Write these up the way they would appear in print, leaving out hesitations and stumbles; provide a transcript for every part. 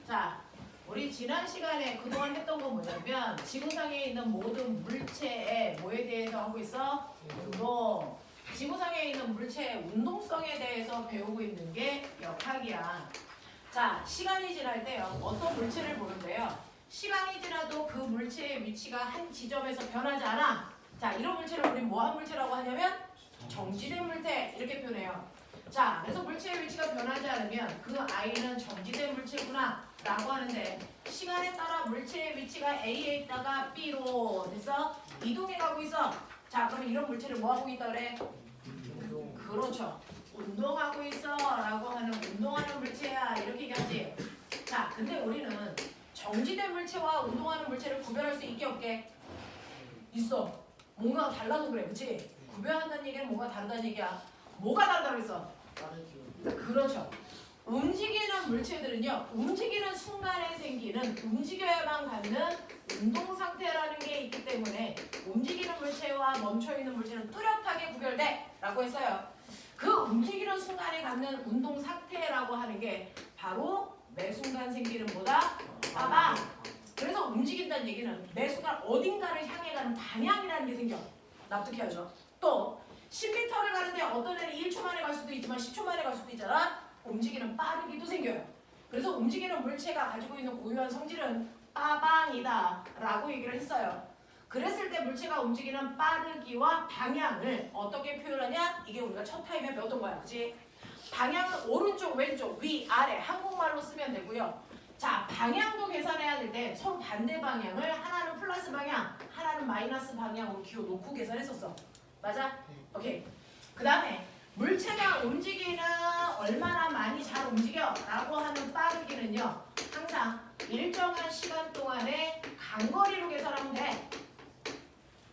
자, 우리 지난 시간에 그동안 했던 건 뭐냐면 지구상에 있는 모든 물체의 뭐에 대해서 하고 있어? 운동. 지구상에 있는 물체의 운동성에 대해서 배우고 있는 게 역학이야. 자, 시간이 지날 때요. 어떤 물체를 보는데요. 시간이 지나도 그 물체의 위치가 한 지점에서 변하지 않아. 자, 이런 물체를 우리 뭐한 물체라고 하냐면 정지된 물체 이렇게 표현해요. 자, 그래서 물체의 위치가 변하지 않으면 그 아이는 정지된 물체구나 라고 하는데 시간에 따라 물체의 위치가 A에 있다가 B로 됐어? 이동해 가고 있어. 자, 그러면 이런 물체를 뭐 하고 있다 그래? 그렇죠. 운동하고 있어 라고 하는 운동하는 물체야 이렇게 얘기하지. 자, 근데 우리는 정지된 물체와 운동하는 물체를 구별할 수 있게 없게? 있어. 뭔가 달라서 그래. 그치? 구별한다는 얘기는 뭔가 다르다는 얘기야. 뭐가 다르다고 했어? 그렇죠. 움직이는 물체들은요. 움직이는 순간에 생기는 움직여야만 갖는 운동 상태라는 게 있기 때문에 움직이는 물체와 멈춰있는 물체는 뚜렷하게 구별돼 라고 했어요. 그 움직이는 순간에 갖는 운동 상태라고 하는 게 바로 매 순간 생기는 뭐다? 빠방. 그래서 움직인다는 얘기는 매 순간 어딘가를 향해 가는 방향이라는 게 생겨. 납득해야죠. 또 10m를 가는데 어떤 애는 1초 만에 갈 수도 있지만 10초 만에 갈 수도 있잖아. 움직이는 빠르기도 생겨요. 그래서 움직이는 물체가 가지고 있는 고유한 성질은 빠방이다 라고 얘기를 했어요. 그랬을 때 물체가 움직이는 빠르기와 방향을 어떻게 표현하냐? 이게 우리가 첫 타임에 배웠던 거야. 그치? 방향은 오른쪽, 왼쪽, 위, 아래 한국말로 쓰면 되고요. 자, 방향도 계산해야 될 때 서로 반대 방향을 하나는 플러스 방향, 하나는 마이너스 방향으로 기호 놓고 계산했었어. 맞아? 오케이. 그 다음에 물체가 움직이는 얼마나 많이 잘 움직여 라고 하는 빠르기는요. 항상 일정한 시간 동안에 간거리로 계산하면 돼.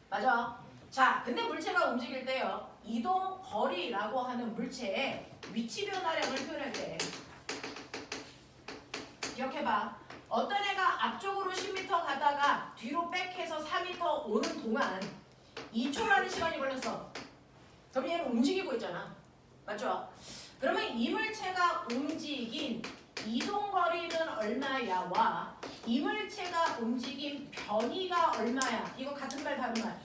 맞아. 자, 근데 물체가 움직일 때요. 이동 거리라고 하는 물체의 위치 변화량을 표현할 때 기억해봐. 어떤 애가 앞쪽으로 10m 가다가 뒤로 백해서 4m 오는 동안 2초라는 시간이 걸렸어. 그럼 얘는 움직이고 있잖아. 맞죠? 그러면 이 물체가 움직인 이동거리는 얼마야와 이 물체가 움직인 변이가 얼마야? 이거 같은 말 다른 말?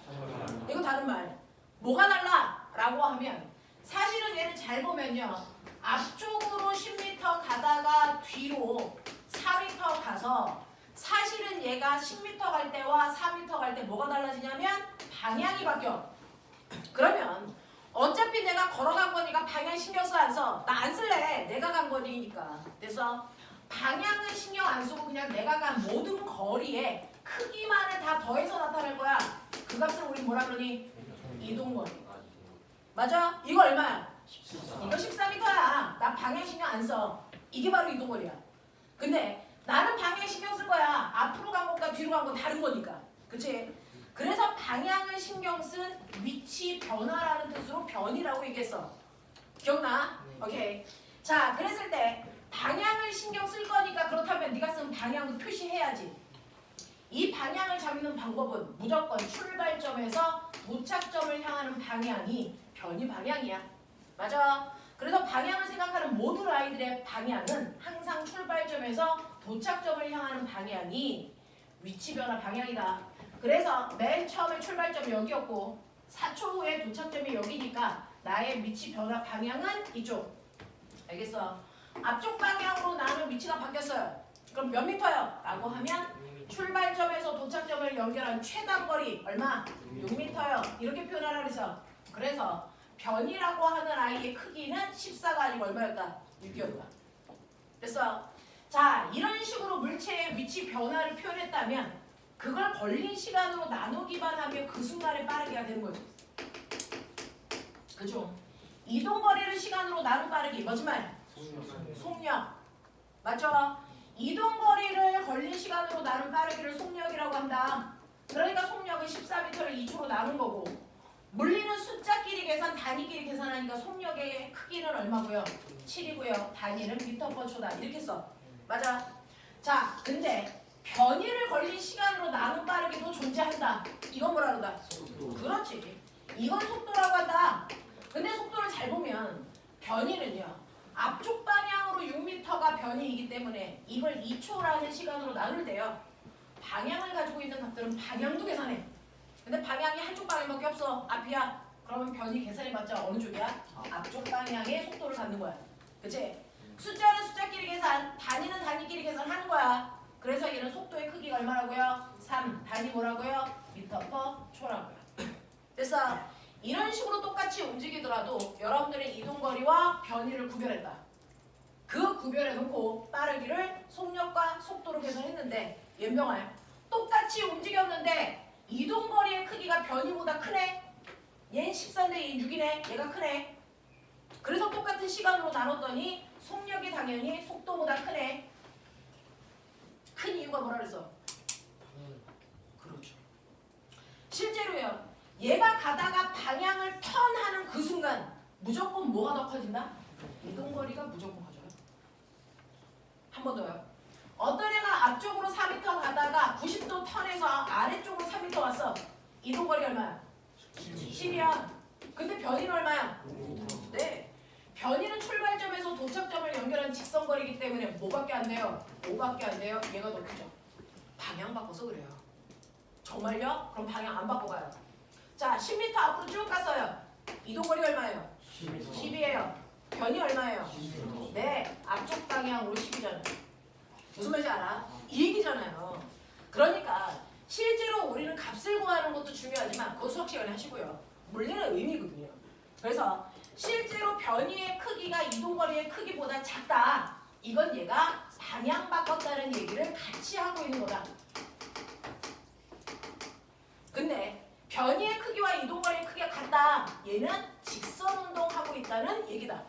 이거 다른 말. 뭐가 달라? 라고 하면 사실은 얘를 잘 보면요. 앞쪽으로 10m 가다가 뒤로 4m 가서 사실은 얘가 10m 갈 때와 4m 갈 때 뭐가 달라지냐면 방향이 바뀌어. 그러면 어차피 내가 걸어간 거니까 방향 신경 써 안 써? 나 안 쓸래. 내가 간 거리니까. 됐어? 방향은 신경 안 쓰고 그냥 내가 간 모든 거리에 크기만을 다 더해서 나타낼 거야. 그 값을 우리 뭐라 그러니? 이동거리. 맞아? 이거 얼마야? 14. 이거 14m야. 나 방향 신경 안 써. 이게 바로 이동거리야. 근데 나는 방향 신경 쓸 거야. 앞으로 간 것과 뒤로 간 건 다른 거니까. 그치? 그래서 방향을 신경 쓴 위치 변화라는 뜻으로 변이라고 얘기했어. 기억나? 오케이. 자, 그랬을 때 방향을 신경 쓸 거니까 그렇다면 네가 쓴 방향도 표시해야지. 이 방향을 잡는 방법은 무조건 출발점에서 도착점을 향하는 방향이 변이 방향이야. 맞아? 그래서 방향을 생각하는 모든 아이들의 방향은 항상 출발점에서 도착점을 향하는 방향이 위치 변화 방향이다. 그래서 맨 처음에 출발점이 여기였고 4초 후에 도착점이 여기니까 나의 위치 변화 방향은 이쪽. 알겠어? 앞쪽 방향으로 나는 위치가 바뀌었어요. 그럼 몇 미터요? 라고 하면 출발점에서 도착점을 연결한 최단거리 얼마? 6미터요. 이렇게 표현하라 그래서. 그래서 변이라고 하는 아이의 크기는 14가 아니고 얼마였다? 6이었다. 됐어? 자, 이런 식으로 물체의 위치 변화를 표현했다면 그걸 걸린 시간으로 나누기만 하면 그 순간에 빠르기가 되는 거지. 그죠? 이동거리를 시간으로 나눈 빠르기. 뭐지 말? 속력. 맞죠? 이동거리를 걸린 시간으로 나눈 빠르기를 속력이라고 한다. 그러니까 속력은 14m를 2초로 나눈 거고 물리는 숫자끼리 계산, 단위끼리 계산하니까 속력의 크기는 얼마고요? 7이고요. 단위는 미터/초다. 이렇게 써. 맞아? 자, 근데 변이를 걸린 시간으로 나눈 빠르기도 존재한다. 이건 뭐라 그러다? 속도. 그렇지. 이건 속도라고 한다. 근데 속도를 잘 보면 변이는요. 앞쪽 방향으로 6m가 변이이기 때문에 이걸 2초라는 시간으로 나눌 때요. 방향을 가지고 있는 값들은 방향도 계산해. 근데 방향이 한쪽 방향밖에 없어. 앞이야. 그러면 변이 계산해봤자 어느 쪽이야? 앞쪽 방향의 속도를 갖는 거야. 그치? 숫자는 숫자끼리 계산, 단위는 단위끼리 계산하는 거야. 그래서 얘는 속도의 크기가 얼마라고요? 3. 단위 뭐라고요? 미터 퍼 초라고요. 됐어? 이런 식으로 똑같이 움직이더라도 여러분들의 이동거리와 변이를 구별했다. 그 구별해놓고 빠르기를 속력과 속도로 계산했는데 연병알 똑같이 움직였는데 이동거리의 크기가 변이보다 크네? 얘는 14대 6이네? 얘가 크네? 그래서 똑같은 시간으로 나눴더니 속력이 당연히 속도보다 크네? 큰 이유가 뭐라 그랬어? 그렇죠. 실제로요. 얘가 가다가 방향을 턴하는 그 순간 무조건 뭐가 더 커진다? 이동거리가 무조건 커져요. 한 번 더요. 어떤 애가 앞쪽으로 4m 가다가 90도 턴해서 아래쪽으로 3m 왔어. 이동거리 얼마야? 10이야. 근데 변이는 얼마야? 네. 변이는 출발점에서 도착점을 연결한 직선거리이기 때문에 뭐밖에 안 돼요? 5밖에 안 돼요. 얘가 더 크죠. 방향 바꿔서 그래요. 정말요? 그럼 방향 안 바꿔가요. 자, 10m 앞으로 쭉 갔어요. 이동거리 얼마예요? 10이에요. 변이 얼마예요? 네, 앞쪽 방향으로 10이잖아요. 무슨 말인지 알아? 이 얘기잖아요. 그러니까 실제로 우리는 값을 구하는 것도 중요하지만 그거 수학 시간에 하시고요. 물리는 의미거든요. 그래서 실제로 변이의 크기가 이동거리의 크기보다 작다. 이건 얘가 방향 바꿨다는 얘기를 같이 하고 있는 거다. 근데 변이의 크기와 이동거리의 크기가 같다. 얘는 직선 운동하고 있다는 얘기다.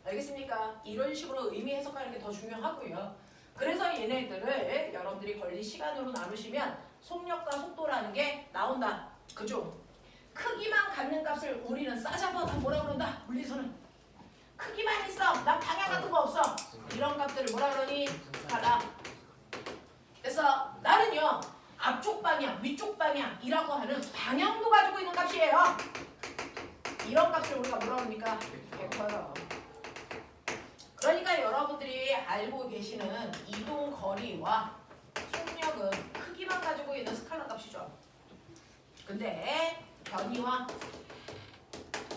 알겠습니까? 이런 식으로 의미 해석하는 게 더 중요하고요. 그래서 얘네들을 여러분들이 걸린 시간으로 나누시면 속력과 속도라는 게 나온다. 그죠? 크기만 갖는 값을 우리는 싸잡아 다 뭐라 그런다. 물리에서는 크기만 있어. 난 방향 같은 거 없어. 이런 값들을 뭐라 그러니? 스칼라. 그래서 나는요. 앞쪽 방향, 위쪽 방향이라고 하는 방향도 가지고 있는 값이에요. 이런 값을 우리가 뭐라 그럽니까? 벡터요. 그러니까 여러분들이 알고 계시는 이동거리와 속력은 크기만 가지고 있는 스칼라 값이죠. 근데 변이와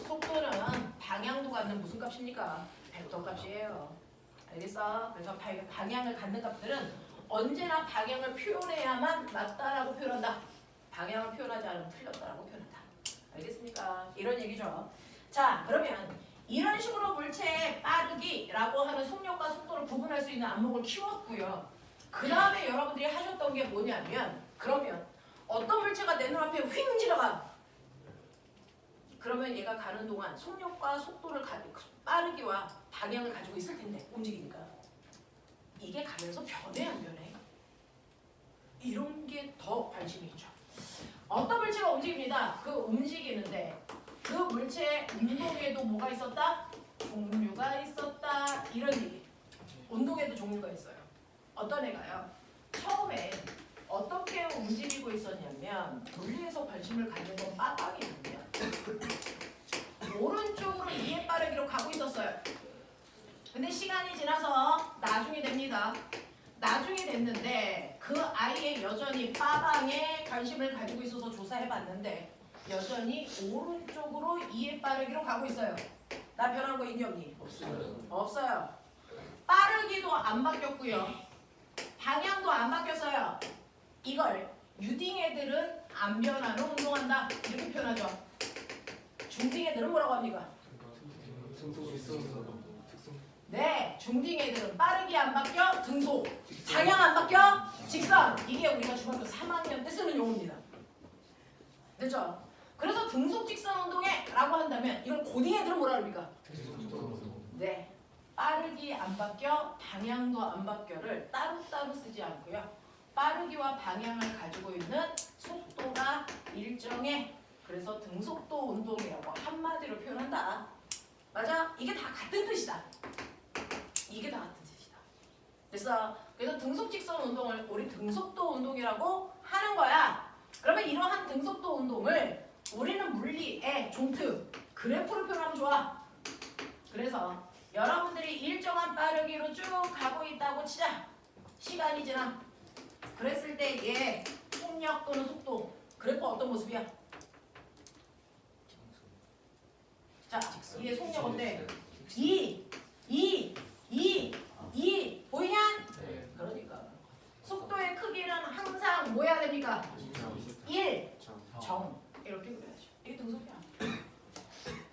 속도는 방향도 갖는 무슨 값입니까? 벡터 값이에요. 알겠어? 그래서 방향을 갖는 값들은 언제나 방향을 표현해야만 맞다라고 표현한다. 방향을 표현하지 않으면 틀렸다라고 표현한다. 알겠습니까? 이런 얘기죠. 자, 그러면 이런 식으로 물체의 빠르기라고 하는 속력과 속도를 구분할 수 있는 안목을 키웠고요. 그 다음에 여러분들이 하셨던 게 뭐냐면 그러면 어떤 물체가 내 눈앞에 휙 지나가. 그러면 얘가 가는 동안 속력과 속도를 빠르기와 방향을 가지고 있을 텐데 움직이니까 이게 가면서 변해 안 변해? 이런 게 더 관심이 있죠. 어떤 물체가 움직입니다. 그 움직이는데 그 물체의 운동에도 뭐가 있었다? 종류가 있었다. 이런 얘기. 운동에도 종류가 있어요. 어떤 애가요? 처음에 어떻게 움직이고 있었냐면 물리에서 관심을 갖는 건 빠방이거든요. 오른쪽으로 2의 빠르기로 가고 있었어요. 근데 시간이 지나서 나중이 됩니다. 나중이 됐는데 그 아이의 여전히 빠방에 관심을 가지고 있어서 조사해봤는데 여전히 오른쪽으로 2의 빠르기로 가고 있어요. 나 변한 거 있니 없니? 없어요. 빠르기도 안 바뀌었고요. 방향도 안 바뀌었어요. 이걸 유딩 애들은 안 변하는 운동한다. 이렇게 표현하죠. 중딩 애들은 뭐라고 합니까? 네, 중딩 애들은 빠르기 안 바뀌어, 등속. 방향 안 바뀌어, 직선. 이게 우리가 중학교 3학년 때 쓰는 용어입니다. 됐죠? 그래서 등속 직선 운동에 라고 한다면 이걸 고딩 애들은 뭐라 그럽니까? 네, 빠르기 안 바뀌어, 방향도 안 바뀌어를 따로따로 쓰지 않고요. 빠르기와 방향을 가지고 있는 속도가 일정해. 그래서 등속도 운동이라고 한마디로 표현한다. 맞아? 이게 다 같은 뜻이다. 이게 다 같은 뜻이다. 그래서 등속 직선 운동을 우리 등속도 운동이라고 하는 거야. 그러면 이러한 등속도 운동을 우리는 물리의 종트 그래프로 표현하면 좋아. 그래서 여러분들이 일정한 빠르기로 쭉 가고 있다고 치자. 시간이 지나. 그랬을 때 얘 속력 또는 속도 그래프 어떤 모습이야? 자, 얘 속력 어때? 2 보이냐? 네. 그러니까 속도의 크기는 항상 뭐 해야 됩니까? 1 정 이렇게 그려야죠. 이게 등속이야.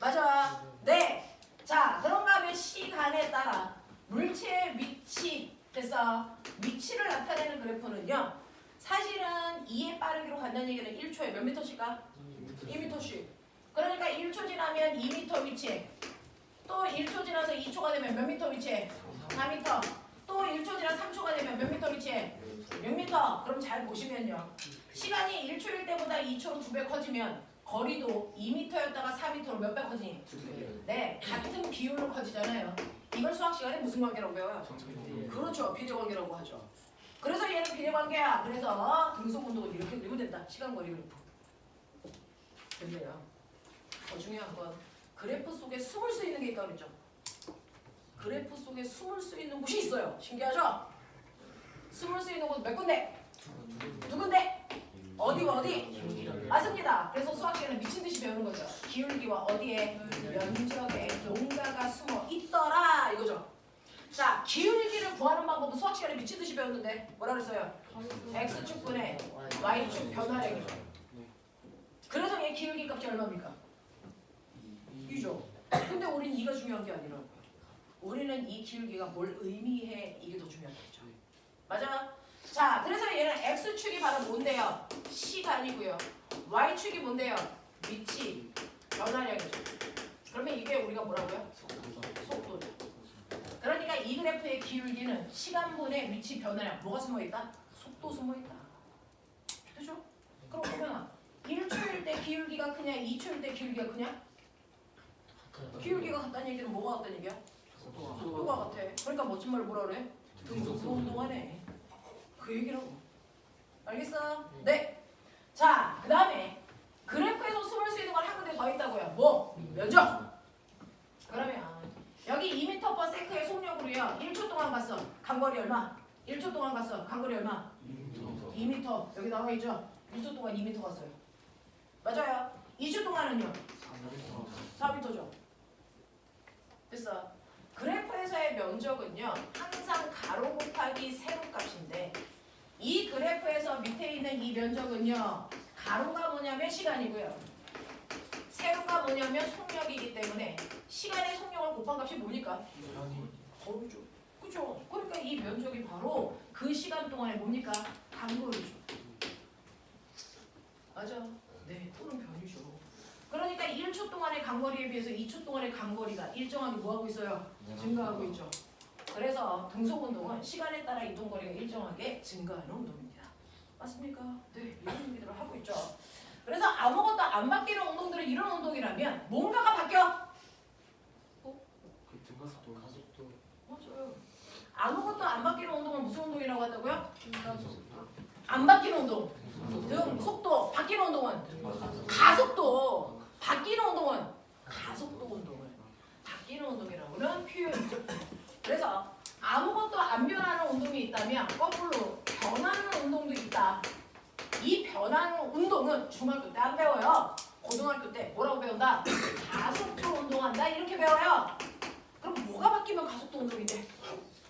맞아. 네. 자, 그런가 하면 시간에 따라 물체의 위치 됐어. 위치를 나타내는 그래프는요. 사실은 2의 빠르기로 간다는 얘기는 1초에 몇 미터씩 가? 2미터씩. 그러니까 1초 지나면 2미터 위치에 또 1초 지나서 2초가 되면 몇 미터 위치에? 4미터. 또 1초 지나 3초가 되면 몇 미터 위치에? 6미터. 그럼 잘 보시면요. 시간이 1초일 때보다 2초로 2배 커지면 거리도 2미터였다가 4미터로 몇 배 커지니? 네, 같은 비율로 커지잖아요. 이걸 수학 시간에 무슨 관계라고 배워요? 그렇죠. 비례관계라고 하죠. 그래서 얘는 비례관계야. 그래서 등속운동은 이렇게 그리면 된다. 시간거리 그래프. 근데요. 더 중요한 건 그래프 속에 숨을 수 있는 게 있다고 그랬죠. 그래프 속에 숨을 수 있는 곳이 있어요. 신기하죠? 숨을 수 있는 곳 몇 군데? 두 군데? 어디와 어디? 맞습니다. 그래서 수학 시간에 미친 듯이 배우는 거죠. 기울기와 어디에? 면적에 뭔가가 숨어 있더라 이거죠. 자, 기울기를 구하는 방법은 수학 시간에 미친 듯이 배웠는데 뭐라 그랬어요? x축분의 y축 변화량이죠. 그래서 얘 기울기 값이 얼마입니까? 2죠. 근데 우리는 2가 중요한 게 아니라 우리는 이 기울기가 뭘 의미해 이게 더 중요한 거죠. 맞아? 자, 그래서 얘는 x축이 바로 뭔데요? 시간이고요. y축이 뭔데요? 위치, 변화량이죠. 그러면 이게 우리가 뭐라고요? 속도죠. 그러니까 이 그래프의 기울기는 시간분의 위치, 변화량 뭐가 숨어있다? 속도 숨어있다. 그죠? 그럼 보면 1초일 때 기울기가 크냐 2초일 때 기울기가 크냐? 기울기가 같다는 얘기는 뭐가 같다는 얘기야? 속도가 같아. 그러니까 멋진 말로 뭐라 그래? 등속운동하네. 그 얘기라고. 알겠어? 네. 자, 그 다음에 그래프에서 숨을 수 있는 건 한 군데 더 있다고요. 뭐? 면적. 그러면 여기 2m/s의 속력으로요. 1초 동안 갔어. 간거리 얼마? 1초 동안 갔어. 간거리 얼마? 2m. 여기 나와 있죠? 1초 동안 2m 갔어요. 맞아요. 2초 동안은요? 4m죠. 됐어. 그래프에서의 면적은요. 항상 가로 곱하기 세로 값인데 이 그래프에서 밑에 있는 이 면적은요. 가로가 뭐냐면 시간이고요. 세로가 뭐냐면 속력이기 때문에 시간의 속력을 곱한 값이 뭡니까? 거리죠. 그죠? 그러니까 이 면적이 바로 그 시간 동안에 뭡니까? 간거리죠. 맞아. 네, 또는 변이죠. 그러니까 1초 동안의 간거리에 비해서 2초 동안의 간거리가 일정하게 뭐하고 있어요? 증가하고 있죠. 그래서 등속운동은 시간에 따라 이동거리가 일정하게 증가하는 운동입니다. 맞습니까? 네, 이런 얘기들을 하고 있죠. 그래서 아무것도 안 바뀌는 운동들은 이런 운동이라면 뭔가가 바뀌어. 맞아요. 아무것도 안 바뀌는 운동은 무슨 운동이라고 한다고요? 안 바뀌는 운동. 등, 속도, 바뀌는 운동은 가속도. 바뀌는 운동은 가속도 운동을 바뀌는 운동이라고는 표현이죠. 그래서 아무것도 안 변하는 운동이 있다면 거꾸로 변하는 운동도 있다. 이 변하는 운동은 중학교 때 안 배워요. 고등학교 때 뭐라고 배운다? 가속도 운동한다 이렇게 배워요. 그럼 뭐가 바뀌면 가속도 운동인데?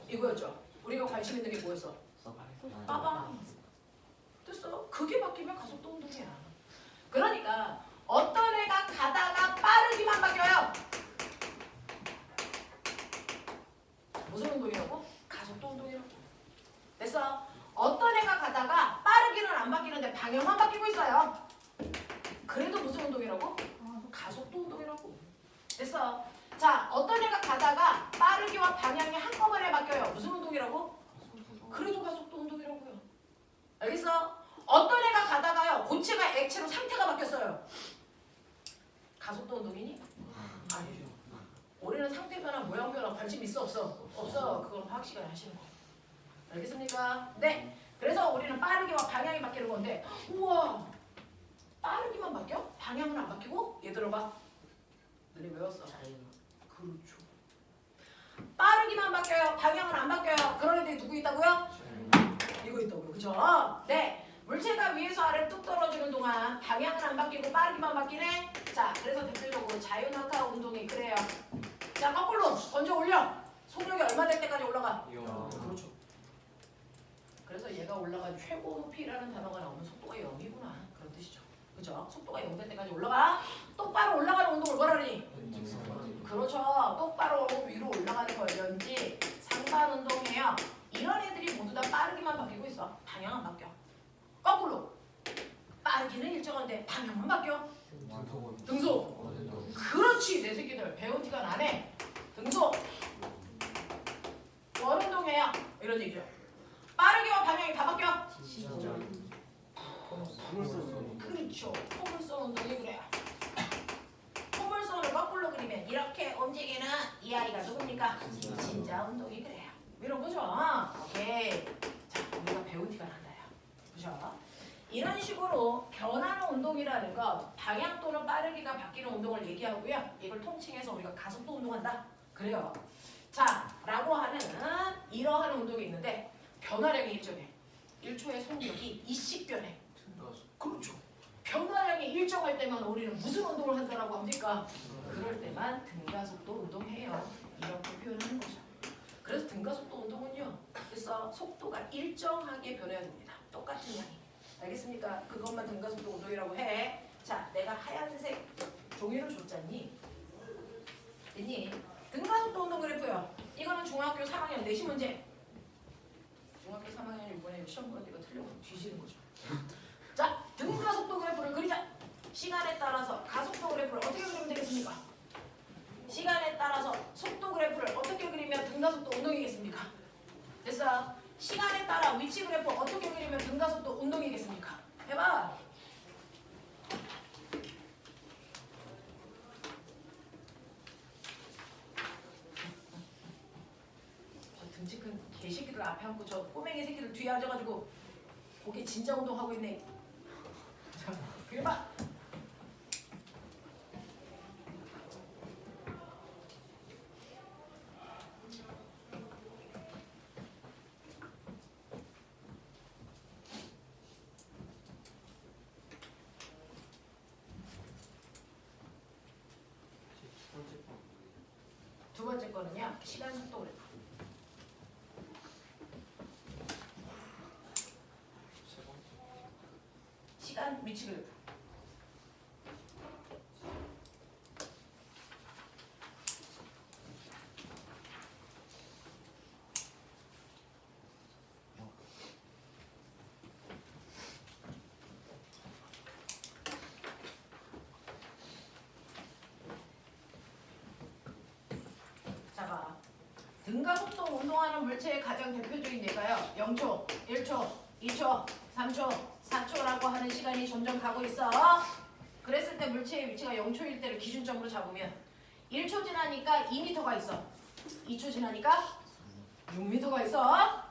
이거였죠. 우리가 관심 있는 게 뭐였어? 빠방. 됐어. 그게 바뀌면 가속도 운동이야. 그러니까 어떤 애가 가다가 빠르기만 바뀌어요. 무슨 운동이라고? 가속도 운동이라고. 됐어. 어떤 애가 가다가 빠르기는 안 바뀌는데 방향만 바뀌고 있어요. 그래도 무슨 운동이라고? 가속도 운동이라고. 됐어. 자, 어떤 애가 가다가 빠르기와 방향이 한꺼번에 바뀌어요. 무슨 운동이라고? 그래도 가속도 운동이라고요. 알겠어? 어떤 애가 가다가요. 고체가 액체로 상태가 바뀌었어요. 가속도 운동이니? 아니죠. 우리는 상태 변화, 모양 변화 관심 있어 없어? 없어. 그건 화학 시간에 하시는 거. 알겠습니까? 네. 그래서 우리는 빠르기와 방향이 바뀌는 건데, 우와, 빠르기만 바뀌어? 방향은 안 바뀌고? 얘들아 봐. 너네 외웠어? 그렇죠. 빠르기만 바뀌어요. 방향은 안 바뀌어요. 그런 애들이 누구 있다고요? 이거 있다고요. 그죠? 네. 물체가 위에서 아래로 뚝 떨어지는 동안 방향은 안 바뀌고 빠르기만 바뀌네. 자, 그래서 대표적으로 자유낙하 운동이 그래요. 자, 거꾸로 던져 올려. 속력이 얼마 될 때까지 올라가? 그렇죠. 그래서 얘가 올라간 최고 높이라는 단어가 나오면 속도가 0이구나. 그런 뜻이죠. 그죠? 속도가 0 될 때까지 올라가. 똑바로 올라가는 운동을 뭐라 그러니? 그렇죠. 똑바로 위로 올라가는 걸 연지 상반 운동이에요. 이런 애들이 모두 다 빠르기만 바뀌고 있어. 방향 안 바뀌어. 거꾸로 빠르기는 일정한데 방향만 바뀌어. 등속. 그렇지. 내 새끼들 배운 티가 나네. 등속. 원운동이에요. 이런 얘기죠. 빠르기와 방향이 다 바뀌어. 그렇죠. 포물선 운동이 그래요. 포물선을 거꾸로 그리면 이렇게 움직이는 이 아이가 누굽니까? 진자 운동이 그래요. 이런 거죠. 오케이. 자, 우리가 배운 티가 난다요. 그죠? 이런 식으로 변하는 운동이라는 거 방향 또는 빠르기가 바뀌는 운동을 얘기하고요. 이걸 통칭해서 우리가 가속도 운동한다. 그래요. 자, 라고 하는 이러한 운동이 있는데 변화량이 일정해. 1초의 속력이 이씩 변해. 그렇죠. 변화량이 일정할 때만 우리는 무슨 운동을 한다라고 합니까? 그럴 때만 등가속도 운동해요. 이렇게 표현하는 거죠. 그래서 등가속도 운동은요. 그래서 속도가 일정하게 변해야 됩니다. 똑같은 양이. 알겠습니까? 그것만 등가속도 운동이라고 해. 자, 내가 하얀색 종이를 줬잖니? 됐니? 등가속도 운동 그래프요. 이거는 중학교 3학년 내시 문제. 중학교 3학년 이번에 시험 보는데 이거 틀려고 뒤지는 거죠. 자, 등가속도 그래프를 그리자. 시간에 따라서 가속도 그래프를 어떻게 그리면 되겠습니까? 시간에 따라서 속도 그래프를 어떻게 그리면 등가속도 운동이겠습니까? 됐어. 시간에 따라 위치 그래프 어떻게 그리면 등가속도 운동이겠습니까? 해봐. 저 등치 큰 개새끼들 앞에 앉고 저 꼬맹이 새끼들 뒤에 앉아가지고 거기 진자 운동하고 있네. 자, 그래봐. 두 번째 거는요. 시간 속도 그래프. 시간 위치 그래프. 자 봐. 등가속도 운동하는 물체의 가장 대표적인 예가요. 0초, 1초, 2초, 3초, 4초라고 하는 시간이 점점 가고 있어. 그랬을 때 물체의 위치가 0초일 때를 기준점으로 잡으면 1초 지나니까 2m가 있어. 2초 지나니까 6m가 있어.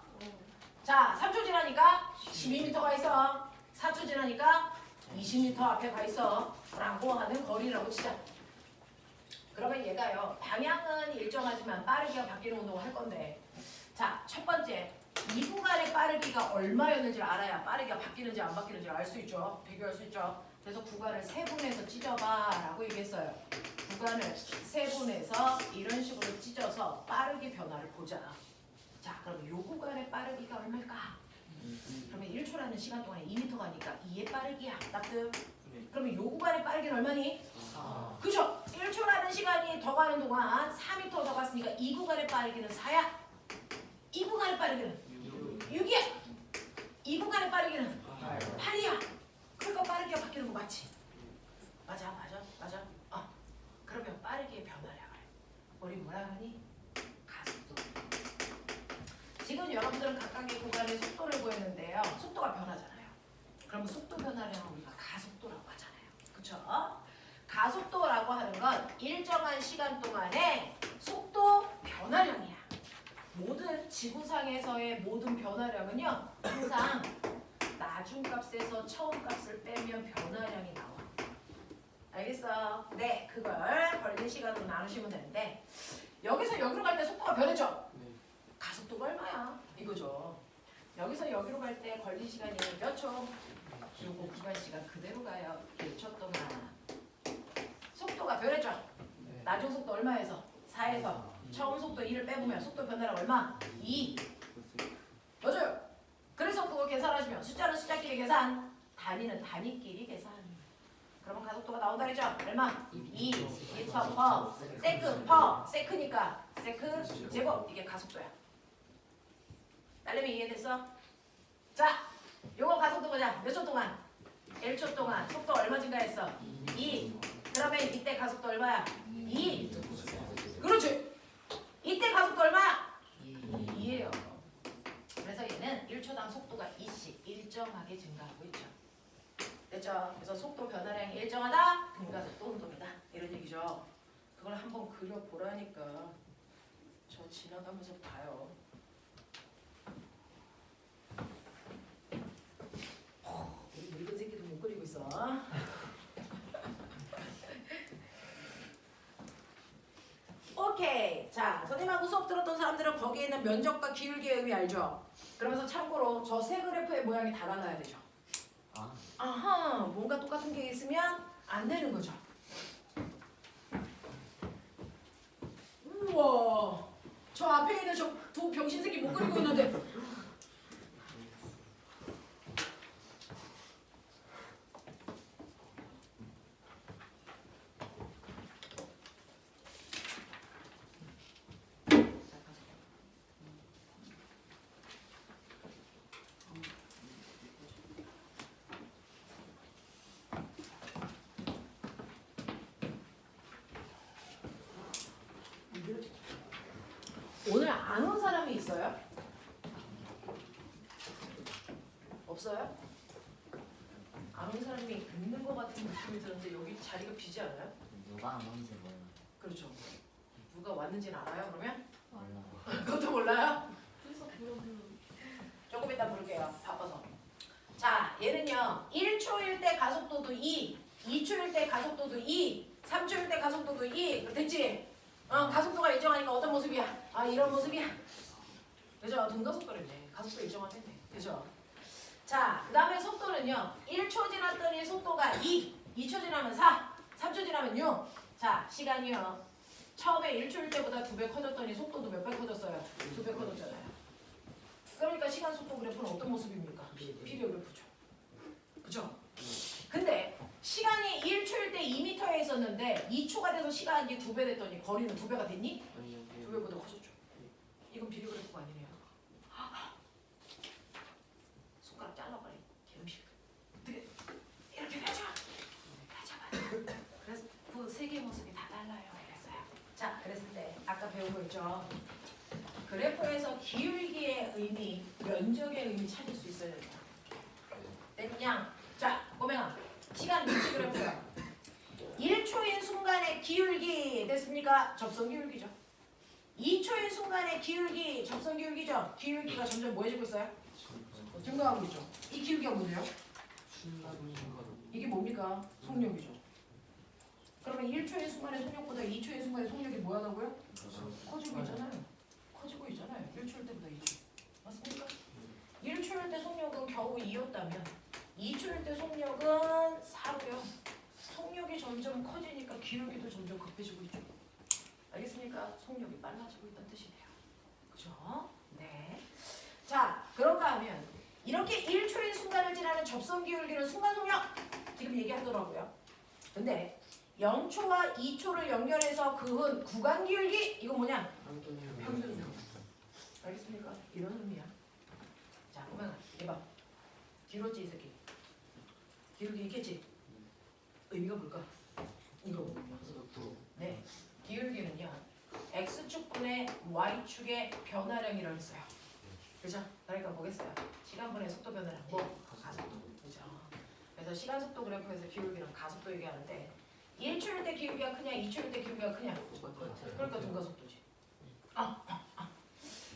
자, 3초 지나니까 12m가 있어. 4초 지나니까 20m 앞에 가 있어. 라고 하는 거리라고 치자. 그러면 얘가요. 방향은 일정하지만 빠르기가 바뀌는 운동을 할 건데 자, 첫 번째 이 구간의 빠르기가 얼마였는지를 알아야 빠르기가 바뀌는지 안 바뀌는지를 알 수 있죠. 비교할 수 있죠. 그래서 구간을 세분해서 찢어봐 라고 얘기했어요. 구간을 세분해서 이런 식으로 찢어서 빠르기 변화를 보자. 자, 그럼 이 구간의 빠르기가 얼마일까? 그러면 1초라는 시간 동안에 2m 가니까 2의 빠르기야. 납득? 그러면 이 구간의 빠르기는 얼마니? 그죠? 1초라는 시간이 더 가는 동안 4m 더 갔으니까 이 구간의 빠르기는 4야. 이 구간의 빠르기는 6이야. 이 구간의 빠르기는 8이야. 그러니까 빠르기가 바뀌는 거 맞지? 맞아. 그러면 빠르기의 변화량을 우리 뭐라 하니? 가속도. 지금 여러분들은 각각의 구간의 속도를 보였는데요. 속도가 변하잖아요. 그러면 속도 변화량을 우리가 가속도라고 하잖아요. 그쵸? 가속도라고 하는 건 일정한 시간 동안의 속도 변화량이야. 모든 지구상에서의 모든 변화량은요. 항상 나중값에서 처음값을 빼면 변화량이 나와. 알겠어? 네, 그걸 걸린 시간으로 나누시면 되는데 여기서 여기로 갈 때 속도가 변했죠? 네. 가속도가 얼마야? 이거죠. 여기서 여기로 갈 때 걸린 시간이 몇 초? 요거 구간 시간 그대로 가요. 1초 동안. 속도가 변했죠? 네. 나중 속도 얼마에서? 4에서 처음 속도 2를 빼보면 속도 변화량 얼마? 2. 맞아요. 그래서 그거 계산하시면 숫자는 숫자끼리 계산, 단위는 단위끼리 계산. 그러면 가속도가 나온다 그랬죠? 얼마? 2 리터 퍼 세크 퍼 세크니까 세크 제곱 이게 가속도야. 딸내미 이해됐어? 자, 요거 가속도 보자. 몇 초 동안? 1초 동안 속도 얼마 증가했어? 2. 그러면 이때 가속도 얼마야? 2. 그렇지. 이때 가속도 얼마야? 2예요. 그래서 얘는 1초당 속도가 2씩 일정하게 증가하고 있죠. 됐죠? 그래서 속도 변화량이 일정하다. 등가속도 운동이다. 이런 얘기죠. 그걸 한번 그려보라니까. 저 지나가면서 봐요. 우리 늙은 새끼도 못 그리고 있어. 오케이. 자, 선생님하고 수업 들었던 사람들은 거기에 있는 면적과 기울기의 의미 알죠? 그러면서 참고로 저 세 그래프의 모양이 다 달라야 되죠. 아하, 뭔가 똑같은 게 있으면 안 되는 거죠. 우와, 저 앞에 있는 저 두 병신 새끼 못 그리고 있는데. 오늘 안 온 사람이 있어요? 없어요? 안 온 사람이 있는 것 같은 느낌이 드는데 여기 자리가 비지 않아요? 누가 안 오는지 몰라. 그렇죠. 누가 왔는지는 알아요? 그러면? 몰라. 그것도 몰라요? 조금 이따 부를게요. 바빠서. 자, 얘는요. 1초일 때 가속도도 2, 2초일 때 가속도도 2, 3초일 때 가속도도 2. 됐지? 가속도가 일정하니까 어떤 모습이야? 아, 이런 모습이야. 그죠? 등가속도랬네. 가속도 일정한 텐데. 그죠? 자, 그 다음에 속도는요. 1초 지났더니 속도가 2, 2초 지나면 4, 3초 지나면 6. 자, 시간이요. 처음에 1초일 때보다 2배 커졌더니 속도도 몇 배 커졌어요? 2배 커졌잖아요. 그러니까 시간 속도 그래프는 어떤 모습입니까? 피리오 그래프죠. 그죠? 근데 시간이 1초일 때 2m에 있었는데 2초가 돼서 시간이 2배 됐더니 거리는 2배가 됐니? 2배보다 커졌죠. 이건 비례 그래프가 아니네요. 손가락 잘라버려. 개음식. 이렇게 되죠? 잡아. 그래서 그 세 개의 모습이 다 달라요. 그랬어요. 자, 그랬을 때 아까 배운 거 있죠? 그래프에서 기울기의 의미, 면적의 의미 찾을 수 있어야 된다. 됐냐? 자, 꼬맹아. 시간 위치 그래프야. 1초인 순간의 기울기 됐습니까? 접선 기울기죠. 2초인 순간의 기울기, 접선 기울기죠. 기울기가 점점 뭐해지고 있어요? 증가하고 있죠. 이 기울기가 뭐예요? 이게 뭡니까? 속력이죠. 그러면 1초인 순간의 속력보다 2초인 순간의 속력이 뭐하다고요? 커지고 있잖아요. 커지고 있잖아요. 1초일 때보다 2초. 맞습니까? 1초일 때 속력은 겨우 2였다면 2초일 때 속력은 4고요. 속력이 점점 커지니까 기울기도 점점 급해지고 있죠. 알겠습니까? 속력이 빨라지고 있다는 뜻이네요. 그죠? 네. 자, 그런가 하면 이렇게 1초인 순간을 지나는 접선 기울기는 순간 속력 지금 얘기하더라고요. 근데 0초와 2초를 연결해서 그은 구간 기울기 이거 뭐냐? 평균이요. 알겠습니까? 이런 의미야. 자, 그러면 해봐. 길었지 이 새끼. 기울기 있겠지? 의미가 뭘까? 이거. 네. 기울기는요. x축분의 y축의 변화량이라고 했어요. 그죠? 그러니까 뭐겠어요? 시간분의 속도 변화량. 뭐? 가속도. 그죠? 그래서 시간 속도 그래프에서 기울기는 가속도 얘기하는데 1초일 때 기울기가 크냐 2초일 때 기울기가 크냐? 그러니까 등가속도지.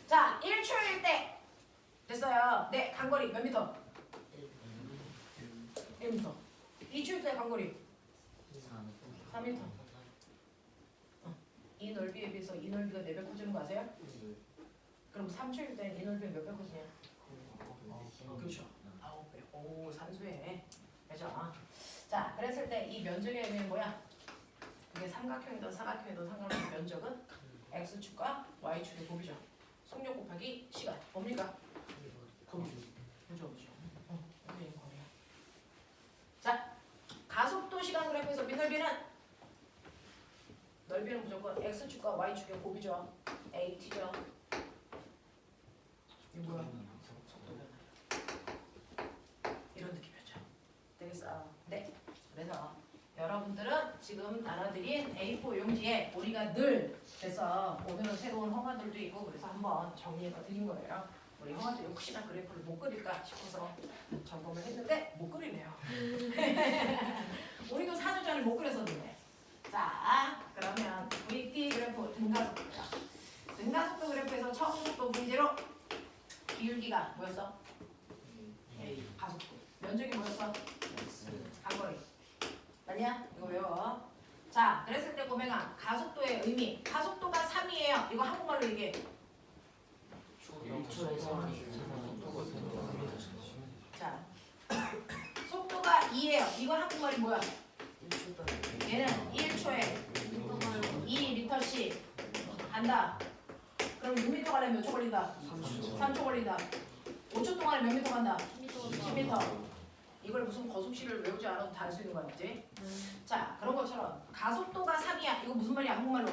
자, 1초일 때 됐어요. 네, 간거리 몇 미터? 1m. 2초일 때 간거리 3m. 이 넓이에 비해서 이 넓이가 4배 커지는 거 아세요? 그럼 3초일 때는 이 넓이가 몇 배 커지냐? 그렇죠. 9배. 오, 산수해. 그죠? 자, 그랬을 때 이 면적의 의미는 뭐야? 그게 삼각형이든 사각형이든 상관없는 면적은 x축과 y축의 곱이죠. 속력 곱하기 시간. 뭡니까? 그죠, 그죠. 이게 거리야. 자, 가속도 시간 그래프에서 밑넓이는 넓이는 무조건 x축과 y축의 곱이죠. at죠. 이게 뭐야? 속도 변화. 이런 느낌이었죠. 되겠어? 네. 그래서 여러분들은 지금 나눠드린 A4 용지에 우리가 늘 그래서 오늘은 새로운 형아들도 있고 그래서 한번 정리해봐 드린 거예요. 우리 형아들 혹시나 그래프를 못 그릴까 싶어서 점검을 했는데 못 그리네요. 우리도 4주 전에 못 그렸었는데. 자, 그러면 VT 그래프 등가속도죠. 등가속도 그래프에서 처음 속도 문제로 기울기가 뭐였어? 가속도. 면적이 뭐였어? 간거리. 맞냐? 이거 외워. 자, 그랬을 때 보면 가속도의 의미. 가속도가 3이에요. 이거 한국말로 얘기해. 자, 속도가 2예요. 이거 한국말이 뭐야? 얘는 1초에 2m씩 한다. 그럼 6m 가려면 몇 초 걸린다? 3초 걸린다. 5초 동안에 몇 미터 간다? 10m. 이걸 무슨 거속식을 외우지 않아도 다 할 수 있는 거 같지? 자, 그런 것처럼 가속도가 3이야. 이거 무슨 말이야? 한국말로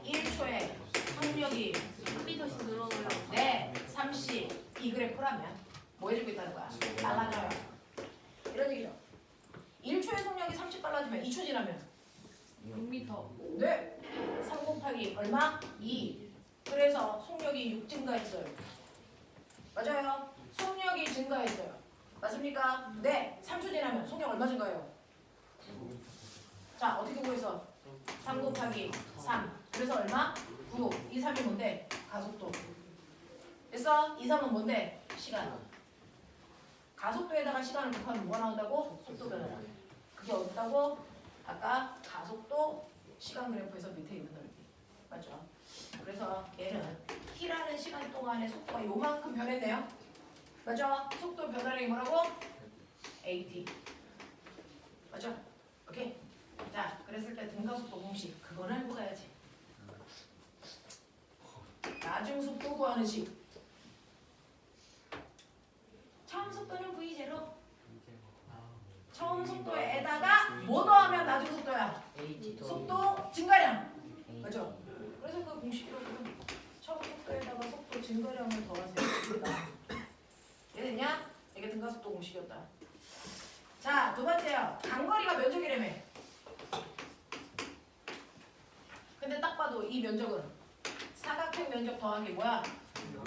1초에 속력이 3m씩 늘어나요. 네, 30. 이 그래프라면 뭐 해주고 있다는 거야? 달라져요. 이런 얘기죠. 1초에 속력이 30 달라지면 2초 지나면 6m. 네, 3 곱하기 얼마? 2. 그래서 속력이 6 증가했어요. 맞아요. 속력이 증가했어요. 맞습니까? 네. 3초 지나면 속력 얼마 증가해요? 자, 어떻게 구해서? 3 곱하기 3. 그래서 얼마? 9. 이 3이 뭔데? 가속도. 됐어? 이 3은 뭔데? 시간. 가속도에다가 시간을 곱하면 뭐가 나온다고? 속도 변화. 그게 어떻다고? 아까 가속도 시간 그래프에서 밑에 있는 넓이. 맞죠? 그래서 얘는 t라는 시간 동안의 속도가 요만큼 변했네요. 맞죠? 속도 변화량이 뭐라고? AT. 맞죠? 오케이. 자, 그랬을 때 등가속도 공식 그거는 알고 가야지. 나중 속도 구하는 식. 처음 속도는 V0. 처음 속도에다가 뭐 더하면 나중 속도야? 속도 증가량. 맞죠? 그래서 그 공식으로는 처음 속도에다가 속도 증가량을 더하세요. 이해됐냐? 이게 등가속도 공식이었다. 자, 두 번째요. 간거리가 면적이라며. 근데 딱 봐도 이 면적은 사각형 면적 더하기 뭐야?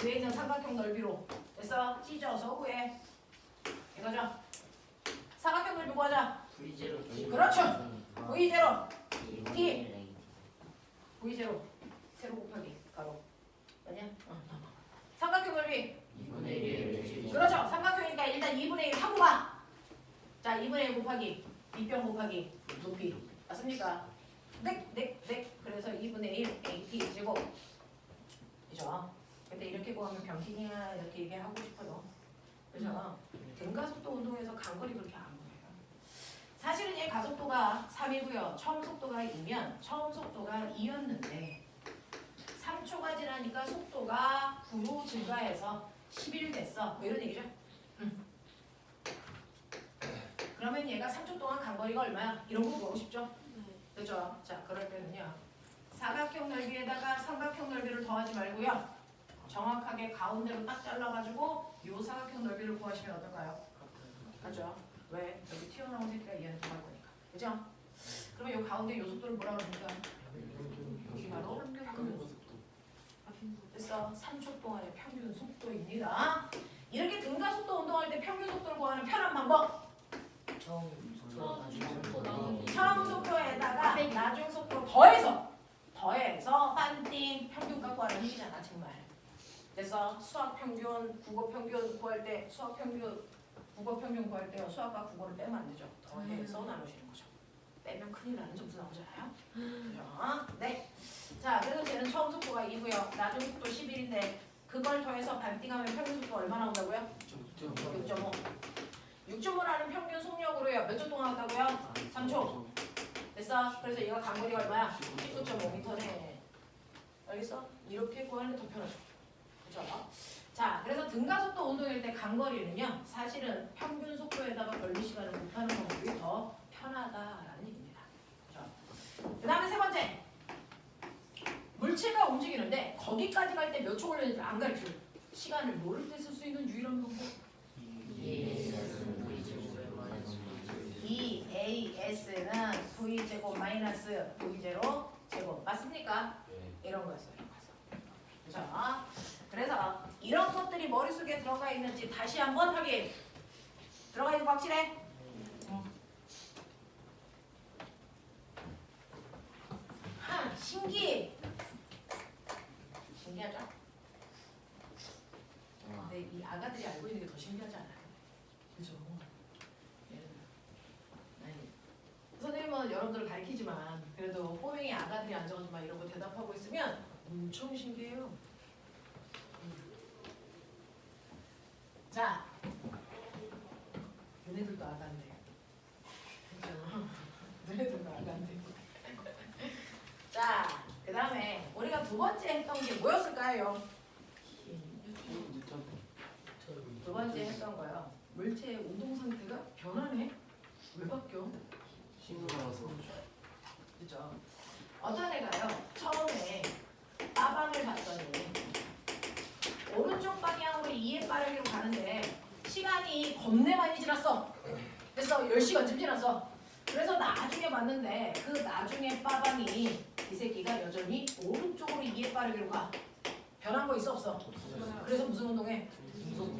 위에 있는 삼각형 넓이로 됐어? 찢어서 구해. 이거죠? 사각형 넓이 구하자. 그렇죠. V0 T V0 세로 곱하기 가로. 맞냐? 삼각형 넓이 그렇죠. 삼각형이니까 일단 2분의 1 하고 봐. 자, 2분의 1 곱하기 밑변 곱하기 높이. 맞습니까? 네. 그래서 2분의 1 AT 제곱. 그죠? 근데 이렇게 구하면 병신이야 이렇게 얘기하고 싶어도. 그죠? 등가속도 운동에서 간거리 그렇게 안 보여요. 사실은 얘 가속도가 3이고요. 처음 속도가 2면 처음 속도가 2였는데 3초가 지나니까 속도가 9로 증가해서 11 됐어. 뭐 이런 얘기죠. 그러면 얘가 3초 동안 간거리가 얼마야? 이런 거 보고 싶죠? 그죠? 자, 그럴 때는요. 사각형 넓이에다가 삼각형 넓이를 더하지 말고요. 정확하게 가운데로 딱 잘라가지고 요 사각형 넓이를 구하시면 어떨까요? 맞죠? 왜? 여기 튀어나온 새끼가 얘는 더할 거니까. 그죠? 그러면 요 가운데 요 속도를 뭐라 그럽니까? 이게 바로 평균 속도. 그래서 3초 동안의 평균 속도입니다. 이렇게 등가속도 운동할 때 평균 속도를 구하는 편한 방법. 처음 속도에다가 나중 속도 더해서 반띵 평균 갖고 하는 얘기잖아 정말. 그래서 수학 평균, 국어 평균 구할 때 수학 평균, 국어 평균 구할 때 수학과 국어를 빼면 안 되죠. 더해서 나누시는 거죠. 빼면 큰일 나는 점수 나오잖아요. 그죠? 네. 자, 그래서 쟤는 처음 속도가 2고요. 나중 속도 11인데 그걸 더해서 반띵하면 평균 속도 얼마 나온다고요? 6.5. 6.5라는 평균 속력으로요. 몇 초 동안 왔다고요? 3초. 됐어? 그래서 얘가 간거리가 얼마야? 19.5m네. 알겠어? 이렇게 구하는 게 더 편하죠. 그죠? 자, 그래서 등가속도 운동일 때 간거리는요. 사실은 평균 속도에다가 걸리 시간을 곱하는 방법이 더 편하다라는 얘기입니다. 그죠? 그 다음에 세 번째. 물체가 움직이는데 거기까지 갈 때 몇 초 걸리는지 안 가르쳐. 시간을 모를 때 쓸 수 있는 유일한 방법. EAS는 V제곱 마이너스 V0 제곱 맞습니까? 이런 거였어요. 그죠? 그래서 이런 것들이 머릿속에 들어가 있는지 다시 한번 확인. 들어가 있는 거 확실해? 신기. 신기하죠? 근데 이 아가들이 알고 있는 게 더 신기하지 않아요? 그죠? 아니, 선생님은 여러분들을 가르치지만 그래도 꼬맹이 아가들이 앉아가지고 막 이런 거 대답하고 있으면 엄청 신기해요. 자, 너네들도 아가인데. 그죠? 너네들도 아가인데. 자, 그 다음에 우리가 두 번째 했던 게 뭐였을까요? 두 번째 했던 거요. 물체의 운동 상태가 변하네? 왜 바뀌어? 신고라서 그죠? 어떤 애가요? 처음에 빠방을 봤더니 오른쪽 방향으로 2의 빠르기로 가는데 시간이 겁내 많이 지났어. 그래서 10시간쯤 지났어. 그래서 나중에 봤는데 그 나중에 빠방이 이 새끼가 여전히 오른쪽으로 2의 빠르기로 가. 변한 거 있어 없어? 그래서 무슨 운동해?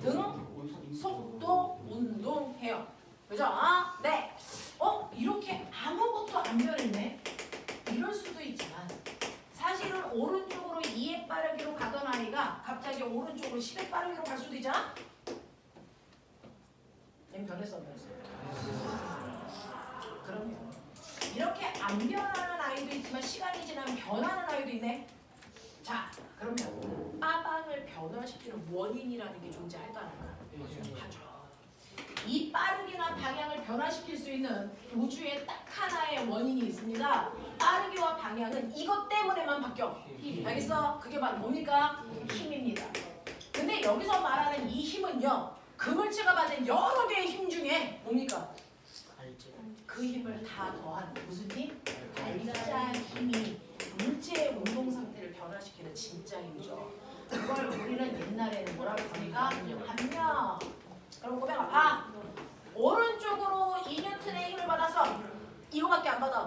등 속도 운동해요. 그죠? 아, 네. 이렇게 아무것도 안 변했네. 이럴 수도 있지만 사실은 오른쪽으로 2의 빠르기로 가던 아이가 갑자기 오른쪽으로 10의 빠르기로 갈 수도 있잖아? 얘는 변했어 안 변했어? 그럼요. 이렇게 안 변하는 아이도 있지만 시간이 지나면 변하는 아이도 있네. 자, 그러면 빠방을 변화시키는 원인이라는 게 존재할까 안 할까? 하죠. 이 빠르기나 방향을 변화시킬 수 있는 우주에 딱 하나의 원인이 있습니다. 빠르기와 방향은 이것 때문에만 바뀌어. 알겠어? 그게 바로 뭡니까? 힘입니다. 근데 여기서 말하는 이 힘은요. 그 물체가 받은 여러 개의 힘 중에 뭡니까? 그 힘을 다 더한 무슨 힘? 알자 힘이 물체의 운동 상태를 변화시키는 진짜 힘이죠. 그걸 우리는 옛날에는 뭐라고 했습니까? 합력. 그럼 고백아 봐. 오른쪽으로 2N의 힘을 받아서 이거밖에 안 받아.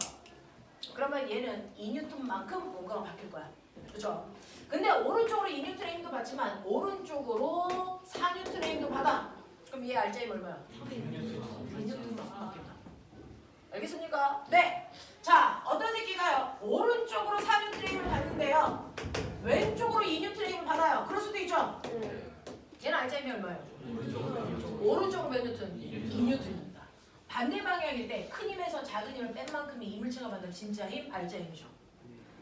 그러면 얘는 2N만큼 뭔가가 바뀔 거야. 그렇죠? 근데 오른쪽으로 2N의 힘도 받지만 오른쪽으로 4N의 힘도 받아. 그럼 얘 알자힘 얼마야? 2N만큼 바뀐다. 알겠습니까? 네. 자, 어떤 새끼가요? 오른쪽으로 4N의 힘을 받는데요. 왼쪽으로 2N의 힘을 받아요. 그럴 수도 있죠? 얘는 알자힘이 얼마예요? 오른쪽으로 몇 뉴턴? 2뉴턴입니다. 반대 방향일 때 큰 힘에서 작은 힘을 뺀 만큼이 이 물체가 만든 진짜 힘, 알자 힘이죠.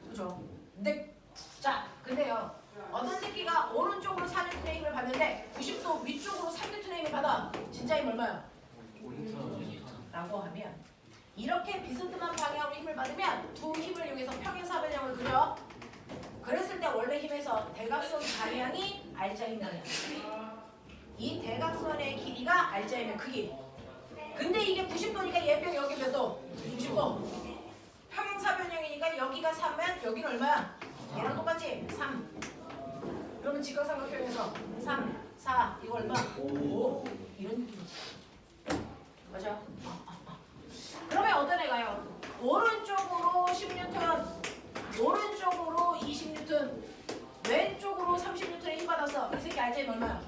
그죠? 근데 자, 근데요. 어떤 새끼가 오른쪽으로 4뉴턴의 힘을 받는데 90도 위쪽으로 3뉴턴의 힘을 받아. 진짜 힘 얼마야? 라고 하면 이렇게 비스듬한 방향으로 힘을 받으면 두 힘을 이용해서 평행사변형을 그려. 그랬을 때 원래 힘에서 대각선 방향이 알자 힘 방향. 이 대각선의 길이가 알자 힘의 크기. 근데 이게 90도니까 얘병 여기 몇 도? 60도. 평행사변형이니까 여기가 3면 여기는 얼마야? 얘랑 똑같지? 3. 그러면 직각삼각형에서 3, 4 이거 얼마? 5. 이런 느낌이지. 맞아? 그러면 어떤 애가요? 오른쪽으로 10N, 오른쪽으로 20N, 왼쪽으로 30N의 힘 받았어. 이 새끼 알자 힘 얼마야?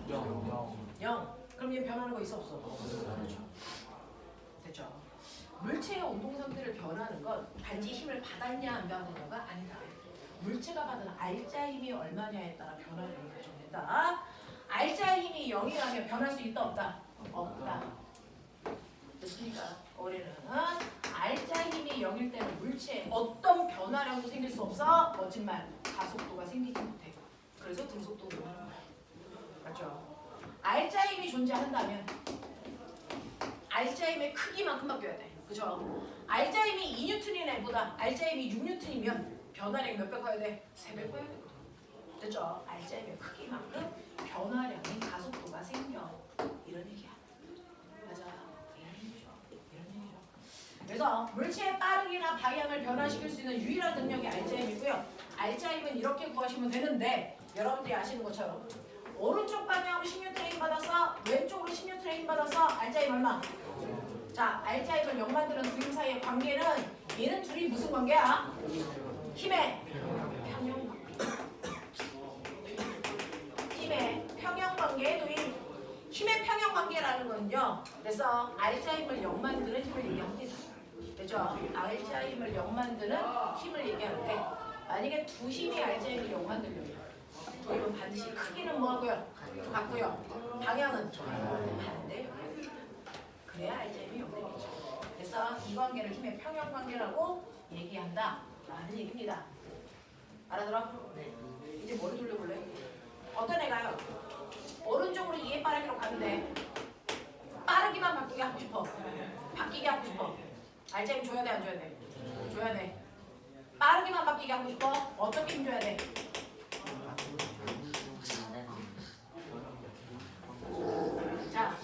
0. 그럼 얘 변하는 거 있어 없어? 그렇죠. 됐죠? 물체의 운동 상태를 변하는 건 단지 힘을 받았냐 안 받았냐가 아니다. 물체가 받은 알자 힘이 얼마냐에 따라 변화를 결정된다. 알자 힘이 0이라면 변할 수 있다 없다? 없다. 됐습니까? 올해는 알자 힘이 0일 때는 물체에 어떤 변화량도 생길 수 없어. 멋진 말. 가속도가 생기지 못해. 그래서 등속도가 오는 거야. 맞죠? 알자 힘이 존재한다면 알자 힘의 크기만큼 바뀌어야 돼. 그죠? 알자 힘이 2N인 애보다 알자 힘이 6N이면 변화량이 몇 배 커야 돼? 3배 커야 되거든. 됐죠? 알자 힘의 크기만큼 변화량이 가속도가 생겨. 이런 얘기야. 맞아. 이런 얘기죠. 이런 얘기죠. 그래서 물체의 빠르기나 방향을 변화시킬 수 있는 유일한 능력이 알자 힘이고요. 알자 힘은 이렇게 구하시면 되는데 여러분들이 아시는 것처럼 오른쪽 방향으로 16N의 힘 받았어. 왼쪽으로 16N의 힘 받았어. 알자 힘 얼마? 자, 알자 힘을 0 만드는 두 힘 사이의 관계는 얘는 둘이 무슨 관계야? 힘의 평형 관계. 힘의 평형 관계의 두 힘. 힘의 평형 관계라는 건요. 그래서 알자 힘을 0 만드는 힘을 얘기합니다. 그죠? 알자 힘을 0 만드는 힘을 얘기하는데 만약에 두 힘이 알자 힘을 0 만들려면 두 힘은 반드시 크기는 뭐하고요? 같고요. 방향은 반대. 그래야 알자 힘이 0 되겠죠. 그래서 이 관계를 힘의 평형 관계라고 얘기한다 라는 얘기입니다. 알아들어? 네. 이제 머리 돌려볼래? 어떤 애가요? 오른쪽으로 2의 빠르기로 가는데 빠르기만 바꾸게 하고 싶어. 바뀌게 하고 싶어. 알자 힘 줘야 돼, 안 줘야 돼? 줘야 돼. 빠르기만 바뀌게 하고 싶어. 어떻게 힘 줘야 돼? 자,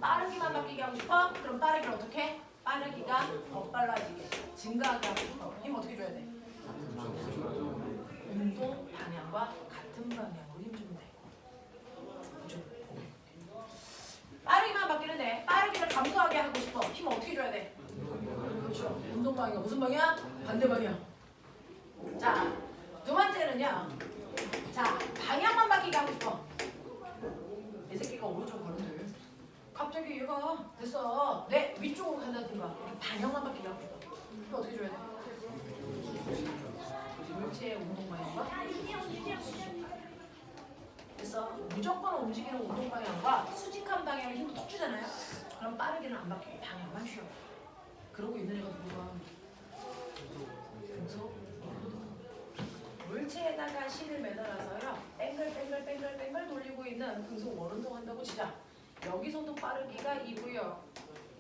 빠르기만 바뀌게 하고 싶어? 그럼 빠르기를 어떻게? 빠르기가 더 빨라지게 증가하게 하고 싶어. 힘 어떻게 줘야 돼? 운동 방향과 같은 방향으로 힘 주면 돼. 그죠? 빠르기만 바뀌는데 빠르기를 감소하게 하고 싶어. 힘 어떻게 줘야 돼? 그렇죠. 운동 방향 무슨 방향? 반대 방향. 자, 두 번째는요. 자, 방향만 바뀌게 하고 싶어. 이 새끼가 오른쪽 가는데 갑자기 얘가 됐어. 내 위쪽으로 간다든가 이렇게 방향만 바뀌게 하고 싶어. 그럼 어떻게 줘야 돼? 물체의 운동 방향과 그래서 무조건 움직이는 운동 방향과 수직한 방향을 힘을 톡 주잖아요. 그럼 빠르게는 안 바뀌고 방향만 쉬어. 그러고 있는 애가 누구야? 금속 물체에다가 실을 매달아서요. 뱅글 돌리고 있는 금속 원운동 한다고 치자. 여기서도 빠르기가 2고요.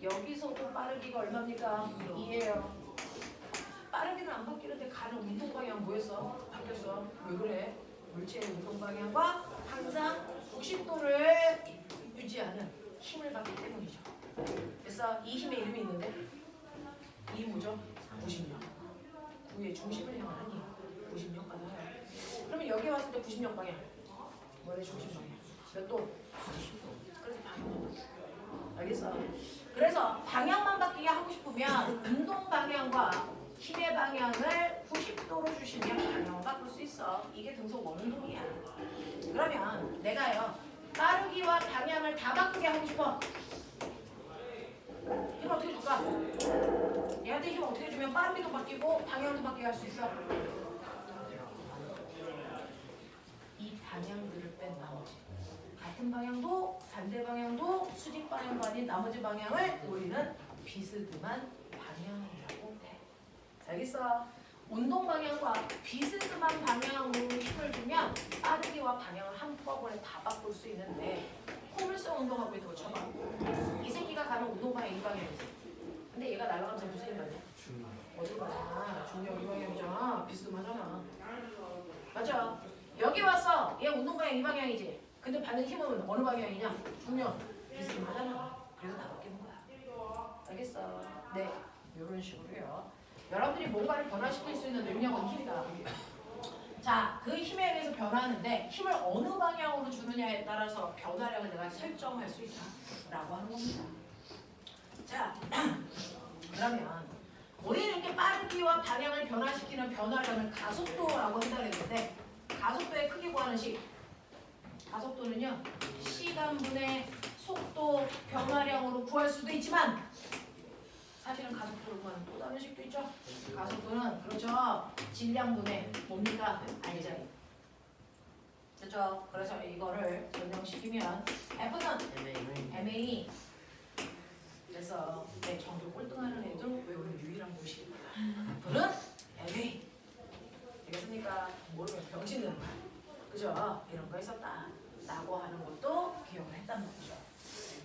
여기서도 빠르기가 얼마입니까? 2예요. 빠르기는 안 바뀌는데 가는 운동 방향 뭐였어? 바뀌었어. 왜 그래? 물체의 운동 방향과 항상 90도를 유지하는 힘을 받기 때문이죠. 그래서 이 힘의 이름이 있는데 이 뭐죠? 90력. 구의 중심을 향하는 힘. 90력 받아요. 그러면 여기 왔을 때 90력 방향. 뭐래 중심 방향. 몇 도? 90도. 그래서 방향만 바뀌어. 알겠어? 그래서 방향만 바뀌게 하고 싶으면 운동 방향과 힘의 방향을 90도로 주시면 방향을 바꿀 수 있어. 이게 등속 원운동이야. 그러면 내가요. 빠르기와 방향을 다 바꾸게 하고 싶어. 힘 어떻게 줄까? 얘한테 힘 어떻게 주면 빠르기도 바뀌고 방향도 바뀌게 할 수 있어? 이 방향들을 뺀 나머지 같은 방향도 반대 방향도 수직 방향도 아닌 나머지 방향을 우리는 비스듬한 방향이라고 해. 알겠어? 운동 방향과 비스듬한 방향으로 힘을 주면 빠르기와 방향을 한꺼번에 다 바꿀 수 있는데 포물선 운동하고 있는 거 쳐봐. 이 새끼가 가는 운동 방향 이 방향이지. 근데 얘가 날아가면서 무슨 힘 받냐? 어디 봐. 중력 이 방향이잖아. 비스듬하잖아. 맞아. 여기 와서 얘 운동 방향 이 방향이지. 근데 받는 힘은 어느 방향이냐? 중력. 비스듬하잖아. 그래서 다 바뀌는 거야. 알겠어? 네. 이런 식으로요. 여러분들이 뭔가를 변화시킬 수 있는 능력은 힘이다. 자, 그 힘에 의해서 변화하는데 힘을 어느 방향으로 주느냐에 따라서 변화량을 내가 설정할 수 있다라고 하는 겁니다. 자, 그러면 우리는 이렇게 빠르기와 방향을 변화시키는 변화량을 가속도라고 한다 그랬는데 가속도의 크기 구하는 식. 가속도는요. 시간분의 속도 변화량으로 구할 수도 있지만 사실은 가속도를 구하는 또 다른 식도 있죠. 가속도는 그렇죠. 질량분의 뭡니까? 알자리. 그렇죠. 그래서 이거를 변형시키면 F는 MA. 그래서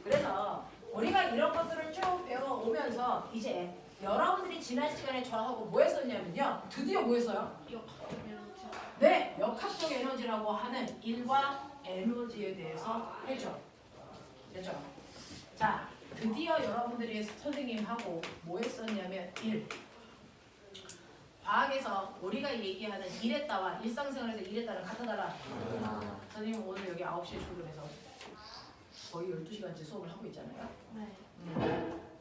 그래서 우리가 이런 것들을 쭉 배워오면서 이제 여러분들이 지난 시간에 저하고 뭐 했었냐면요. 드디어 뭐 했어요? 네, 역학적 에너지라고 하는 일과 에너지에 대해서 했죠. 됐죠? 자, 드디어 여러분들이 선생님하고 뭐 했었냐면 과학에서 우리가 얘기하는 일했다와 일상생활에서 일했다는 같은 단어. 선생님 오늘 여기 9시에 출근해서 거의 12시간째 수업을 하고 있잖아요. 네.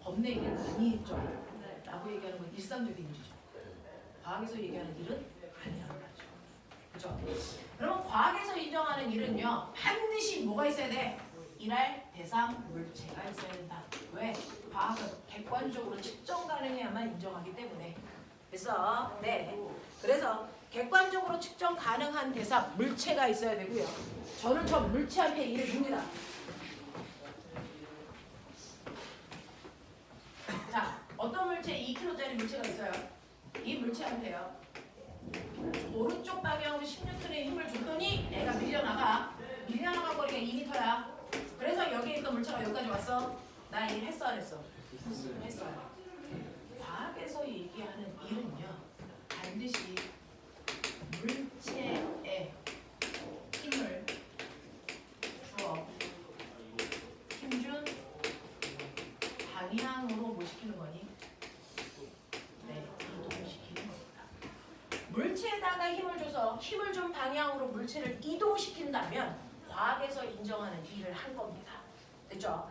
법 내기를 많이 했죠. 네. 라고 얘기하는 건 일상적인 일이죠. 과학에서 얘기하는 일은 아니라는 거죠. 그렇죠? 그러면 과학에서 인정하는 일은요. 반드시 뭐가 있어야 돼? 일할 대상 물체가 있어야 된다. 왜? 과학은 객관적으로 측정 가능해야만 인정하기 때문에. 그래서 그래서 객관적으로 측정 가능한 대상 물체가 있어야 되고요. 저는 저 물체한테 일을 줍니다. 자, 어떤 물체 2kg짜리 물체가 있어요. 이 물체한테요. 오른쪽 방향으로 10N의 힘을 줬더니 애가 밀려나가 버리니까 2m야. 그래서 여기에 있던 물체가 여기까지 왔어. 나 일 했어 안 했어? 했어요. 과학에서 얘기하는 일은요. 반드시 물체에 힘을 주어 힘준 방향으로 뭐 시키는 거니? 네, 이동시키는 겁니다. 물체에다가 힘을 줘서 힘을 준 방향으로 물체를 이동시킨다면 과학에서 인정하는 일을 한 겁니다. 됐죠?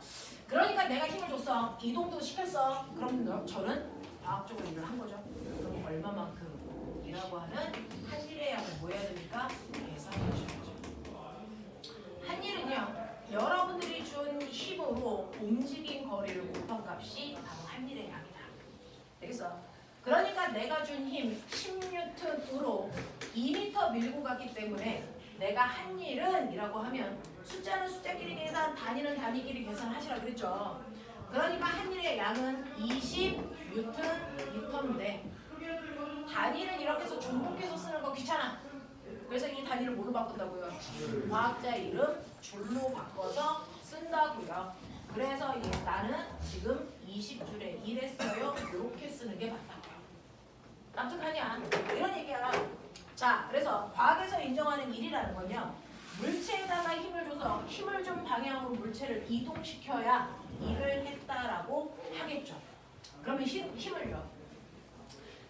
그러니까 내가 힘을 줬어. 이동도 시켰어. 그럼 저는 과학적으로 일을 한 거죠. 그럼 얼마만큼 이라고 하는 한 일의 양을 뭐 해야 됩니까? 계산해 주는 거죠. 한 일은요. 여러분들이 준 힘으로 움직인 거리를 곱한 값이 바로 한 일의 양이다. 되겠어? 그러니까 내가 준 힘 10N으로 2m 밀고 갔기 때문에 내가 한 일은 이라고 하면 숫자는 숫자끼리 계산, 단위는 단위끼리 계산하시라 그랬죠. 그러니까 한 일의 양은 20Nm. 단위는 이렇게 해서 중복해서 쓰는 거 귀찮아. 그래서 이 단위를 뭐로 바꾼다고요? 과학자 이름 줄로 바꿔서 쓴다고요. 그래서 나는 지금 20줄에 1 했어요. 이렇게 쓰는 게 맞다고요. 납득하냐? 이런 얘기야. 자, 그래서 과학에서 인정하는 일이라는 건요. 물체에다가 힘을 줘서 힘을 준 방향으로 물체를 이동시켜야 일을 했다라고 하겠죠. 그러면 힘을요.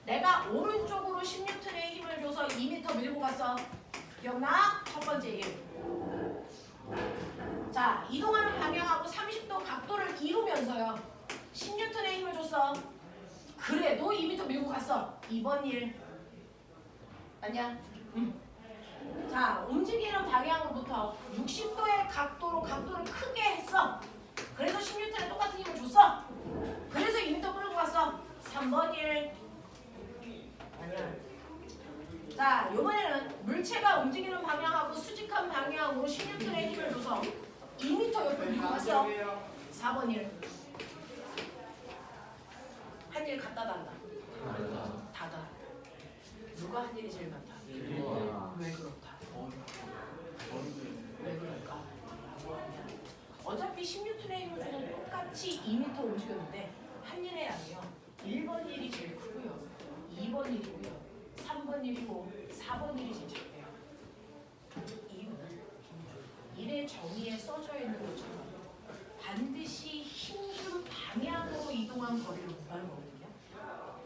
내가 오른쪽으로 10N의 힘을 줘서 2m 밀고 갔어. 기억나? 첫 번째 일. 자, 이동하는 방향하고 30도 각도를 이루면서요. 10N의 힘을 줬어. 그래도 2m 밀고 갔어. 이번 일. 아니야? 자, 움직이는 방향으로부터 60도의 각도를 크게 했어. 그래서 10N의 똑같은 힘을 줬어. 그래서 2m 끌고 갔어. 3번 일. 아니야. 자, 이번에는 물체가 움직이는 방향하고 수직한 방향으로 10N의 힘을 줘서 2m 옆을 밀고 갔어. 4번 일. 한 일 갖다 달라. 다다. 누가 한 일이 제일 많다? 왜 그렇다? 왜 그럴까? 어차피 10N의 힘을 줘서 똑같이 2m 움직였는데 한 일의 양이요. 1번 일이 제일 크고요. 2번 일이고요. 3번 일이고 4번 일이 제일 작대요. 이유는 일의 정의에 써져 있는 것처럼 반드시 힘준 방향으로 이동한 거리를 구하는 거거든요.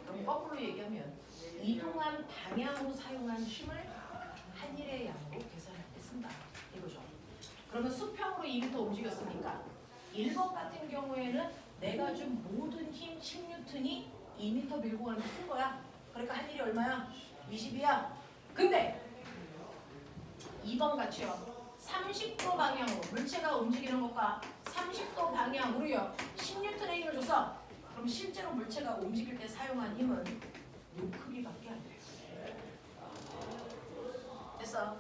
그럼 거꾸로 얘기하면 이동한 방향으로 사용한 힘을 한 일의 양으로 계산할 때 쓴다. 이거죠. 그러면 수평으로 2m 움직였으니까 1번 같은 경우에는 내가 준 모든 힘 10N이 2m 밀고 가는 데 쓴 거야. 그러니까 한 일이 얼마야? 20이야. 근데 2번 같이요. 30도 방향으로 물체가 움직이는 것과 30도 방향으로요. 10N의 힘을 줬어. 그럼 실제로 물체가 움직일 때 사용한 힘은 요 크기밖에 안 돼요. 됐어.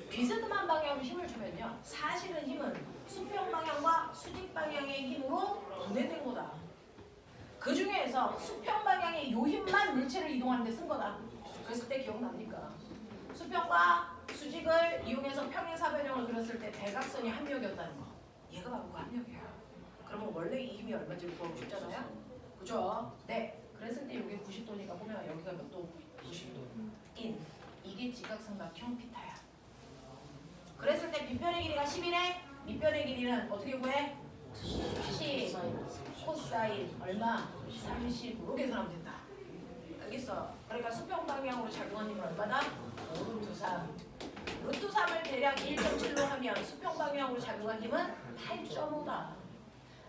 비스듬한 방향으로 힘을 주면요. 사실은 힘은 수평 방향과 수직 방향의 힘으로 분해된 거다. 그 중에서 수평 방향의 요 힘만 물체를 이동하는 데 쓴 거다. 그랬을 때 기억납니까? 수평과 수직을 이용해서 평행사변형을 그렸을 때 대각선이 합력이었다는 거. 얘가 바로 그 합력이에요. 그럼 힘이 얼마인지 구하고 싶잖아요. 그죠? 네. 그랬을 때 여기 90도니까 보면 여기가 몇 도? 90도. 이게 지각삼각형 피타야. 그랬을 때 빗변의 길이가 10이네. 밑변의 길이는 어떻게 구해? 10 코사인 얼마? 30으로 계산하면 된다. 알겠어? 그러니까 수평 방향으로 작용한 힘은 얼마다? 루트 3. 루트 3을 대략 1.7로 하면 수평 방향으로 작용한 힘은 8.5다.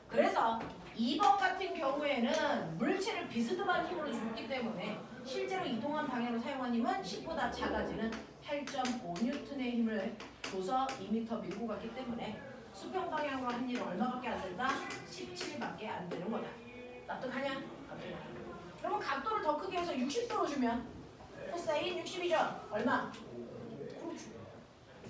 그래서 2번 같은 경우에는 물체를 비스듬한 힘으로 줬기 때문에 실제로 이동한 방향으로 사용한 힘은 10보다 작아지는 8.5N의 힘을 줘서 2m 밀고 갔기 때문에 수평 방향으로 한 일은 얼마밖에 안 된다? 17밖에 안 되는 거다. 납득하냐? 납득하냐? 그러면 각도를 더 크게 해서 60도로 주면 코사인 60이죠? 얼마? 그렇죠.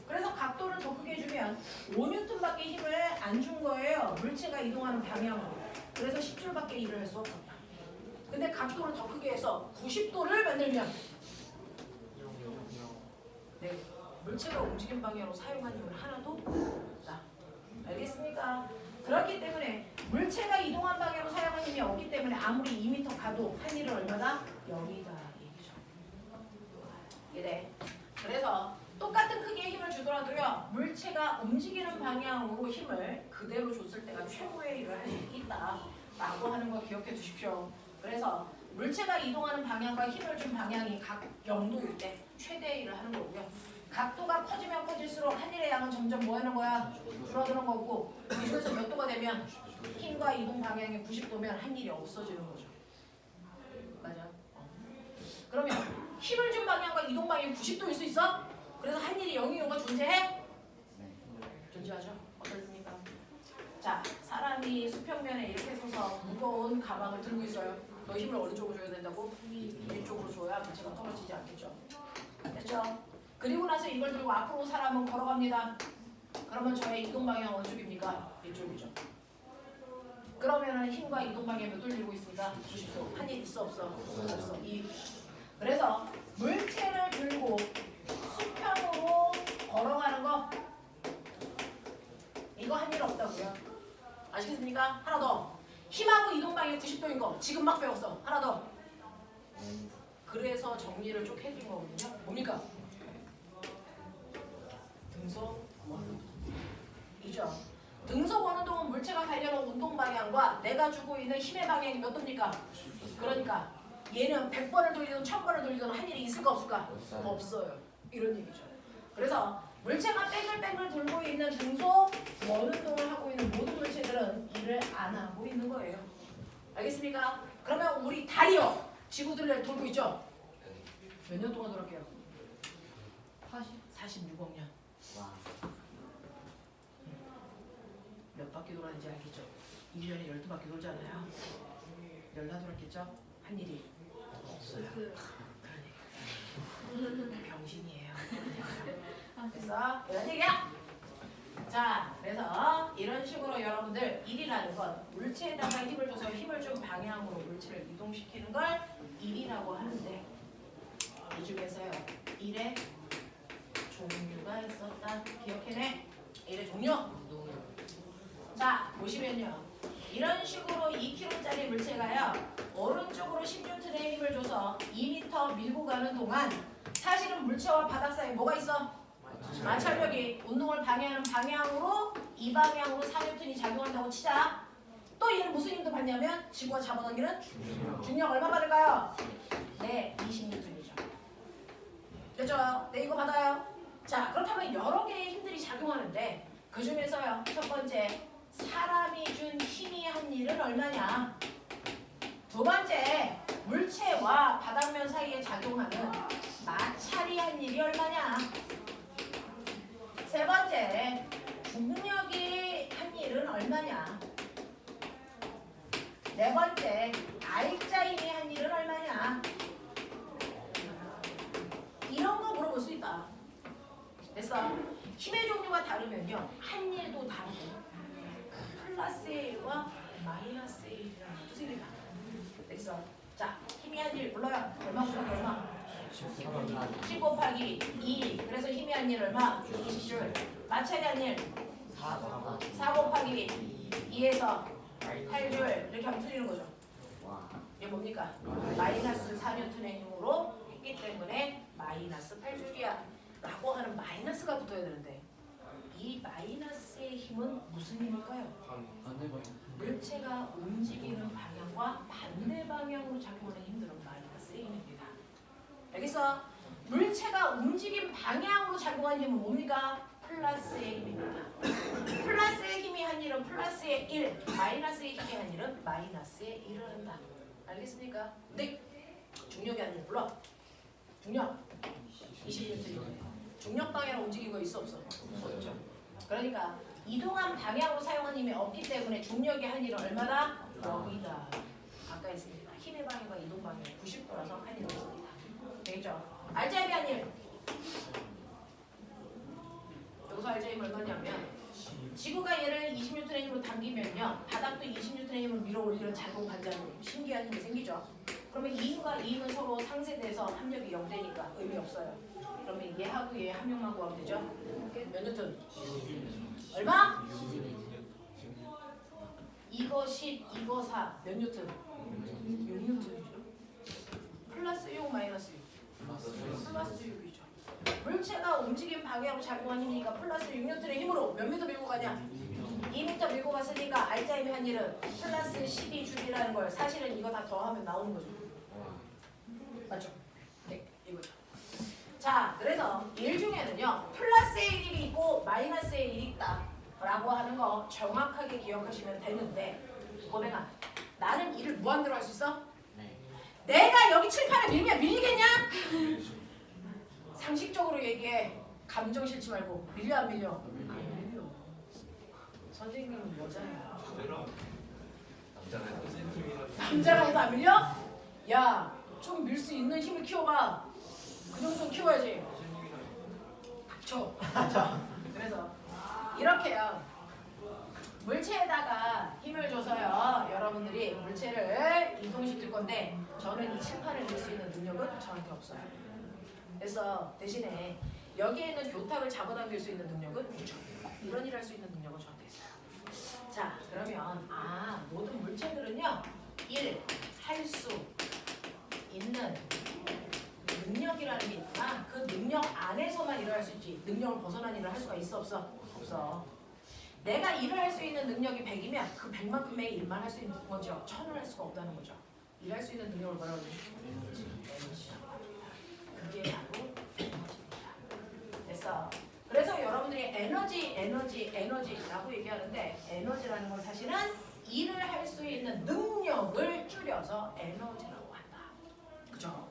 그래서 각도를 더 크게 주면 5N밖에 힘을 안 준 거예요. 물체가 이동하는 방향으로. 그래서 10줄밖에 일을 할 수 없었다. 근데 각도를 더 크게 해서 90도를 만들면 네, 물체가 움직이는 방향으로 사용한 힘을 하나도 없다. 알겠습니까? 그렇기 때문에 물체가 이동한 방향으로 사용한 힘이 없기 때문에 아무리 2m 가도 한 일은 얼마다? 0이다. 얘기죠. 이래. 그래서 똑같은 크기의 힘을 주더라도요. 물체가 움직이는 방향으로 힘을 그대로 줬을 때가 최고의 일을 할 수 있다. 라고 하는 거 기억해 두십시오. 그래서 물체가 이동하는 방향과 힘을 준 방향이 각 0도일 때 최대의 일을 하는 거고요. 각도가 커지면 커질수록 한 일의 양은 점점 뭐 하는 거야? 줄어드는 거고 이 중에서 몇 도가 되면 힘과 이동 방향이 90도면 한 일이 없어지는 거죠. 맞아? 그러면 힘을 준 방향과 이동 방향이 90도일 수 있어? 그래서 한 일이 0이온가 존재해? 존재하죠. 어떻습니까? 자, 사람이 수평면에 이렇게 서서 무거운 가방을 들고 있어요. 너 힘을 어느 쪽으로 줘야 된다고? 이쪽으로 줘야 물체가 떨어지지 않겠죠. 됐죠? 그리고 나서 이걸 들고 앞으로 사람은 걸어갑니다. 그러면 저의 이동 방향은 어느 쪽입니까? 이쪽이죠. 그러면은 힘과 이동 방향이 몇 돌리고 있습니까? 90도. 한 일 있어 없어? 없어. 그래서 물체를 들고 수평으로 걸어가는 거 이거 한 일 없다고요. 아시겠습니까? 하나 더. 힘하고 이동 방향이 90도인 거 지금 막 배웠어. 하나 더. 그래서 정리를 쭉 해준 거거든요. 뭡니까? 등속 원운동이죠. 등속 원운동은 물체가 가려는 운동 방향과 내가 주고 있는 힘의 방향이 몇 도입니까? 그러니까 얘는 100번을 돌리든 1000번을 돌리든 한 일이 있을까 없을까? 없어요. 이런 얘기죠. 그래서 물체가 뺑글뺑글 돌고 있는 등속 원운동을 하고 있는 모든 물체들은 일을 안 하고 있는 거예요. 알겠습니까? 그러면 우리 달이요. 지구들을 돌고 있죠? 몇 년 동안 돌았게요? 46억 년. 와. 몇 바퀴 돌았는지 알겠죠? 1년에 12바퀴 돌잖아요. 열나 돌았겠죠? 한 일이 없어요. 그러니까 병신이에요. 그래서 이런 얘기야. 자, 그래서 이런 식으로 여러분들 일이라는 건 물체에다가 힘을 줘서 힘을 준 방향으로 물체를 이동시키는 걸 일이라고 하는데 이 중에서요 일의 종류가 있었다. 기억해내. 일의 종류. 자, 보시면요. 이런 식으로 2kg짜리 물체가요. 오른쪽으로 10N의 힘을 줘서 2m 밀고 가는 동안 사실은 물체와 바닥 사이에 뭐가 있어? 마찰력이 운동을 방해하는 방향으로 이 방향으로 4N이 작용한다고 치자. 또 얘는 무슨 힘도 받냐면 지구가 잡아당기는 중력 얼마 받을까요? 네, 20N이죠. 됐죠? 네, 이거 받아요. 자, 그렇다면 여러 개의 힘들이 작용하는데 그 중에서요. 첫 번째, 사람이 준 힘이 한 일은 얼마냐? 두 번째, 물체와 바닥면 사이에 작용하는 마찰이 한 일이 얼마냐? 세 번째, 중력이 한 일은 얼마냐? 네 번째, R자 힘이 한 일은 얼마냐? 이런 거 물어볼 수 있다. 됐어? 힘의 종류가 다르면요. 한 일도 다르고 플러스의 1과 마이너스의 1이라는 뜻이 됩니다. 됐어? 자, 힘이 한 일 불러요. 얼마 곱하기 얼마? 10 곱하기 2. 그래서 힘이 한 일 얼마? 20줄. 마찰이 한 일 4 곱하기 2에서 8줄 이렇게 하면 틀리는 거죠. 와. 이게 뭡니까? 마이너스 4N의 힘으로 했기 때문에 마이너스 8줄이야 라고 하는 마이너스가 붙어야 되는데 이 마이너스의 힘은 무슨 힘일까요? 물체가 움직이는 방향과 반대 방향으로 작용하는 힘들은 마이너스의 힘입니다. 알겠어? 물체가 움직임 방향으로 작용하는 힘은 뭡니까? 플러스의 힘입니다. 플러스의 힘이 한 일은 플러스의 1, 마이너스의 힘이 한 일은 마이너스의 1을 한다. 알겠습니까? 네. 중력이 한 일 불러. 중력. 20N. 중력 방향으로 움직인 거 있어 없어? 없죠. 그러니까 이동한 방향으로 사용한 힘이 없기 때문에 중력의 한 일은 얼마다? 0이다. 아까 했습니다. 힘의 방향과 이동 방향이 90도라서 한 일이 없습니다. 되겠죠? 알자임이 한 일. 여기서 알자임이 얼마냐면 지구가 얘를 20N의 힘으로 당기면요. 바닥도 20N의 힘으로 밀어 올리는 작용 반작용. 신기한 힘이 생기죠. 그러면 이 힘과 이 힘은 서로 상쇄돼서 합력이 0되니까 의미 없어요. 그러면 얘하고 얘 합력만 구하면 되죠? 몇 뉴턴? 얼마? 이거 10, 이거 4. 몇 뉴턴? 6뉴턴이죠. 플러스 6, 마이너스 6. 플러스 6이죠. 물체가 움직임 방향으로 작용한 힘이니까 플러스 6뉴턴의 힘으로 몇 미터 밀고 가냐? 2m 밀고 갔으니까 알자임의 한 일은 플러스 12줄이라는 걸 사실은 이거 다 더하면 나오는 거죠. 맞죠? 네, 이거죠. 자, 그래서 일 중에는요. 플러스의 일이 있고 마이너스의 일이 있다 라고 하는 거 정확하게 기억하시면 되는데 고백아, 나는 일을 무한대로 할 수 있어? 네. 내가 여기 칠판을 밀면 밀리겠냐? 상식적으로 얘기해. 감정 싫지 말고 밀려 안 밀려? 안 밀려. 선생님은 여자야. 남자가 해도 안 밀려? 야, 좀 밀 수 있는 힘을 키워봐. 그 정도는 키워야지. 닥쳐. 그래서 이렇게요. 물체에다가 힘을 줘서요. 여러분들이 물체를 이동시킬 건데 저는 이 칠판을 밀 수 있는 능력은 저한테 없어요. 그래서 대신에 여기에 있는 교탁을 잡아당길 수 있는 능력은 이런 일을 할 수 있는 능력은 저한테 있어요. 자, 그러면 모든 물체들은요. 일 할 수 있는 능력이라는 게 있구나. 그 능력 안에서만 일을 할 수 있지. 능력을 벗어난 일을 할 수가 있어 없어? 없어. 내가 일을 할 수 있는 능력이 100이면 그 100만큼의 일만 할 수 있는 거죠. 1000을 할 수가 없다는 거죠. 일할 수 있는 능력을 뭐라고 그러지? 에너지. 그게 바로 에너지입니다. 됐어. 그래서 여러분들이 에너지라고 얘기하는데 에너지라는 건 사실은 일을 할 수 있는 능력을 줄여서 에너지라고 한다. 그죠?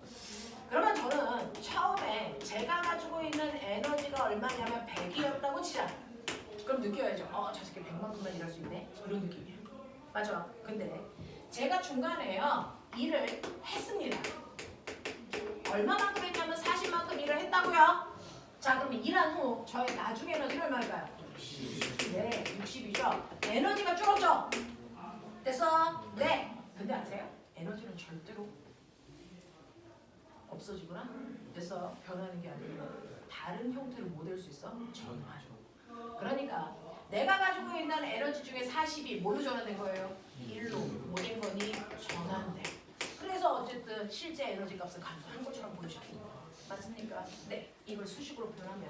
그러면 저는 처음에 제가 가지고 있는 에너지가 얼마냐면 100이었다고 치자. 그럼 느껴야죠. 저 새끼 100만큼만 일할 수 있네. 이런 느낌이에요. 맞아. 근데 제가 중간에요. 일을 했습니다. 얼마만큼 했냐면 40만큼 일을 했다고요. 자, 그럼 일한 후 저의 나중에 에너지는 얼마일까요? 네, 60이죠. 에너지가 줄었죠? 됐어? 네. 근데 아세요? 에너지는 절대로 없어지거나 됐어. 변하는 게 아니고 다른 형태로 못 될 수 있어? 전화죠. 그러니까 내가 가지고 있는 에너지 중에 40이 뭘로 전환된 거예요? 1로. 뭐 된 거니? 전환돼. 그래서 어쨌든 실제 에너지 값은 감소한 것처럼 보이죠. 맞습니까? 네. 이걸 수식으로 표현하면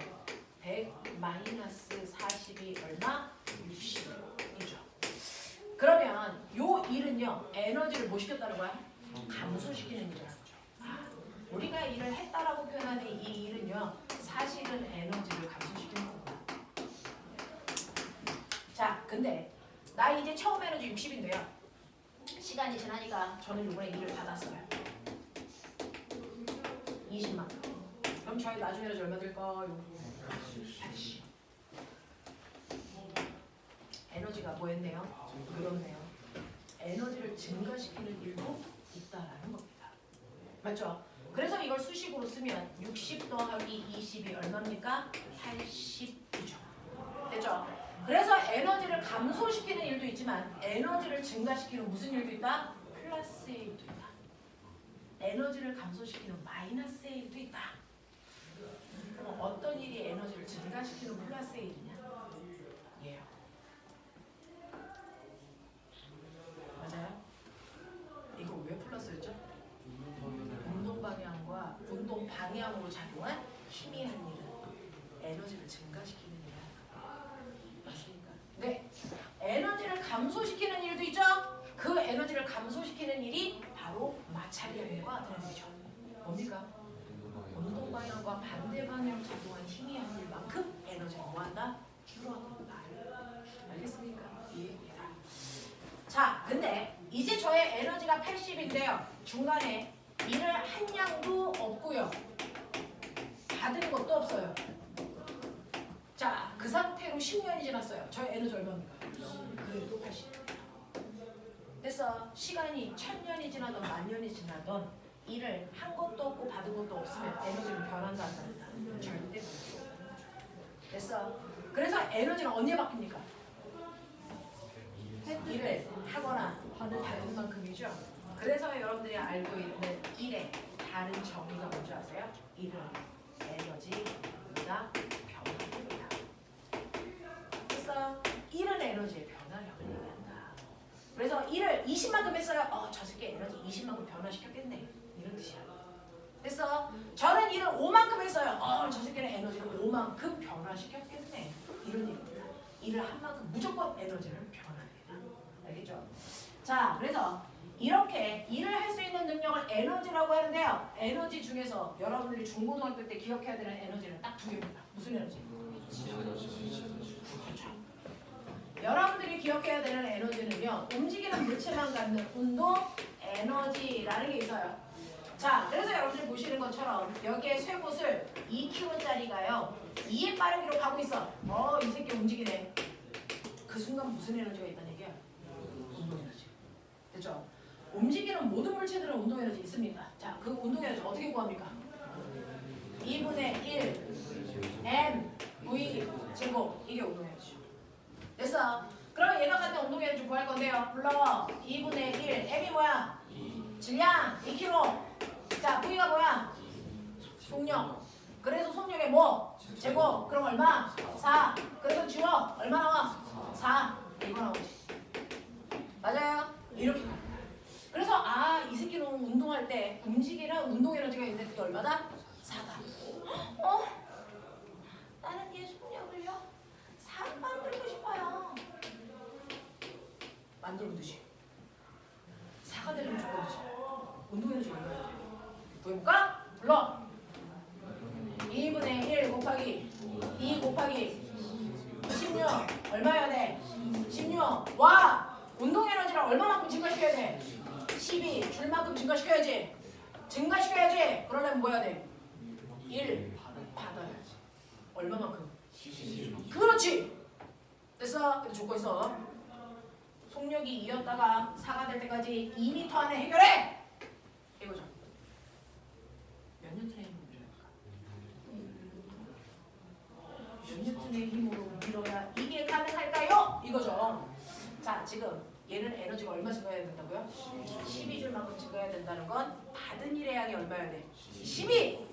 100 마이너스 40이 얼마? 60이죠. 그러면 요 일은요. 에너지를 뭐 시켰다는 거야? 감소시키는 일이라는 거죠. 우리가 일을 했다라고 표현하는 이 일은요. 사실은 에너지를 감소시키는 거고. 자, 근데 나 이제 처음 에너지 60인데요. 시간이 지나니까 저는 이번에 일을 받았어요. 20만. 그럼 저희 나중에 에너지 얼마 될까요? 80. 에너지가 뭐였네요? 그렇네요. 에너지를 증가시키는 일도 있다라는 겁니다. 맞죠? 그래서 이걸 수식으로 쓰면 60 더하기 20이 얼마입니까? 80이죠. 됐죠? 그래서 에너지를 감소시키는 일도 있지만 에너지를 증가시키는 무슨 일도 있다? 플러스의 일도 있다. 에너지를 감소시키는 마이너스의 일도 있다. 그럼 어떤 일이 에너지를 증가시키는 플러스의 일이냐? 예요. 방향으로 작용한 희미한 일은 에너지를 증가시키는 일이야. 맞습니까? 네. 에너지를 감소시키는 일도 있죠. 그 에너지를 감소시키는 일이 바로 마찰 영역과 되는 거죠. 뭡니까? 운동 방향과 반대 방향으로 작용한 희미한 일만큼 에너지가 뭐한다? 줄어든다. 알겠습니까? 이 얘기다. 자, 근데 이제 저의 에너지가 80인데요. 중간에 일을 한 양도 없고요. 받은 것도 없어요. 자, 그 상태로 10년이 지났어요. 저의 에너지 얼마입니까? 그래도 80. 그래서 시간이 1000년이 지나던 만년이 지나던 일을 한 것도 없고 받은 것도 없으면 에너지는 변한다 안 변한다? 절대 변하지. 됐어. 그래서 에너지는 언제 바뀝니까? 일을 하거나 받은 만큼이죠. 그래서 여러분들이 알고 있는 일의 다른 정의가 뭔지 아세요? 일은 에너지보다 변화입니다. 그래서 일은 에너지의 변화량을 얘기한다. 그래서 일을 20만큼 했어요. 저 새끼 에너지 20만큼 변화시켰겠네. 이런 뜻이야. 그래서 저는 일을 5만큼 했어요. 저 새끼는 에너지를 5만큼 변화시켰겠네. 이런 얘기입니다. 일을 한 만큼 무조건 에너지를 변화합니다. 알겠죠? 자, 그래서 이렇게 일을 할 수 있는 능력을 에너지라고 하는데요. 에너지 중에서 여러분들이 중고등학교 때 기억해야 되는 에너지는 딱 두 개입니다. 무슨 에너지? 그렇죠. 여러분들이 기억해야 되는 에너지는요. 움직이는 물체만 갖는 운동 에너지라는 게 있어요. 자, 그래서 여러분들이 보시는 것처럼 여기에 쇠곳을 2kg짜리가요. 2의 빠르기로 가고 있어. 이 새끼 움직이네. 그 순간 무슨 에너지가 있다는 얘기야? 운동 에너지. 됐죠? 움직이는 모든 물체들은 운동 에너지 있습니다. 자, 그 운동 에너지 어떻게 구합니까? 2분의 1 m v 제곱 이게 운동 에너지. 됐어. 그럼 얘가 갖는 운동 에너지 구할 건데요. 불러. 2분의 1 m이 뭐야? 질량 2kg. 자, v가 뭐야? 속력. 그래서 속력의 뭐? 제곱. 그럼 얼마? 4. 그래서 지워. 얼마 나와? 4. 이거 나오지. 맞아요? 이렇게. 그래서 이 새끼는 운동할 때 움직이는 운동 에너지가 있는데 그게 얼마다? 4다. 나는 얘 속력을요 4 만들고 싶어요. 만들면 되지. 4가 되려면 조건이지. 운동 에너지 얼마야? 보여볼까? 불러. 2분의 1 곱하기 2 곱하기 16 얼마여야 돼? 16. 와! 운동 에너지를 얼마만큼 증가시켜야 돼? 12. 줄만큼 증가시켜야지. 증가시켜야지. 그러려면 뭐 해야 돼? 1 받아야지. 얼마만큼? 그렇지. 됐어? 근데 조건 있어. 속력이 2였다가 4가 될 때까지 2m 안에 해결해. 이거죠. 몇 뉴턴의 힘으로 밀어야 몇 뉴턴의 힘으로 밀어야 이게 가능할까요? 이거죠. 자, 지금 얘는 에너지가 얼마 증가해야 된다고요? 12줄만큼 증가해야 된다는 건 받은 일의 양이 얼마여야 돼? 12!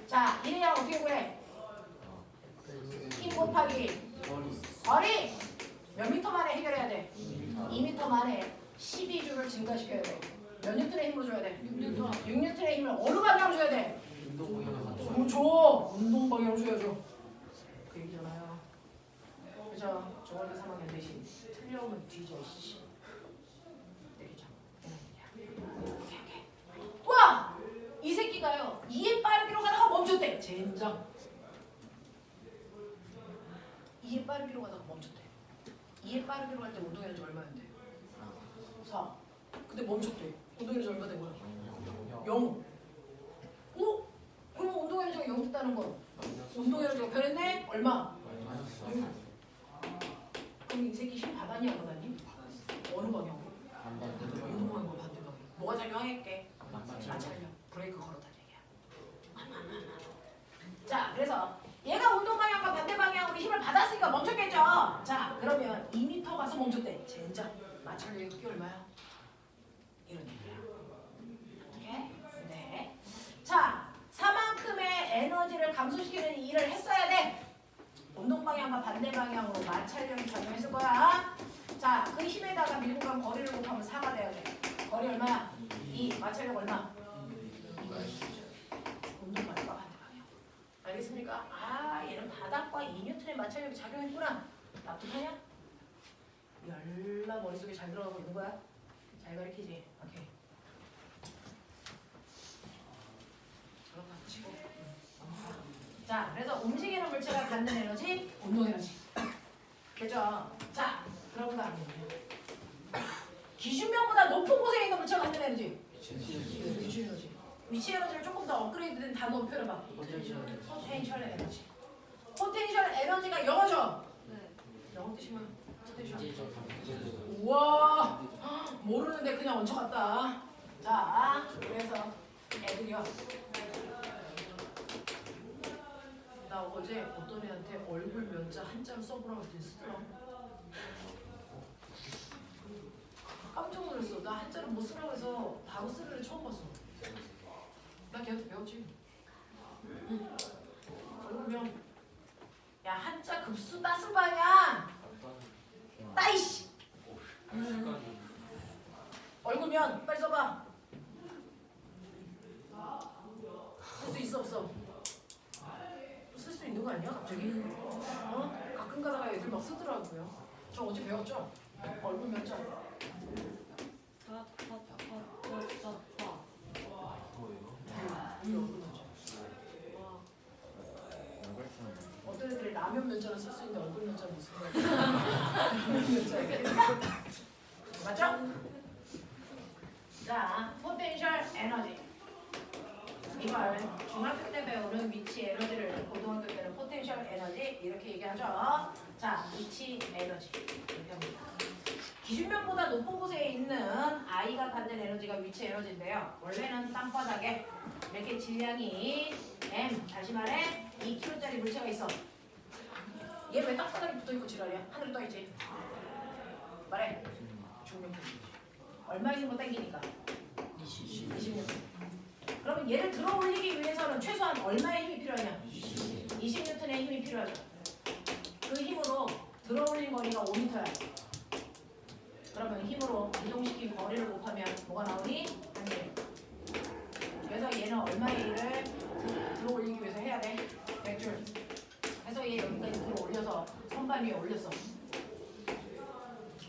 자, 일의 양 어떻게 구해? 힘 곱하기 거리! 몇 미터 만에 해결해야 돼? 2미터 만에 12줄을 증가시켜야 돼. 몇 뉴턴의 힘으로 줘야 돼? 6뉴턴의 힘을 어느 방향으로 줘야 돼? 줘! 운동 방향으로 줘야죠. 그 얘기잖아요. 그죠? 저번에 3학년 대신 틀려오면 뒤져. 되겠죠? 오케이. 와! 이 새끼가요. 2의 빠르기로 가다가 멈췄대. 젠장. 2의 빠르기로 가다가 멈췄대. 2의 빠르기로 갈 때 운동 에너지 얼마였는데? 4. 근데 멈췄대. 운동 에너지 얼마 된 거야? 0. 그럼 운동 에너지가 0 됐다는 건 운동 에너지가 변했네? 얼마? 6. 그럼 이 새끼 힘 받았니 안 받았니? 어느 방향으로? 운동 방향으로 반대 방향. 뭐가 작용할게? 마찰력. 브레이크 걸었다는 얘기야. 자, 그래서 얘가 운동 방향과 반대 방향으로 힘을 받았으니까 멈췄겠죠? 자, 그러면 2m 가서 멈췄대. 젠장. 마찰력이 그게 얼마야? 이런 얘기야. 어떻게? 네. 자, 4만큼의 에너지를 감소시키는 일을 했어야 돼. 운동 방향과 반대 방향으로 마찰력이 작용했을 거야. 자, 그 힘에다가 밀고 간 거리를 곱하면 4가 돼야 돼. 거리 얼마야? 2. 마찰력 얼마? 운동 알겠습니까? 아 얘는 바닥과 2N의 마찰력이 작용했구나. 납득하냐? 열나 머릿속에 잘 들어가고 있는 거야? 잘 가르치지? 오케이. 그렇다 치고. 자, 그래서 움직이는 물체가 갖는 에너지, 운동 에너지. 그죠? 자, 그런 다음에 기준면보다 높은 곳에 있는 물체가 갖는 에너지. 위치 에너지. 위치 에너지를 조금 더 업그레이드된 단어로 표현해봐. 포텐셜 에너지. 포텐셜 에너지가 영어죠? 네. 영어 뜻이면 포텐셜. 우와, 모르는데 그냥 얹혀갔다. 자, 그래서 애들이요. 나 어제 어떤 애한테 얼굴 면자 한자로 써보라고 했더니 쓰더라. 깜짝 놀랐어. 나 한자로 못 쓰라고 해서 바로 쓰는 애 처음 봤어. 나 걔한테 배웠지. 얼굴면 야 한자 급수 따쓸 거 아니야. 따이씨. 얼굴면 빨리 써봐. 쓸 수 있어 없어? 쓸 수 있는 거 아니야 갑자기? 어? 가끔 가다가 애들 막 쓰더라고요. 저 어제 배웠죠? 얼굴 면자. 우리 얼굴 면자. 어떤 애들이 라면 면자는 쓸 수 있는데 얼굴 면자는 못 쓰는 거야. 맞죠? 자, 포텐셜 에너지. 이걸 중학교 때 배우는 위치 에너지를 고등학교 때는 포텐셜 에너지 이렇게 얘기하죠. 자, 위치 에너지 이렇게 합니다. 기준면보다 높은 곳에 있는 아이가 갖는 에너지가 위치 에너지인데요. 원래는 땅바닥에 이렇게 질량이 m, 다시 말해 2kg짜리 물체가 있어. 얘 왜 땅바닥에 붙어있고 지랄이야? 하늘에 떠있지. 말해. 중력도 얼마 있는 거 땡기니까? 20년. 그러면 얘를 들어 올리기 위해서는 최소한 얼마의 힘이 필요하냐? 20N의 힘이 필요하죠. 그 힘으로 들어 올린 거리가 5m야. 그러면 힘으로 이동시킨 거리를 곱하면 뭐가 나오니? 1개. 그래서 얘는 얼마의 일을 들어 올리기 위해서 해야 돼? 100줄. 그래서 얘 여기까지 들어 올려서 선반 위에 올렸어.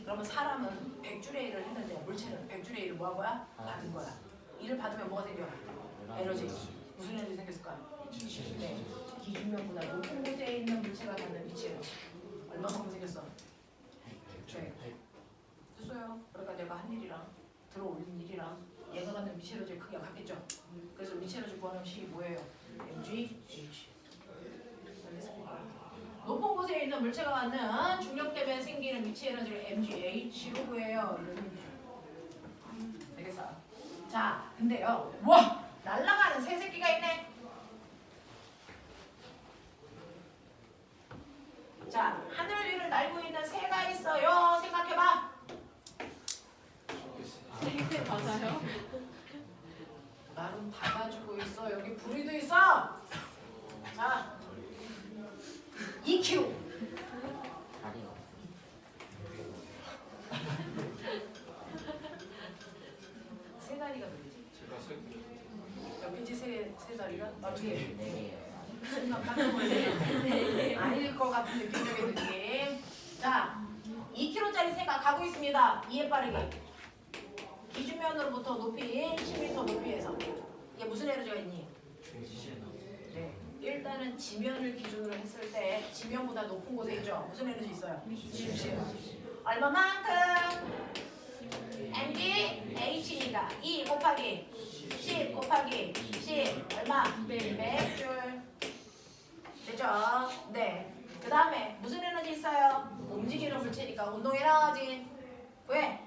그러면 사람은 100줄의 일을 했는데 물체는 100줄의 일을 뭐 한 거야? 받은 거야. 일을 받으면 뭐가 생겨? 에너지. 무슨 에너지 생겼을까? 네. 기준면보다 높은 곳에 있는 물체가 갖는 위치 에너지. 얼마만큼 생겼어? 네. 됐어요. 그러니까 내가 한 일이랑 들어 올린 일이랑 얘가 갖는 위치 에너지의 크기가 같겠죠? 그래서 위치 에너지 구하는 식이 뭐예요? mg, h. 알겠습니까? 높은 곳에 있는 물체가 갖는 중력 때문에 생기는 위치 에너지를 mgH로 구해요. 이런 얘기죠. 알겠어? 자, 근데요. 와! 날아가는 새 새끼가 있네. 자, 하늘 위를 날고 있는 새가 있어요. 생각해봐. 네, 맞아요. 나름 다 가지고 있어. 여기 부리도 있어. 자, 2kg. 다리가 세 다리가 뭐지? 여기지 세 다리가? 어떻게? 아닐 것 같은 느낌적인 느낌. 자, 2kg짜리 새가 가고 있습니다. 이에 빠르게. 기준면으로부터 높이 10m 높이에서. 이게 무슨 에너지가 있니? 네. 일단은 지면을 기준으로 했을 때 지면보다 높은 곳에 있죠. 무슨 에너지 있어요? 위치 에너지. 얼마만큼? mg h니까 2 곱하기 10 곱하기 10 얼마? 100줄. 됐죠? 네. 그 다음에 무슨 에너지 있어요? 움직이는 물체니까 운동 에너지. 왜?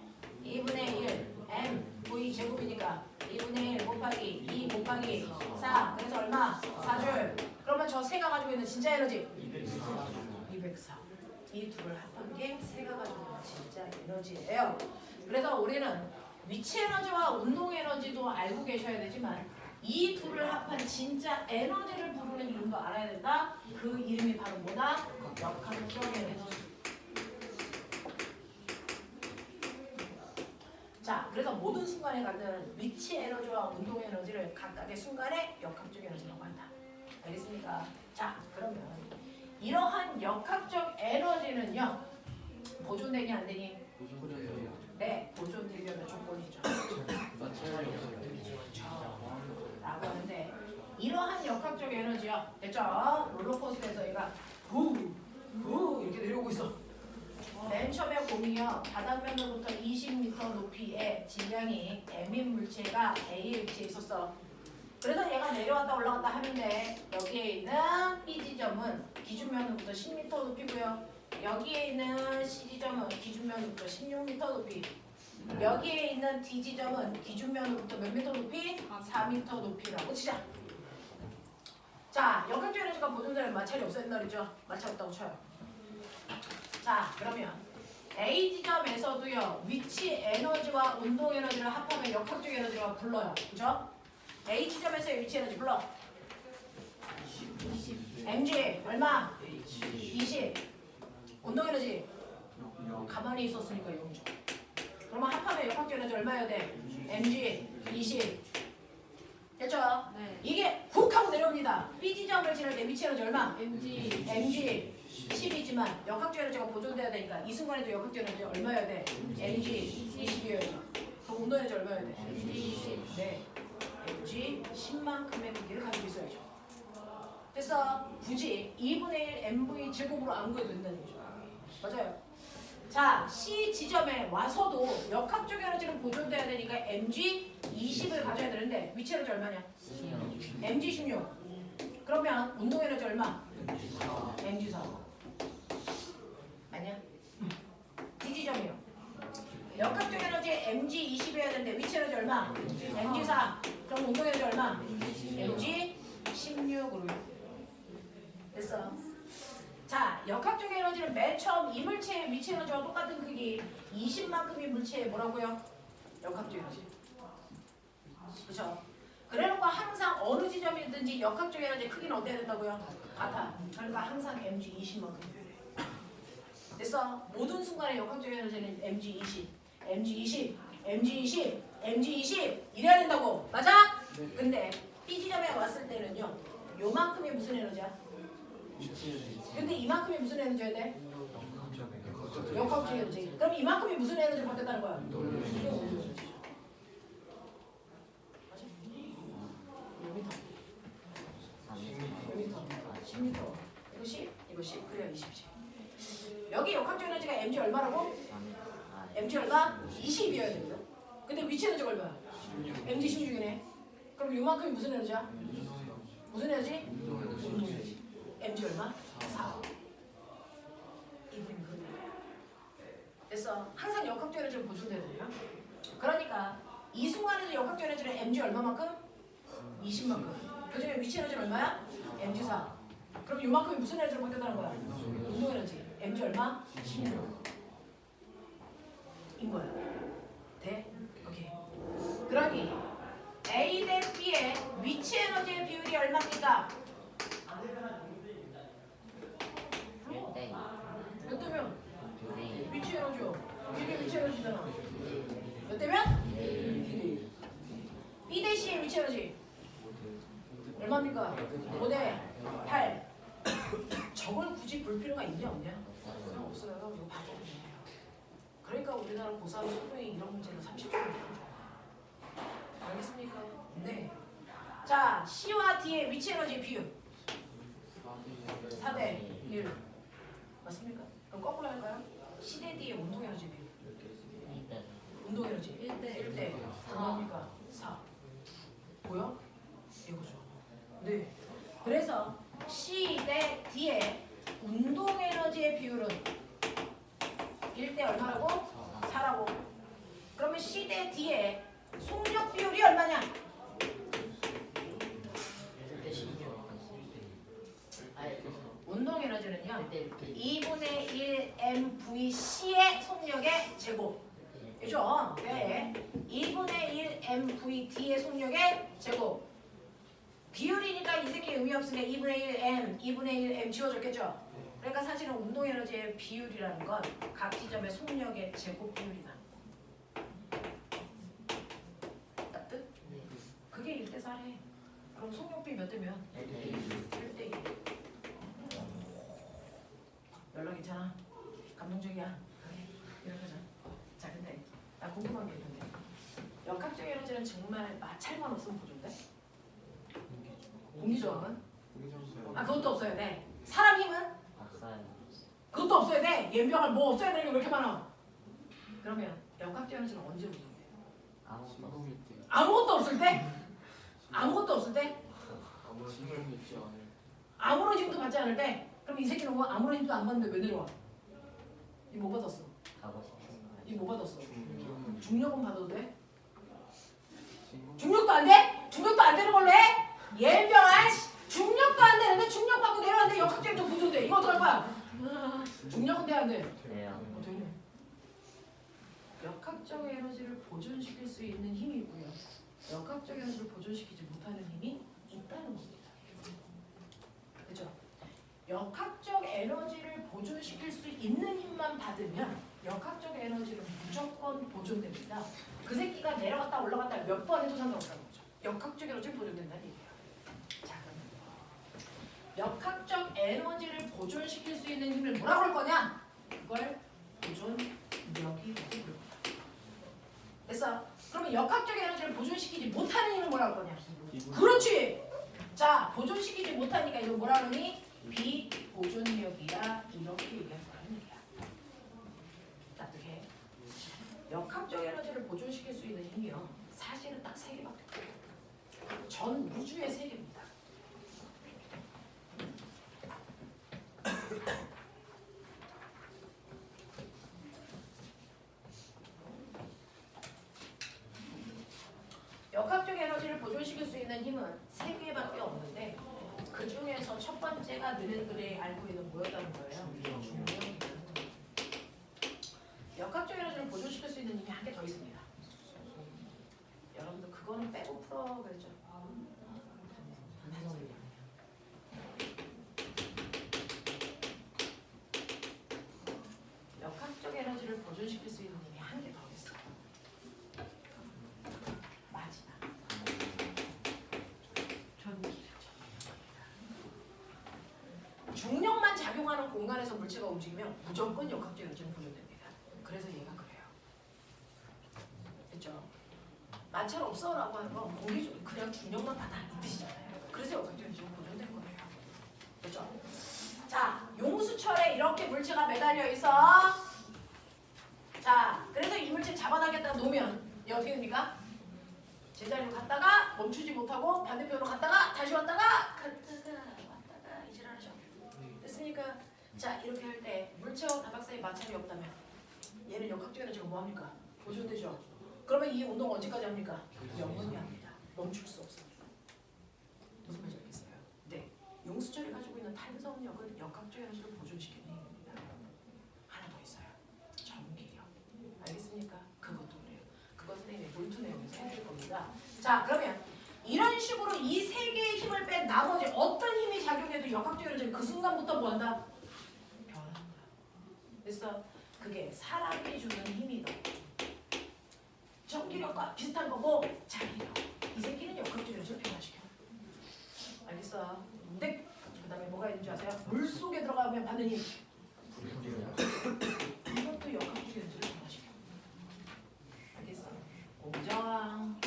2분의 1 m v 제곱이니까 2분의 1 곱하기 2 곱하기 4 그래서 얼마? 4줄. 그러면 저 새가 가지고 있는 진짜 에너지 204. 이 둘을 합한 게 새가 가지고 있는 진짜 에너지예요. 그래서 우리는 위치 에너지와 운동 에너지도 알고 계셔야 되지만 이 둘을 합한 진짜 에너지를 부르는 이름도 알아야 된다. 그 이름이 바로 뭐다? 역학적 에너지. 자, 그래서 모든 순간에 갖는 위치 에너지와 운동 에너지를 각각의 순간에 역학적 에너지라고 한다. 알겠습니까? 자, 그러면 이러한 역학적 에너지는요 보존되니 안 되니? 네, 보존되려면 조건이죠. 라고 하는데 이러한 역학적 에너지요. 됐죠? 롤러코스터에서 얘가 후 이렇게 내려오고 있어. 맨 처음에 공이요 바닥면으로부터 20m 높이의 질량이 M인 물체가 A에 위치해 있었어. 그래서 얘가 내려왔다 올라갔다 하는데 여기에 있는 B 지점은 기준면으로부터 10m 높이고요. 여기에 있는 C 지점은 기준면으로부터 16m 높이. 여기에 있는 D 지점은 기준면으로부터 몇 미터 높이? 4m 높이라고 치자. 자, 역학적 에너지가 보존되는 마찰이 없어야 된다죠. 마찰 없다고 쳐요. 자, 그러면 A 지점에서도요 위치 에너지와 운동 에너지를 합하면 역학적 에너지가 불러요. 그죠? A 지점에서의 위치 에너지 불러. mg 얼마? 20. 운동 에너지 가만히 있었으니까 0죠. 그러면 합하면 역학적 에너지 얼마여야 돼? mg 20. 됐죠? 네. 이게 훅 하고 내려옵니다. B 지점을 지날 때 위치 에너지 얼마? MG mg 10이지만 역학적 에너지가 보존돼야 되니까 이 순간에도 역학적 에너지 얼마여야 돼? mg 20이어야 돼. 그럼 운동 에너지 얼마여야 돼? MG 20. 네. mg 10만큼의 크기를 가지고 있어야죠. 그래서 굳이 2분의 1 mv 제곱으로 안 구해도 된다는 얘기죠. 맞아요. 자, C 지점에 와서도 역학적 에너지는 보존돼야 되니까 mg 20을 가져야 되는데 위치 에너지 얼마냐? mg 16. 그러면 운동 에너지 얼마? mg 4. 맞냐? D 지점이요. 역학적 에너지 mg 20이어야 되는데 위치 에너지 얼마? mg 4. 그럼 운동 에너지 얼마? mg 16으로. 됐어. 자, 역학적 에너지는 맨 처음 이 물체의 위치 에너지와 똑같은 크기 20만큼의 물체의 뭐라고요? 역학적 에너지. 그렇죠? 그래놓고 항상 어느 지점이든지 역학적 에너지 크기는 어때야 된다고요? 같아. 그러니까 항상 mg 20만큼. 됐어? 모든 순간에 역학적 에너지는 mg 20, mg 20, mg 20, mg 20 이래야 된다고. 맞아? 근데 B 지점에 왔을 때는요. 요만큼이 무슨 에너지야? 근데 이만큼이 무슨 에너지여야 돼? 역학적 에너지. 그럼 이만큼이 무슨 에너지를 받겠다는 거야? 맞아? 몇 미터? 10m. 이거 10? 이거 10. 그래야 20지. 여기 역학적 에너지가 mg 얼마라고? mg 얼마? 20이어야 됩니다. 근데 위치 에너지가 얼마야? mg 16이네. 그럼 요만큼이 무슨 에너지야? 무슨 에너지? 운동 에너지. mg 얼마? 4. 이분이 그런 거예요. 됐어. 항상 역학적 에너지를 보존돼야 돼요. 그러니까 이 순간에도 역학적 에너지는 mg 얼마만큼? 20만큼. 그 중에 위치 에너지는 얼마야? mg 4. 그럼 요만큼이 무슨 에너지를 받겠다는 거야? 운동 에너지. mg 얼마? 16. 인 거야. 돼? 오케이. 그러니 A 대 B의 위치 에너지의 비율이 얼마입니까? 몇 대면? 위치 에너지요. 이게 위치 에너지잖아. 몇 대면? 2대1. B 대 C의 위치 에너지 얼마입니까? 5대 8. 저걸 굳이 볼 필요가 있냐 없냐? 그냥 없어요. 이거 봐도 돼요. 그러니까 우리나라 고3 소부의 이런 문제는 30초입니다. 알겠습니까? 네. 자, C와 D의 위치 에너지 비율 4대 1. 맞습니까? 그럼 거꾸로 할까요? C 대 D의 운동 에너지 비율. 운동 에너지 1대 4니까 4. 보여? 이거죠. 네. 그래서 C 대 D의 운동 에너지의 비율은 1대 얼마라고? 4라고. 그러면 C 대 D의 속력 비율이 얼마냐? 운동 에너지는요 2분의 1 MVC의 속력의 제곱. 그죠? 네. 2분의 1 MVD의 속력의 제곱. 비율이니까 이 새끼 의미 없으니까 2분의 1 M, 2분의 1 M 지워줬겠죠? 그러니까 사실은 운동 에너지의 비율이라는 건 각 지점의 속력의 제곱 비율이다. 뜻? 그게 1대 4래. 그럼 속력비 몇 대면? 1대 2. 연락 괜찮아? 감동적이야? 그래 이렇게 하자. 자 근데 나 궁금한 게 있는데 역학적 에너지는 정말 마찰만 없으면 보존돼? 공기저항은? 아 그것도 없어야 돼. 사람 힘은? 없어요. 그것도 없어야 돼. 연병할 뭐 없어야 되는 게 왜 이렇게 많아? 그러면 역학적 에너지는 언제 보존돼? 아무것도 없어요. 아무것도 없을 때? 아무것도 없을 때? 아무런 힘도 받지 않을 때? 그럼 이 새끼는 뭐 아무런 힘도 안 받는데 왜 내려와? 이 뭐 받았어? 가고 싶은 거예요. 이 뭐 받았어? 중력은 받아도 돼? 중력도 안 돼? 중력도 안 되는 걸로 해? 예병아 중력도 안 되는데 중력 받고 내려왔는데 역학적 에너지 보존돼. 이거 어떡할 거야? 중력은 돼 안 돼? 돼요. 되네. 역학적 에너지를 보존시킬 수 있는 힘이 있고요. 역학적 에너지를 보존시키지 못하는 힘이 있다는 겁니다. 그렇죠? 역학적 에너지를 보존시킬 수 있는 힘만 받으면 역학적 에너지는 무조건 보존됩니다. 그 새끼가 내려갔다 올라갔다 몇 번 해도 상관없다는 거죠. 역학적 에너지는 보존된다는 얘기예요. 자, 그러면 역학적 에너지를 보존시킬 수 있는 힘을 뭐라고 할 거냐? 그걸 보존력이라고 부를 거야. 됐어? 그러면 역학적 에너지를 보존시키지 못하는 힘을 뭐라고 할 거냐? 그렇지! 자, 보존시키지 못하니까 이거 뭐라 그러니? 비보존력이야. 이렇게 얘기할 거라는 얘기야. 따뜻해. 역학적 에너지를 보존시킬 수 있는 힘이요. 사실은 딱 3개밖에 없어요. 전 우주의 3개입니다. 역학적 에너지를 보존시킬 수 있는 힘은 3개밖에 없는데 그 중에서 첫 번째가 너네들이 알고 있는 뭐였다는 거예요? 중력이라는 거예요. 역학적 에너지를 보존시킬 수 있는 힘이 한 개 더 있습니다. 여러분들 그거는 빼고 풀어 그랬죠? 역학적 에너지를 보존시킬 수 있는 힘이 한 개 더 있어요. 마지막. 중력만 작용하는 공간에서 물체가 움직이면 무조건 역학적 에너지는 보존됩니다. 그래서 얘가 그래요. 됐죠? 마찰 없어라고 하는 건 공기 그냥 중력만 받아 이 뜻이잖아요. 그래서 역학적 에너지는 보존된 거예요. 됐죠? 자, 용수철에 이렇게 물체가 매달려 있어. 자, 그래서 이 물체 잡아당겼다가 놓으면 얘 어떻게 됩니까? 제자리로 갔다가 멈추지 못하고 반대편으로 갔다가 다시 왔다가 이질하죠. 됐습니까? 자, 이렇게 할 때 물체와 바닥 사이 마찰이 없다면 얘는 역학적 에너지가 뭐합니까? 보존되죠. 그러면 이 운동 언제까지 합니까? 영원히 합니다. 멈출 수 없습니다. 무슨 말인지 알겠어요? 네, 용수철이 가지고 있는 탄성력은 역학적 에너지를 보존시키는 힘입니다. 하나 더 있어요. 전기력. 알겠습니까? 그것도 그래요. 그것 선생님이 볼트 내용에서 해줄 겁니다. 자, 그러면 이런 식으로 이 3개의 힘을 뺀 나머지 어떤 힘이 작용해도 역학적 에너지는 그 순간부터 뭐한다? 변한다. 그래서 그게 사람이 주는 힘이다. 전기력과 비슷한 거고 자기력. 이 새끼는 역학적 에너지를 변화시켜. 알겠어? 근데 그 다음에 뭐가 있는지 아세요? 물 속에 들어가면 받는 힘. 이것도 역학적 에너지를 변화시켜. 알겠어? 공정.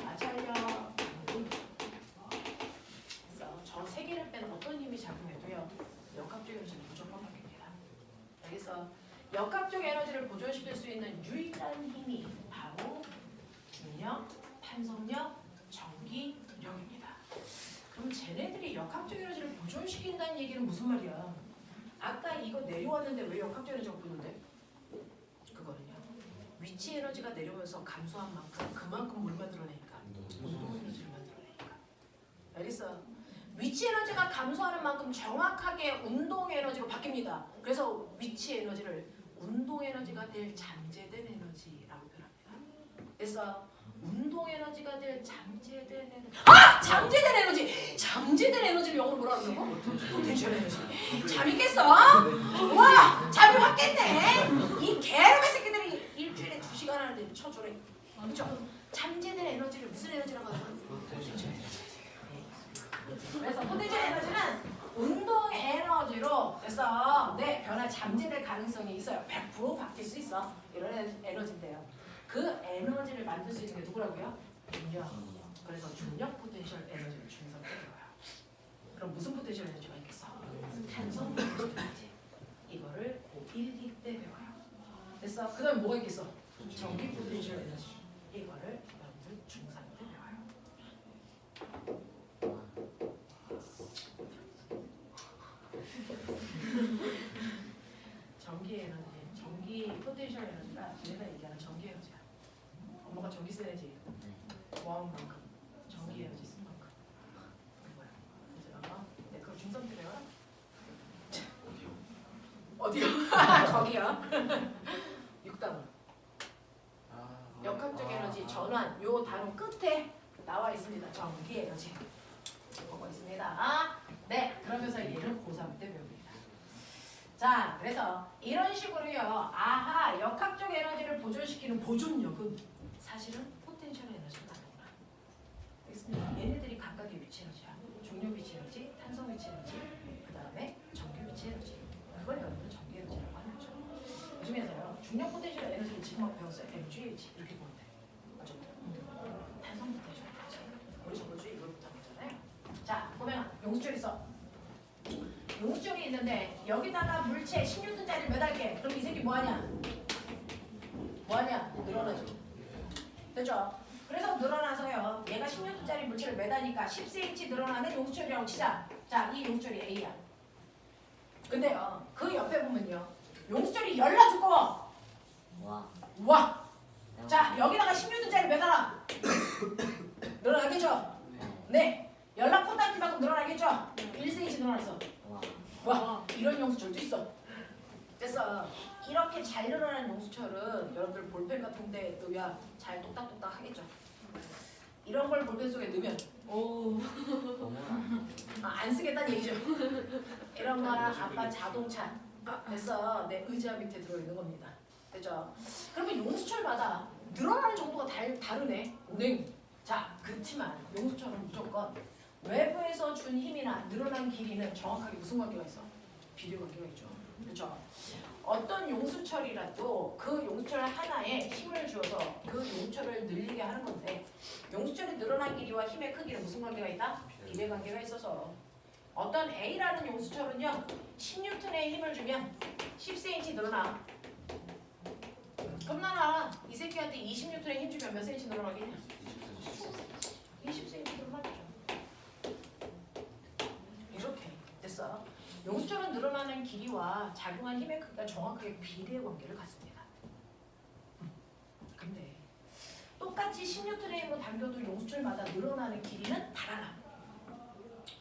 마찰력. 그래서 저 3개를 뺀 어떤 힘이 작용해도요. 역학적 에너지는 무조건 바뀝니다. 알겠어? 역학적 에너지를 보존시킬 수 있는 유일한 힘이 바로 중력, 탄성력, 전기력입니다. 그럼 쟤네들이 역학적 에너지를 보존시킨다는 얘기는 무슨 말이야? 아까 이거 내려왔는데 왜 역학적 에너지가 보존돼? 그거는요. 위치 에너지가 내려오면서 감소한 만큼 그만큼 뭘 만들어내니까? 운동 에너지를 만들어내니까. 알겠어? 위치 에너지가 감소하는 만큼 정확하게 운동 에너지로 바뀝니다. 그래서 위치 에너지를 운동 에너지가 될 잠재된 에너지라고 표현합니다. 그래서 운동 에너지가 될 잠재된 에너지. 아! 잠재된 에너지! 잠재된 에너지를 영어로 뭐라 그러고? 포텐셜 에너지. 잠이 깼어? 와! 잠이 확 깼네? 이 개놈의 새끼들이 일주일에 2시간 하는데 쳐주래. 그렇죠? 잠재된 에너지를 무슨 에너지라고 하죠? 그래서 포텐셜 에너지는 운동 에너지로 그래서 내 변화 잠재될 가능성이 있어요. 100% 바뀔 수 있어. 이런 에너지인데요. 그 에너지를 만들 수 있는 게 누구라고요? 중력. 그래서 중력 포텐셜 에너지를 중성때 배워요. 그럼 무슨 포텐셜 에너지가 있겠어? 탄소 포텐셜 에너지. 이거를 고1, 2 때 배워요. 됐어? 그 다음에 뭐가 있겠어? 전기 포텐셜 에너지. 이거를 여러분들 중3 때 배워요. 전기 에너지, 전기 포텐셜 에너지가 얘네가 얘기하는 전기 에너지야. 엄마가 전기 쓰야지. 뭐하는 만큼 전기 에너지 쓴 만큼. 그거야. 그래서 네, 그걸 중3 때 배워라. 어디요? 거기요. 6단원. 역학적 에너지 전환 요 단어 끝에 나와 있습니다. 전기 에너지 보고 있습니다. 네, 그러면서 얘는 고3 때 배웁니다. 자, 그래서 이런 식으로요. 아하, 역학적 에너지를 보존시키는 보존력은 사실은 포텐셜 에너지가 나오구나. 알겠습니다. 얘네들이 각각의 위치 에너지야. 중력 위치 에너지, 탄성 위치 에너지, 그 다음에 전기 위치 에너지. 그걸 여러분은 전기 에너지라고 하는 거죠. 요즘에서요. 중력 포텐셜 에너지를 지금 막 배웠어요. MGH 이렇게 보면 돼. 맞죠? 탄성 포텐셜 에너지. 우리 저번주에 이걸부터 배웠잖아요. 자, 보면 용수철 있어. 용수철이 있는데 여기다가 물체 10N짜리 매달게. 그럼 이 새끼 뭐하냐? 뭐하냐? 늘어나죠. 됐죠? 그래서 늘어나서요. 얘가 10N짜리 물체를 매다니까 10cm 늘어나는 용수철이라고 치자. 자, 이 용수철이 A야. 근데요. 그 옆에 보면요. 용수철이 열나 두꺼워. 와. 자, 여기다가 10N짜리 매달아. 늘어나겠죠? 네. 연락 콘딱지만큼 늘어나겠죠? 1cm 늘어났어. 와, 이런 용수철도 있어. 됐어. 이렇게 잘 늘어나는 용수철은 여러분들 볼펜 같은 데 넣으면 잘 똑딱똑딱 하겠죠? 이런 걸 볼펜 속에 넣으면 안 쓰겠다는 얘기죠. 이런 거랑 아빠 자동차 됐어. 내 의자 밑에 들어있는 겁니다. 됐죠? 그러면 용수철마다 늘어나는 정도가 다르네. 네. 자, 그렇지만 용수철은 무조건 외부에서 준 힘이나 늘어난 길이는 정확하게 무슨 관계가 있어? 비례 관계가 있죠. 그렇죠? 어떤 용수철이라도 그 용수철 하나에 힘을 주어서 그 용수철을 늘리게 하는 건데 용수철이 늘어난 길이와 힘의 크기는 무슨 관계가 있다? 비례 관계가 있어서 어떤 A라는 용수철은요 10N의 힘을 주면 10cm 늘어나. 그럼 나는 이 새끼한테 20N의 힘 주면 몇 cm 늘어나겠냐? 20cm 늘어나겠죠. 이렇게 됐어. 용수철은 늘어나는 길이와 작용한 힘의 크기가 정확하게 비례 관계를 갖습니다. 근데 똑같이 10N의 힘으로 당겨도 용수철마다 늘어나는 길이는 달라.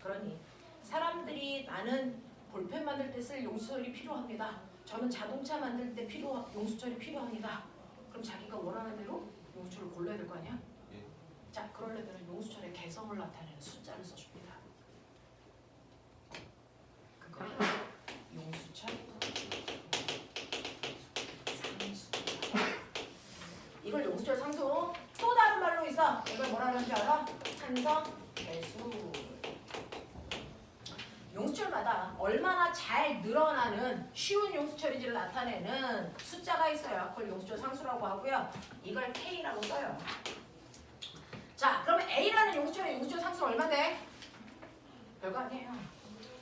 그러니 사람들이 나는 볼펜 만들 때 쓸 용수철이 필요합니다. 저는 자동차 만들 때 용수철이 필요합니다. 그럼 자기가 원하는 대로 용수철을 골라야 될 거 아니야? 자, 그러려면 용수철의 개성을 나타내는 숫자를 써줍니다. 그거 용수철 상수. 이걸 용수철 상수. 또 다른 말로 있어. 이걸 뭐라 하는지 알아? 탄성 배수. 용수철마다 얼마나 잘 늘어나는 쉬운 용수철인지를 나타내는 숫자가 있어요. 그걸 용수철 상수라고 하고요. 이걸 K라고 써요. 자, 그러면 A라는 용수철의 용수철 상수는 얼마인데? 별거 아니에요.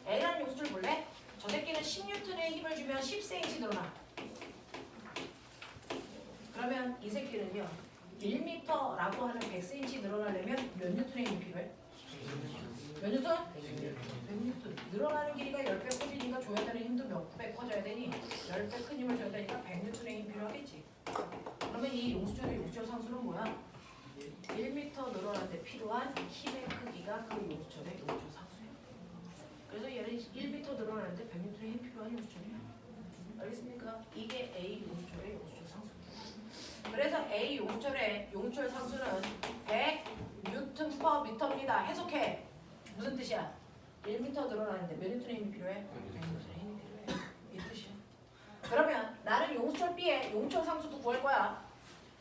A라는 용수철 볼래? 저 새끼는 10N의 힘을 주면 10cm 늘어나. 그러면 이 새끼는요. 1m라고 하는 100cm 늘어나려면 몇 N의 힘이 필요해? 몇 N? 100N. 늘어나는 길이가 10배 커지니까 줘야 되는 힘도 몇 배 커져야 되니 10배 큰 힘을 줘야 되니까 100N의 힘이 필요하겠지. 그러면 이 용수철의 용수철 상수는 뭐야? 1m 늘어나는데 필요한 힘의 크기가 그 용수철의 용수철 상수예요. 그래서 얘는 1m 늘어나는데 100N의 힘이 필요한 용수철이에요. 알겠습니까? 이게 A 용수철의 용수철 상수입니다. 그래서 A 용수철의 용수철 상수는 100N/m입니다. 해석해. 무슨 뜻이야? 1m 늘어나는데 몇 N의 힘이 필요해? 100N의 힘이 필요해. 이 뜻이야. 그러면 나는 용수철 B의 용수철 상수도 구할 거야.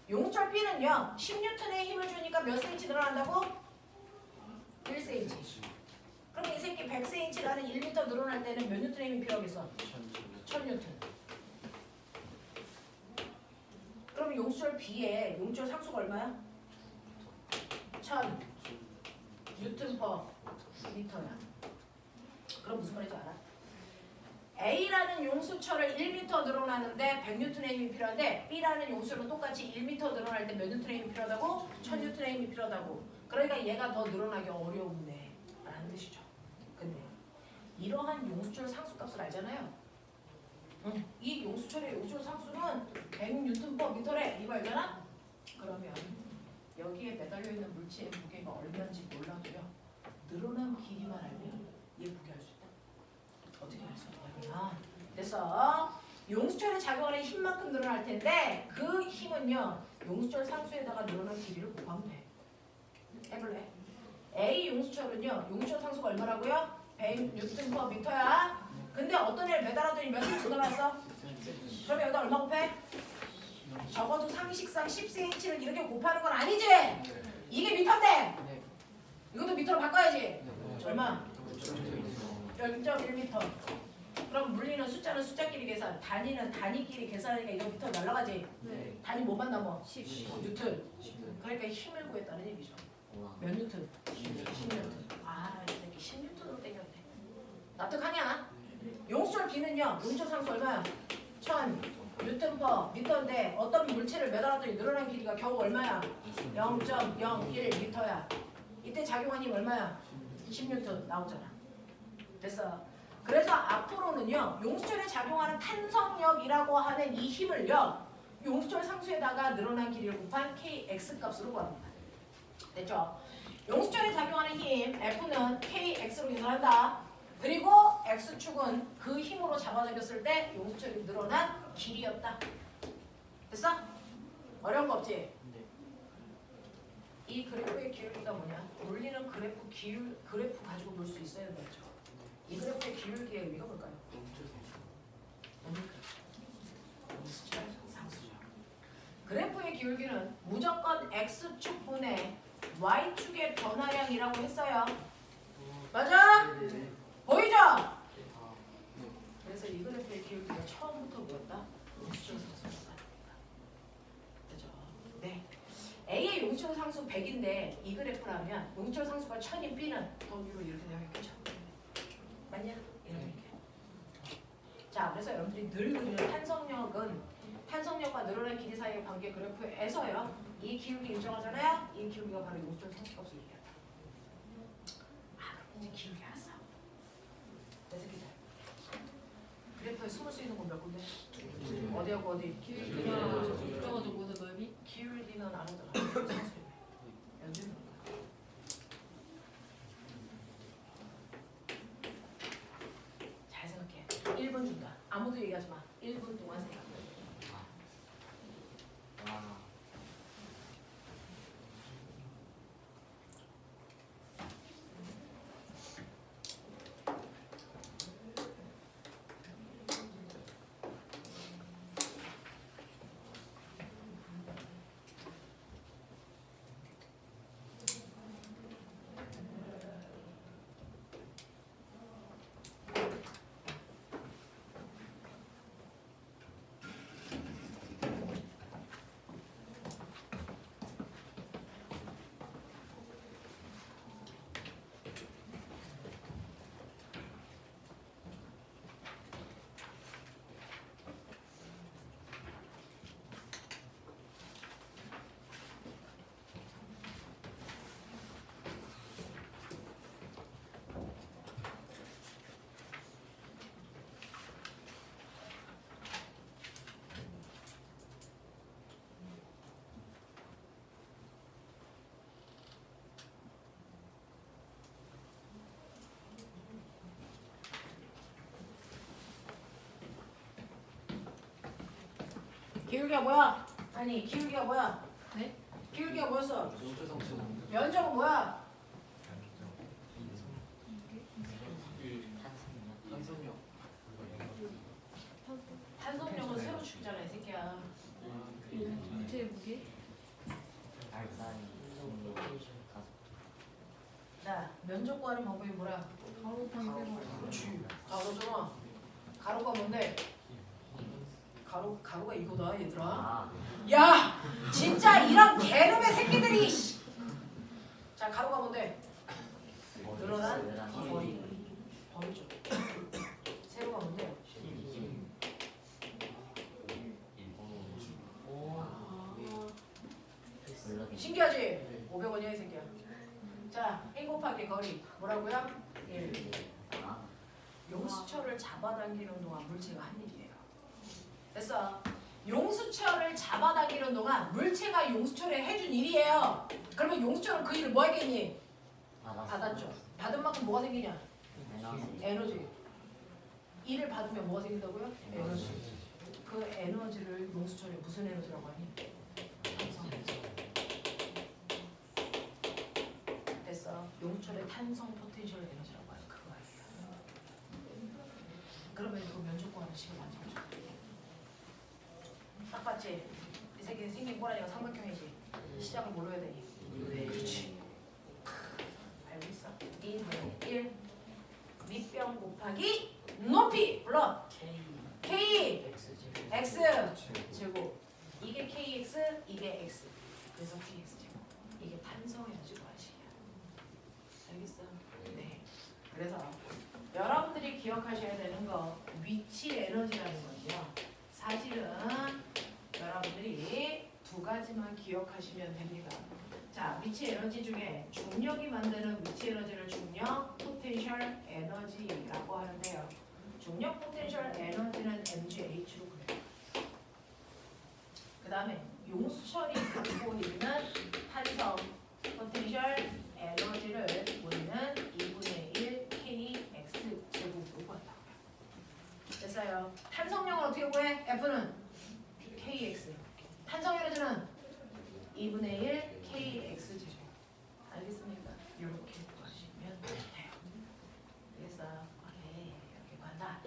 용수철 B는요 10N의 힘을 주니까 몇 cm 늘어난다고? 1cm. 그럼 이 새끼 100cm라는 1m 늘어날 때는 몇 N의 힘이 필요하겠어? 1000N. 그럼 용수철 B의 용수철 상수가 얼마야? 1000 Nm/m야. 그럼 무슨 말인지 알아? A라는 용수철을 1m 늘어나는데 100N의 힘이 필요한데 B라는 용수철은 똑같이 1m 늘어날 때 몇 N의 힘이 필요하다고? 1000N의 힘이 필요하다고. 그러니까 얘가 더 늘어나기 어려운데 라는 뜻이죠. 근데 이러한 용수철 상수값을 알잖아요. 이 용수철의 용수철 상수는 100Nm/m래. 이거 알잖아? 그러면 여기에 매달려 있는 물체의 무게가 얼마인지 몰라도요. 늘어난 길이만 알면 얘 무게 알 수 있다. 어떻게 알 수 있냐? 됐어. 용수철에 작용하는 힘만큼 늘어날 텐데 그 힘은요. 용수철 상수에다가 늘어난 길이를 곱하면 돼. 해볼래? A 용수철은요. 용수철 상수가 얼마라고요? 100Nm/m야. 근데 어떤 애를 매달았더니 몇 cm 늘어났어? 그럼 여기다 얼마 곱해? 적어도 상식상 10cm를 이렇게 곱하는 건 아니지? 이게 미터인데 이것도 미터로 바꿔야지. 얼마? 0.1m. 그럼 물리는 숫자는 숫자끼리 계산, 단위는 단위끼리 계산하니까 이거 미터 날라가지. 네. 단위 뭐만 남아? 10. 뉴턴. 그러니까 힘을 구했다는 얘기죠. 몇 뉴턴? 10뉴턴. 아, 이 새끼 10뉴턴으로 땡겼네. 납득하냐? 용수철 B는요. 용수철 상수 얼마야? 1000Nm/m인데 어떤 물체를 매달았더니 늘어난 길이가 겨우 얼마야? 0.01m야. 이때 작용한 힘 얼마야? 10N 나오잖아. 됐어. 그래서 앞으로는요. 용수철에 작용하는 탄성력이라고 하는 이 힘을요. 용수철 상수에다가 늘어난 길이를 곱한 Kx 값으로 구합니다. 됐죠? 용수철에 작용하는 힘 F는 Kx로 계산한다. 그리고 X축은 그 힘으로 잡아당겼을 때 용수철이 늘어난 길이였다. 됐어? 어려운 거 없지? 이 그래프의 기울기가 뭐냐? 물리는 그래프 가지고 놀 수 있어야 되죠. 이 그래프의 기울기의 의미가 뭘까요? 용수철 상수죠. 그래프의 기울기는 무조건 X축분의 Y축의 변화량이라고 했어요. 맞아? 보이죠? 그래서 이 그래프의 기울기가 처음부터 뭐였다? 용수철 상수였다. 그죠? 네. A의 용수철 상수 100인데 이 그래프라면 용수철 상수가 1000인 B는 더 위로 이렇게 되겠죠? 맞냐? 이렇게. 자, 그래서 여러분들이 늘 그리는 탄성력과 늘어난 길이 사이의 관계 그래프에서요. 이 기울기 일정하잖아요. 이 기울기가 바로 용수철 상수값을 얘기한다. 아, 그럼 이제 기울기 알았어. 내 새끼들. 그래프에 숨을 수 있는 건 몇 군데? 어디하고 어디? 기울기가 적어가지고 모두 넓이? 기울기는 안 하더라. 상수에. 연주는 거야. 잘 생각해. 1분 준다. 아무도 얘기하지 마. 1분 동안 생각해. 기울기가 뭐야? 아니 기울기가 뭐야? 네? 기울기가 뭐였어? 면적은 뭐야? 탄성력은 새로 축이잖아 이 새끼야. 전체 무게? 발산이 중도 가속. 자, 면적 구하는 방법이 뭐야? 가로 방대로. 그렇지. 자, 그러잖아. 가로가 뭔데? 가로가 이거다, 얘들아. 아, 야, 진짜 이런 개놈의 새끼들이. 씨. 자, 가로가 뭔데? 늘어난 거리. 거리죠. 세로가 뭔데? 신기하지? 500원이야 이 새끼야. 자, 1 곱하기 거리 뭐라고요? 1. 아, 용수철을 잡아당기는 동안 물체가 한 일이에요. 됐어. 용수철을 잡아당기는 동안 물체가 용수철에 해준 일이에요. 그러면 용수철은 그 일을 뭐 했겠니? 받았죠. 받은 만큼 뭐가 생기냐? 에너지. 일을 받으면 뭐가 생긴다고요? 에너지. 그 에너지를 용수철에 무슨 에너지라고 하니? 탄성. 됐어. 용수철의 탄성 포텐셜 에너지라고 해요. 그거 아니야. 그러면 그 면적 구하는 식을 완전 줘. 딱 봤지? 이 새끼 생긴 꼬라지가 삼각형이지. 시작을 뭘로 해야 되니? 그렇지. 알고 있어. 2분의 1 밑변 곱하기 높이 불러. K X 제곱. 이게 KX 이게 X. 그래서 KX 제곱. 이게 탄성 에너지 구하식이야. 알겠어? 네. 그래서 여러분들이 기억하셔야 되는 거 위치 에너지라는 건요. 사실은 여러분들이 두 가지만 기억하시면 됩니다. 자, 위치 에너지 중에 중력이 만드는 위치 에너지를 중력 포텐셜 에너지라고 하는데요. 중력 포텐셜 에너지는 mgh로 그래요. 그 다음에 용수철이 갖고 있는 탄성 포텐셜 에너지를 우리는 2분의 1 kx 제곱으로 구한다고요. 됐어요. 탄성량을 어떻게 구해? F는 kx. 탄성 에너지는 2분의 1 kx 제곱. 알겠습니까? 이렇게 구하시면 돼요. 그래서 오케이 이렇게 구한다.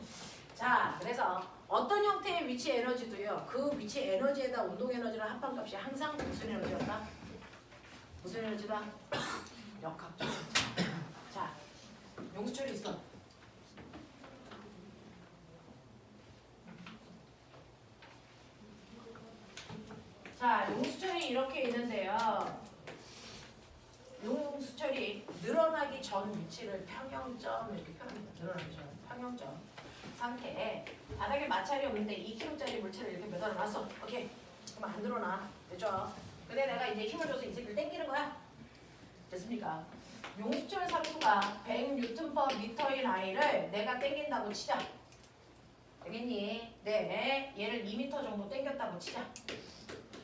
자, 그래서 어떤 형태의 위치 에너지도요. 그 위치 에너지에다 운동 에너지를 합한값이 항상 무슨 에너지였다? 무슨 에너지다? 역학적 에너지. 자, 용수철이 있어. 자, 용수철이 이렇게 있는데요. 용수철이 늘어나기 전 위치를 평형점 이렇게 표현합니다. 늘어나기 전 평형점 상태에 바닥에 마찰이 없는데 2kg짜리 물체를 이렇게 매달아 놨어. 오케이. 그럼 안 늘어나. 됐죠? 근데 내가 이제 힘을 줘서 이 새끼를 당기는 거야. 됐습니까? 용수철 상수가 100N/m인 아이를 내가 당긴다고 치자. 되겠니? 네. 얘를 2m 정도 당겼다고 치자.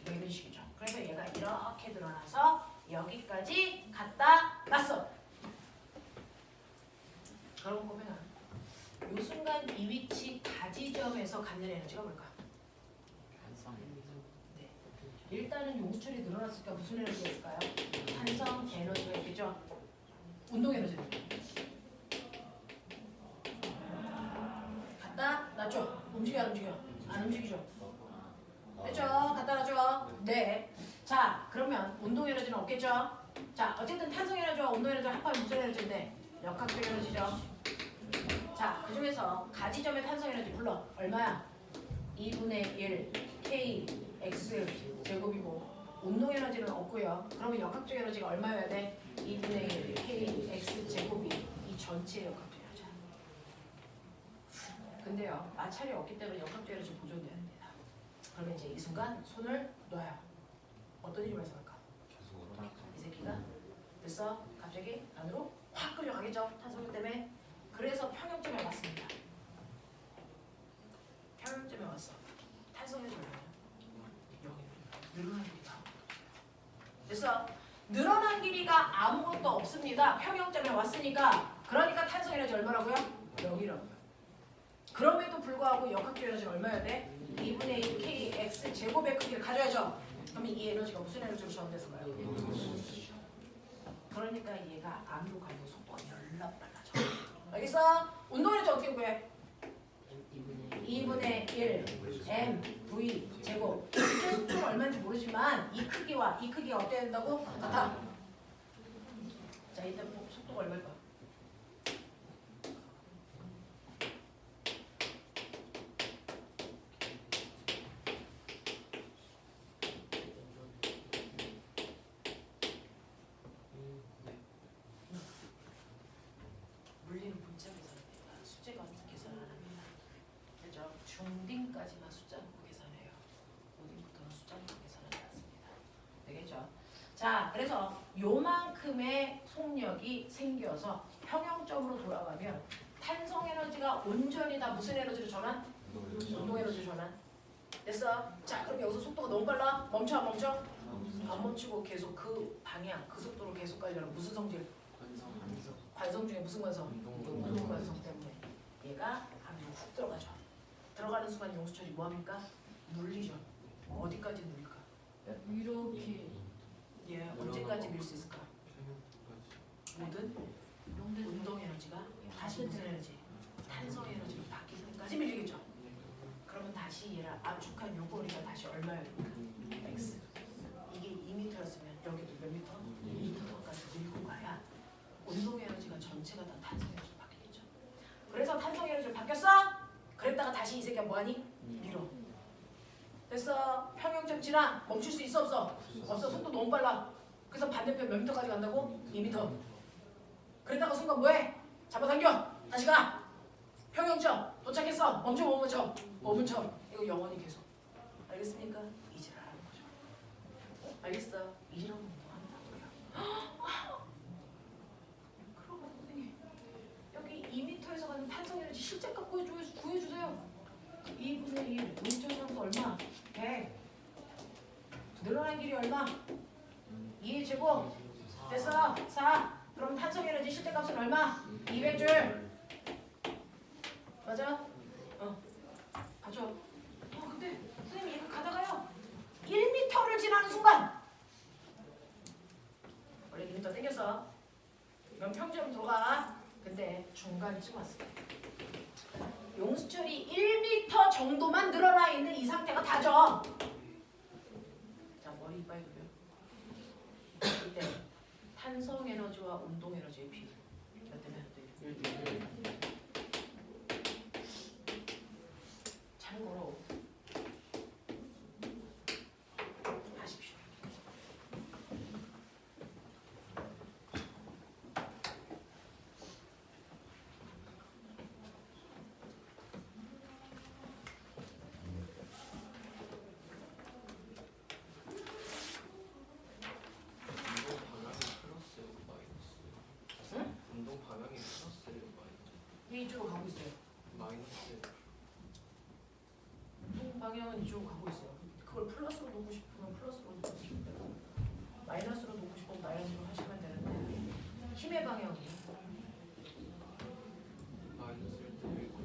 이런 식이죠. 그래서 얘가 이렇게 늘어나서 여기까지 갖다 놨어. 그럼 보면 이 순간 이 위치 가지점에서 갖는 에너지가 뭘까? 네. 일단은 용수철이 늘어났으니까 무슨 에너지가 있을까요? 탄성 에너지가 있겠죠. 운동 에너지는 갖다 놨죠. 움직여 안 움직여? 안 움직이죠. 됐죠? 갖다 놨죠? 네. 자, 그러면 운동 에너지는 없겠죠? 자, 어쨌든 탄성 에너지와 운동 에너지와 합하면 무슨 에너지인데? 역학적 에너지죠. 자, 그 중에서 가지점의 탄성 에너지 불러. 얼마야? 2분의 1 k x 제곱이고 운동 에너지는 없고요. 그러면 역학적 에너지가 얼마여야 돼? 2분의 1 k x 제곱이 이 전체의 역학적 에너지야. 근데요, 마찰이 없기 때문에 역학적 에너지 보존돼야 됩니다. 그러면 이제 이 순간 손을 놔요. 어떤 일이 발생할까? 이 새끼가 됐어? 갑자기 안으로 확 끌려가겠죠? 탄성력 때문에. 그래서 평형점에 왔습니다. 평형점에 왔어. 탄성력이 얼마야? 0입니다. 늘어난 길이가. 됐어? 늘어난 길이가 아무것도 없습니다. 평형점에 왔으니까. 그러니까 탄성 에너지 얼마라고요? 0이라고요. 그럼에도 불구하고 역학적 에너지는 얼마여야 돼? 2분의 1 kx 제곱의 크기를 가져야죠. 그러면 이 에너지가 무슨 에너지로 저항됐을까요? 그러니까 얘가 안으로 가는 속도가 열나 빨라져. 알겠어? 운동 에너지 어떻게 구해? 2분의 2분의 1 mv 제곱. 실제 속도는 얼마인지 모르지만 이 크기와 이 크기가 어때야 된다고? 같아. 자, 이때 속도가 얼마일까? 물리는 문자 계산입니다. 숙제가 계산 안 합니다. 그죠? 중딩까지만 숫자 놓고 계산해요. 고딩부터는 숫자 놓고 계산하지 않습니다. 되겠죠? 자, 그래서 요만큼의 속력이 생겨서 평형점으로 돌아가면 탄성 에너지가 온전히 다 무슨 에너지로 전환? 운동 에너지 전환. 됐어? 자, 그럼 여기서 속도가 너무 빨라? 멈춰, 멈춰? 안 멈추고 계속 그 방향, 그 속도로 계속 가려면 무슨 성질? 관성 중에 무슨 관성? 운동 관성 때문에 얘가 아주 훅 들어가죠. 들어가는 순간 용수철이 뭐합니까? 물리죠. 어디까지 물릴까? 이렇게 얘 언제까지 밀 수 있을까? 모든 운동 에너지가 다시 무슨 에너지? 탄성 에너지로 바뀌는 데까지 밀리겠죠. 그러면 다시 얘를 압축한 요거리가 다시 얼마입니까? x. 이게 2m였으면 여기도 몇 미터? 2m까지 밀고 가야 운동 에너지가 전체가 다 탄성 에너지로 바뀌겠죠. 그래서 탄성 에너지로 바뀌었어? 그랬다가 다시 이 새끼가 뭐하니? 밀어. 됐어. 평형점 지나 멈출 수 있어 없어? 없어. 속도 너무 빨라. 그래서 반대편 몇 미터까지 간다고? 2m. 그랬다가 순간 뭐해? 잡아당겨. 다시 가. 평형점 도착했어. 멈춰 못 멈춰? 못 멈춰. 이거 영원히 계속. 알겠습니까? 이지랄 하는 거죠. 알겠어. 이지랄은 뭐 한다고요? 그러면 선생님 여기 2m에서 가는 탄성 에너지 실제값 구해주세요. 2분의 1 문자 상수 얼마? 100. 늘어난 길이 얼마? 2의 제곱. 됐어. 4. 그럼 탄성 에너지 실제값은 얼마? 200줄. 맞아? 가져. 근데 선생님 얘가 가다가요 1m를 지나는 순간 원래 1m 땡겼어. 그럼 평점 들어가. 근데 중간쯤 왔어. 용수철이 1m 정도만 늘어나 있는 이 상태가 다져. 자, 머리 이빨 돌려. 이때 탄성 에너지와 운동 에너지의 비율 몇 대 몇 대? 참고로 하십시오. 운동 방향이 플러스예요, 이쪽으로 가고 있어요. 마이너스. 방향은 이쪽으로 가고 있어요. 그걸 플러스로 놓고 싶으면 플러스로 놓고 싶으면 되고 마이너스로 놓고 싶으면 마이너스로 하시면 되는데 힘의 방향이 마이너스를 들고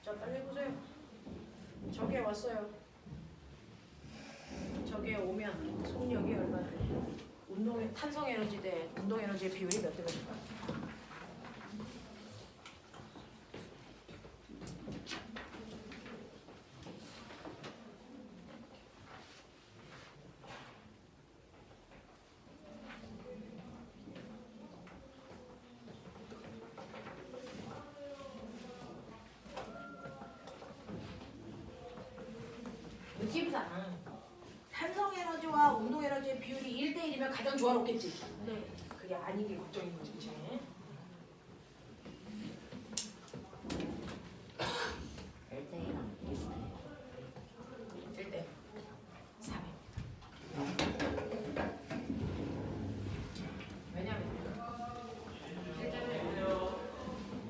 자, 빨리 해보세요. 저기에 왔어요. 저기에 오면 속력이 얼마 돼? 운동의 탄성 에너지 대 운동 에너지의 비율이 몇 대 몇일까? 느낌상 탄성 에너지와 운동 에너지의 비율이 1대1이면 가장 조화롭겠지? 네. 그게 아닌 게 걱정인 거지, 그치? 1대1랑 비슷해요. 1대 3. 왜냐면 일단은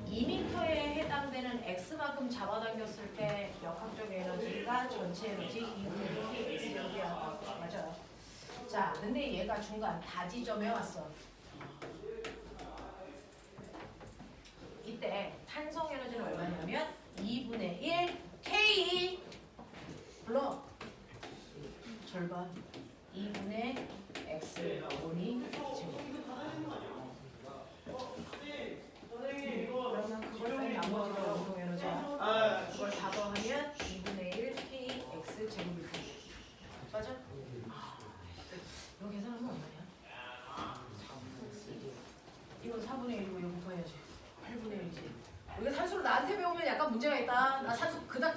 2m에 해당되는 x만큼 잡아당겼을 때 역학적 에너지가 전체 에너지 2분의 x력이야. 맞아. 자, 근데 얘가 중간 다지점에 왔어. 이때 탄성 에너지는 얼마냐면 2분의 1 K 불러 절반 2분의 X 원이 제곱. 그러면 그걸 빨리 나눠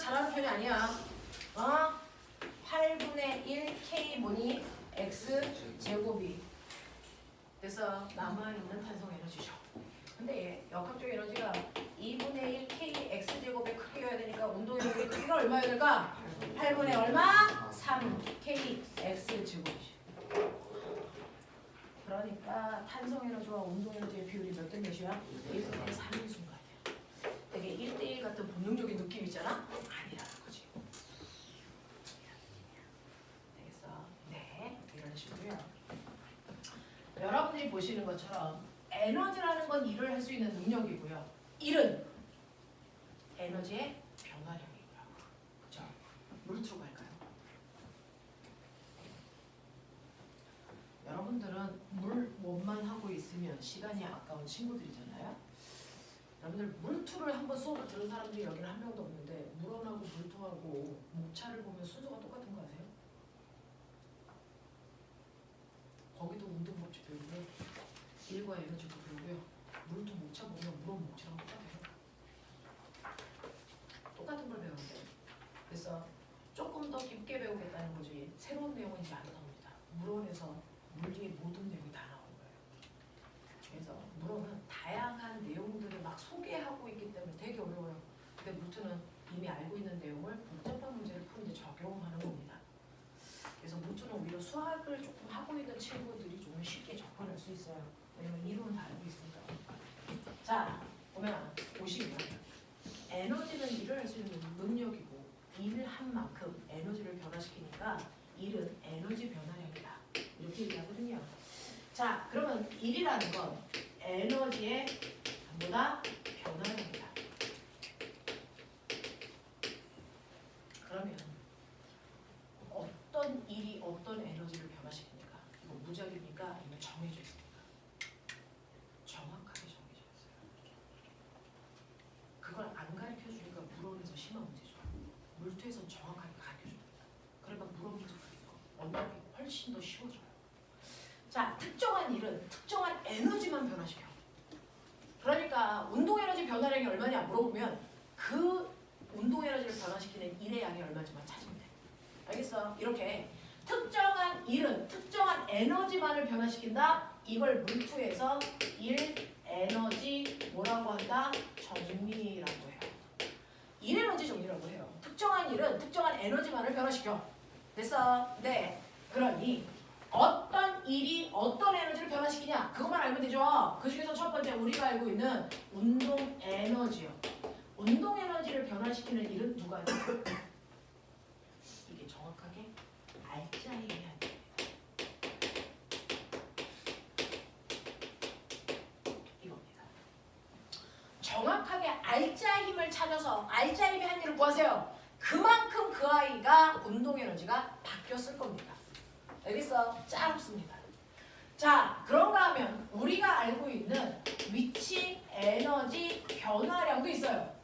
잘하는 편이 아니야. 8분의 1 K 뭐니? X 제곱이. 그래서 남아있는 탄성 에너지죠. 근데 역학적 에너지가 2분의 1 K X 제곱의 크기여야 되니까 운동 에너지의 크기가 얼마여야 될까? 8분의 얼마? 3 K X 제곱이죠. 그러니까 탄성 에너지와 운동 에너지의 비율이 몇 대 몇이야? 1대 3인 순간이야. 되게 1대1 같은 본능적인 느낌 있잖아? 아니라는 거지. 되겠어? 네, 이런 식으로요. 여러분들이 보시는 것처럼 에너지라는 건 일을 할 수 있는 능력이고요. 일은 에너지의 변화량이고요. 그죠? 물투로 갈까요? 여러분들은 물 몸만 하고 있으면 시간이 아까운 친구들이잖아요. 여러분들 물투를 한번 수업을 들은 사람들이 여기는 한 명도 없는데 물원하고 물투하고 목차를 보면 순서가 똑같은 거 아세요? 거기도 운동법칙 배우고요. 일과 에너지도 배우고요. 물투 목차 보면 물원 목차랑 똑같아요. 똑같은 걸 배우는데 그래서 조금 더 깊게 배우겠다는 거지 새로운 내용은 이제 안 나옵니다. 물원에서 물리의 모든 내용이 다 나오는 거예요. 그래서 물원은 다양한 내용들을 막 소개하고 있기 때문에 되게 어려워요. 근데 물투는 이미 알고 있는 내용을 복잡한 문제를 푸는데 적용하는 겁니다. 그래서 물투는 오히려 수학을 조금 하고 있는 친구들이 좀 쉽게 접근할 수 있어요. 왜냐면 이론은 다 알고 있으니까. 자, 보시면 에너지는 일을 할 수 있는 능력이고 일을 한 만큼 에너지를 변화시키니까 일은 에너지 변화량이다. 이렇게 얘기하거든요. 자, 그러면 일이라는 건 에너지의 뭐다? 변화량이다. 그러면 어떤 일이 어떤 에너지를 변화시킵니까? 이거 무작위입니까? 아니면 정해져 있습니까? 정확하게 정해져 있어요. 그걸 안 가르쳐주니까 물원에서 심한 문제죠. 물투에서 정확하게 가르쳐줍니다. 그러니까 물원 문제가 언어가 훨씬 더 쉬워져요. 자, 특정한 일은 특정한 에너지만 변화시켜. 그러니까 운동 에너지 변화량이 얼마냐 물어보면 그 운동 에너지를 변화시키는 일의 양이 얼마지만 찾으면 돼. 알겠어? 이렇게 특정한 일은 특정한 에너지만을 변화시킨다. 이걸 물투에서 일 에너지 뭐라고 한다? 정리라고 해요. 일 에너지 정리라고 해요. 특정한 일은 특정한 에너지만을 변화시켜. 됐어? 네. 그러니 어떤 일이 어떤 에너지를 변화시키냐 그것만 알면 되죠. 그 중에서 첫 번째 우리가 알고 있는 운동 에너지요. 운동 에너지를 변화시키는 일은 누가 해요? 이게 정확하게 알짜임이 한 이겁니다. 정확하게 알짜 힘을 찾아서 알짜 힘의 한 일을 구하세요. 그만큼 그 아이가 운동 에너지가 바뀌었을 겁니다. 알겠어? 짜롭습니다. 자, 그런가 하면 우리가 알고 있는 위치 에너지 변화량도 있어요.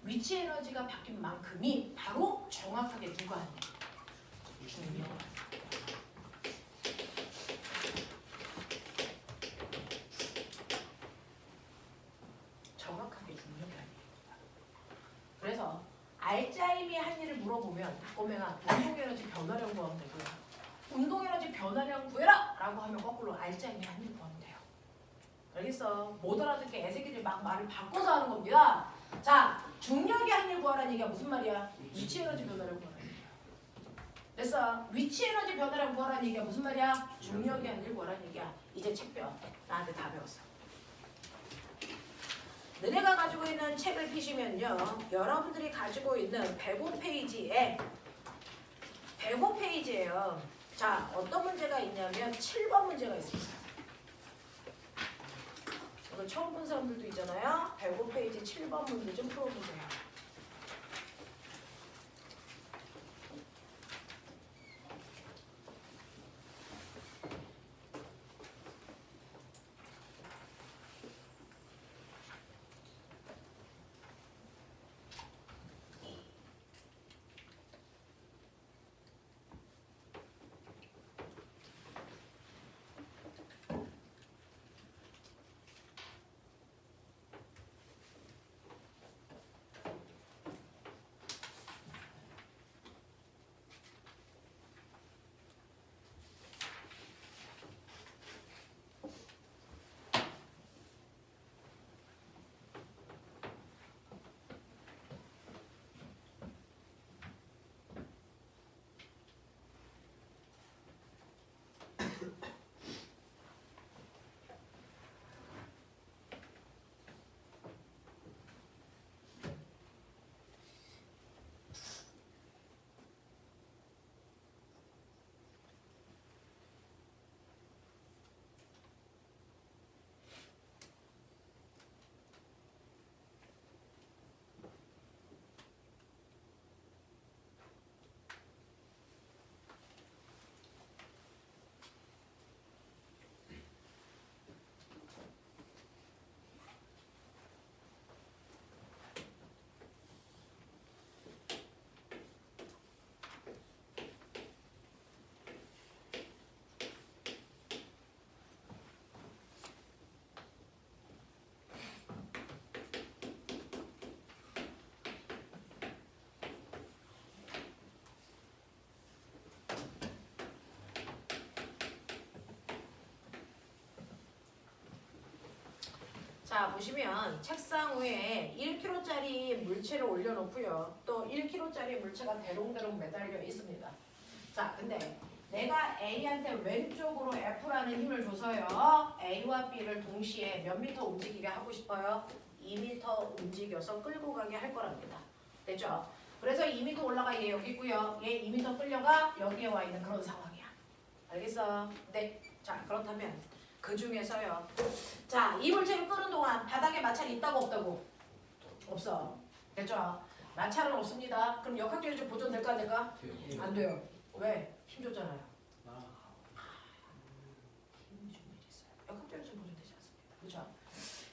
위치 에너지가 바뀐 만큼이 바로 정확하게 누가 하냐? 중력. 정확하게 중력이 아닙니다. 그래서 알짜임이 한 일을 물어보면 꼬맹아 운동 에너지 변화량 구하면 되고요. 운동 에너지 변화량 구해라! 라고 하면 거꾸로 알짜임이 한 일 구하면 돼요. 알겠어? 못 알아듣게 애새끼들이 막 말을 바꿔서 하는 겁니다. 자, 중력이 한 일 구하라는 얘기가 무슨 말이야? 위치 에너지 변화량 구하라는 얘기야. 됐어? 위치 에너지 변화량 구하라는 얘기가 무슨 말이야? 중력이 한 일 구하라는 얘기야. 이제 책 배워. 나한테 다 배웠어. 너네가 가지고 있는 책을 피시면요. 여러분들이 가지고 있는 105페이지에 105페이지예요. 자, 어떤 문제가 있냐면 7번 문제가 있습니다. 이거 처음 본 사람들도 있잖아요. 105페이지 7번 문제 좀 풀어보세요. 자 보시면 책상 위에 1kg짜리 물체를 올려놓고요. 또 1kg짜리 물체가 대롱대롱 매달려 있습니다. 자 근데 내가 A한테 왼쪽으로 F라는 힘을 줘서요. A와 B를 동시에 몇 미터 움직이게 하고 싶어요? 2m 움직여서 끌고 가게 할 거랍니다. 됐죠? 그래서 2m 올라가 얘 여기 있고요. 얘 2m 끌려가 여기에 와 있는 그런 상황이야. 알겠어? 네. 자 그렇다면 그 중에서요. 자 이 물체를 끄는 동안 바닥에 마찰이 있다고 없다고? 없어. 됐죠? 마찰은 없습니다. 그럼 역학적으로 보존될까 안 될까? 안 돼요. 왜? 힘 줬잖아요. 힘이 좀 있어요. 역학적으로 보존되지 않습니다. 그렇죠?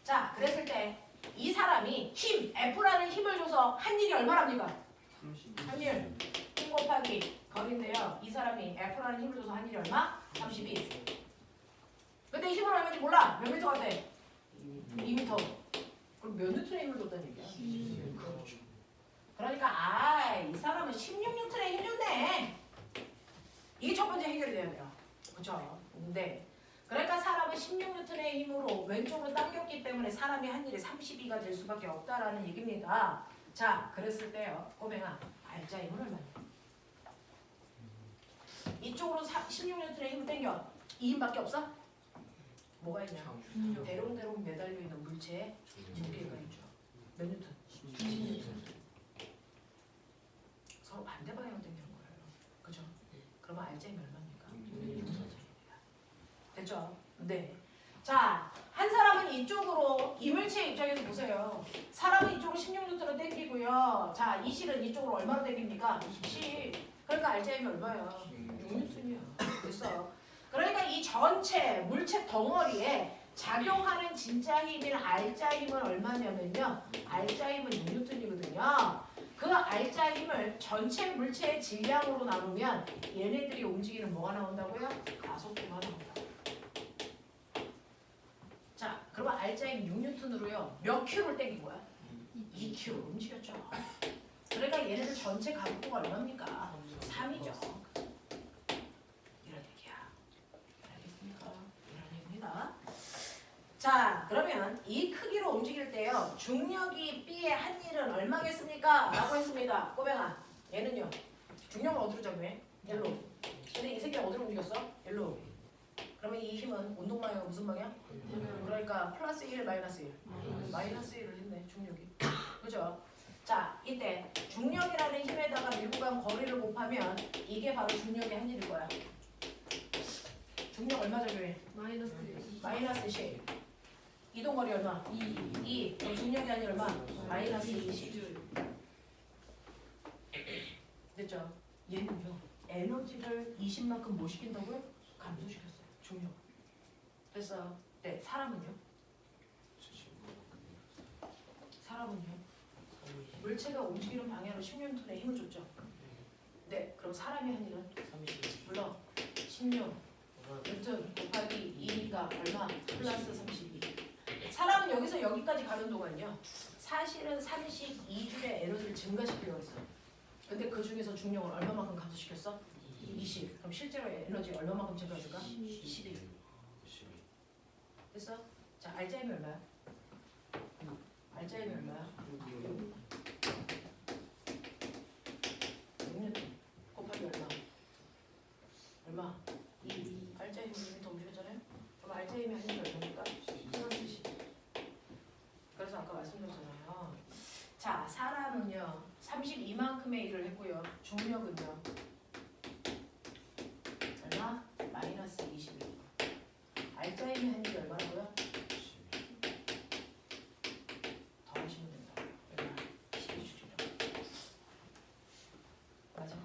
자 그랬을 때 이 사람이 힘 F라는 힘을 줘서 한 일이 얼마랍니까? 한 일. 힘 곱하기 거리인데요. 이 사람이 F라는 힘을 줘서 한 일이 얼마? 32. 근데 힘은 얼마인지 몰라. 몇 미터 같아? 2미터. 그럼 몇 뉴턴의 힘을 줬다는 얘기야? 그렇죠. 그러니까 이 사람은 16뉴턴의 힘 줬네. 이게 첫 번째 해결이 돼야 돼요. 그렇죠? 근데 그러니까 사람은 16뉴턴의 힘으로 왼쪽으로 당겼기 때문에 사람이 한 일이 32가 될 수밖에 없다라는 얘기입니다. 자, 그랬을 때요. 꼬맹아, 알짜 힘은 얼마냐? 이쪽으로 16뉴턴의 힘을 당겨. 2힘밖에 없어? 뭐가 있냐? 대롱대롱 매달려 있는 물체에 무게가 있죠. 몇 뉴턴? 16뉴턴. 서로 반대 방향으로 당기는 거예요. 그죠? 그러면 알짜 힘이 얼마입니까? 됐죠? 네. 자, 한 사람은 이쪽으로 이물체 입장에서 보세요. 사람은 이쪽으로 16뉴턴을 당기고요. 자, 이 실은 이쪽으로 얼마로 당깁니까? 10. 그러니까 알짜 힘이 얼마야? 6뉴턴이야. 됐어. 그러니까 이 전체 물체 덩어리에 작용하는 진짜 힘인 알짜 힘은 얼마냐면요. 알짜 힘은 6뉴턴이거든요. 그 알짜 힘을 전체 물체의 질량으로 나누면 얘네들이 움직이는 뭐가 나온다고요? 가속도가 나온다. 자, 그러면 알짜 힘 6뉴턴으로요. 몇 킬로를 땡긴 거야? 2kg 움직였죠. 그러니까 얘네들 전체 가속도가 얼마입니까? 3이죠. 이런 얘기야. 알겠습니까? 이런 얘기입니다. 자, 그러면 이 크기로 움직일 때요. 중력이 B의 한 일은 얼마겠습니까? 라고 했습니다. 꼬맹아, 얘는요. 중력을 어디로 작용해? 일로. 근데 이 새끼가 어디로 움직였어? 일로. 그러면 이 힘은 운동 방향은 무슨 방향? 그러니까 플러스 1, 마이너스 1. 마이너스 1을 했네, 중력이. 그죠? 자, 이때 중력이라는 힘에다가 밀고 간 거리를 곱하면 이게 바로 중력의 한 일일 거야. 중력 얼마 적용해? 마이너스 10. 이동거리 얼마? 2. 그럼 중력이 아니 얼마? 마이너스 20. 됐죠? 얘는요. 에너지를 20만큼 못 시킨다고요? 감소시켰어요. 중력. 됐어요. 네, 사람은요? 사람은요? 물체가 움직이는 방향으로 16뉴턴의 힘을 줬죠. 네, 그럼 사람이 한 일은? 물론 16. 뉴턴 곱하기 2가 얼마? 플러스 32. 사람은 여기서 여기까지 가는 동안요. 사실은 32줄의 에너지를 증가시키려고 했어. 근데 그 중에서 중력을 얼마만큼 감소시켰어? 20. 그럼 실제로 에너지 얼마만큼 증가했을까? 12. 됐어? 자, 알짜 힘이 얼마야? 알짜 힘이 얼마야? 6뉴턴 곱하기 얼마? 2. 알짜 힘이 2m 움직였잖아요? 그럼 알짜 힘이 한 힘이 얼마입니까? 플러스 10. 그래서 아까 말씀드렸잖아요. 자, 사람은요 32만큼의 일을 했고요. 중력은요 얼마? 마이너스 20. 알짜 힘이 한 일이 얼마라고요? 더하시면 된다. 얼마? 12줄이요. 맞아?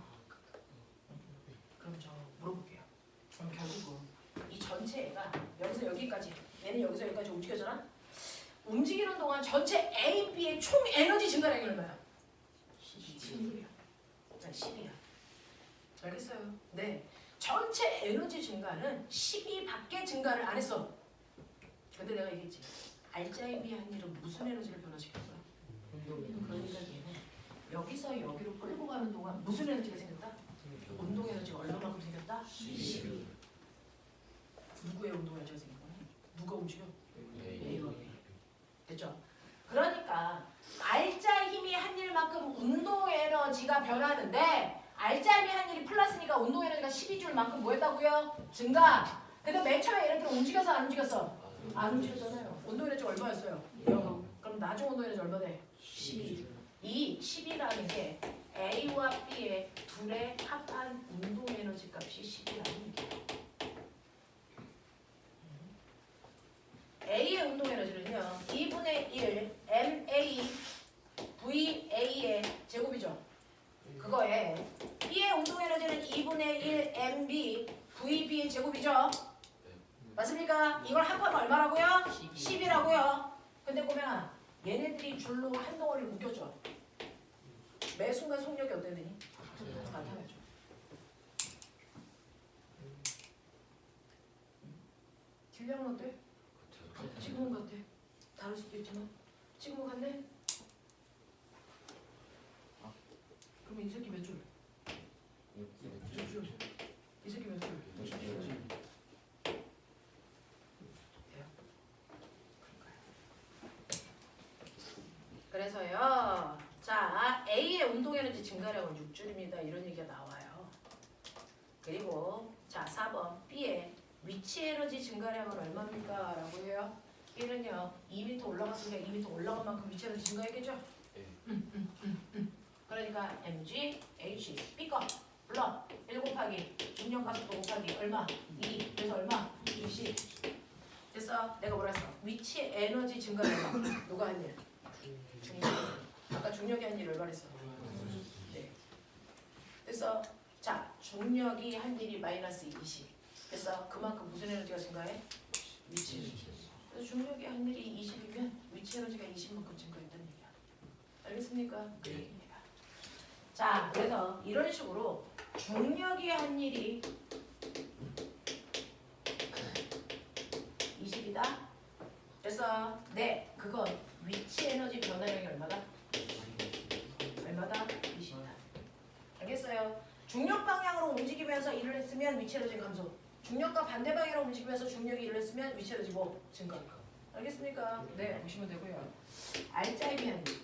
그럼 저 물어볼게요. 그럼 결국은 이 전체 애가 여기서 여기까지, 얘는 여기서 여기까지 움직여잖아? 움직이는 동안 전체 A, B의 총 에너지 증가량이 얼마야? 10이야. 10이야. 알겠어요? 네. 전체 에너지 증가는 12밖에 증가를 안 했어. 근데 내가 얘기했지. 알짜의 비한 일은 무슨 에너지를 변화시킨 거야? 그러니까 얘는 여기서 여기로 끌고 가는 동안 무슨 에너지가 생겼다? 운동 에너지가 얼마만큼 생겼다? 12. 누구의 운동 에너지가 생긴 거야? 누가 움직여? A와 B. 됐죠? 그러니까 알짜 힘이 한 일만큼 운동 에너지가 변하는데 알짜 힘이 한 일이 플러스니까 운동 에너지가 12줄만큼 뭐 했다고요? 증가. 근데 맨 처음에 얘네들은 움직여서 안 움직였어? 안 움직였잖아요. 운동 에너지 얼마였어요? 0. 그럼 나중 운동 에너지 얼마 돼? 12. 이 10이라는 게 A와 B의 둘의 합한 운동 에너지 값이 10이라는 얘기예요. A의 운동 에너지는요. 2분의 1 MA VA의 제곱이죠. 그거에 B의 운동 에너지는 2분의 1 MB VB의 제곱이죠. 맞습니까? 이걸 합하면 얼마라고요? 10이라고요. 근데 꼬맹아 얘네들이 줄로 한 덩어리를 묶여줘. 매 순간 속력이 어떻게 되니? 나타나죠. 질량은 어때? 지금은 같아. 다를 수도 있지만 지금은 같네? 그럼 이 새끼 몇 줄? 몇 줄? 이 새끼 몇 줄? 돼요? 그래서요. 자, A의 운동 에너지 증가량은 6줄입니다. 이런 얘기가 나와요. 그리고 자, 4번 B의 위치 에너지 증가량은 얼마입니까? 라고 해요. B는요. 2m 올라갔으니까 2m 올라간 만큼 위치 에너지 증가했겠죠? 그러니까 mg, h, B거 불러 1 곱하기 중력가속도 곱하기 얼마? 2. 그래서 얼마? 20. 됐어? 내가 뭐라 했어? 위치 에너지 증가량 누가 한 일? 중력. 아까 중력이 한 일을 말했어. 네. 됐어? 자, 중력이 한 일이 마이너스 20. 됐어? 그만큼 무슨 에너지가 증가해? 위치 에너지. 그래서 중력이 한 일이 20이면 위치 에너지가 20만큼 증가했다는 얘기야. 알겠습니까? 그 얘기입니다. 자, 그래서 이런 식으로 중력이 한 일이 20이다. 그래서 네, 그건 위치 에너지 변화량이 얼마다? 얼마다? 20이다. 알겠어요? 중력 방향으로 움직이면서 일을 했으면 위치 에너지 감소. 중력과 반대 방향으로 움직이면서 중력이 일을 했으면 위치 에너지 뭐? 증가. 알겠습니까? 네, 보시면 되고요. 알짜임이 한 일.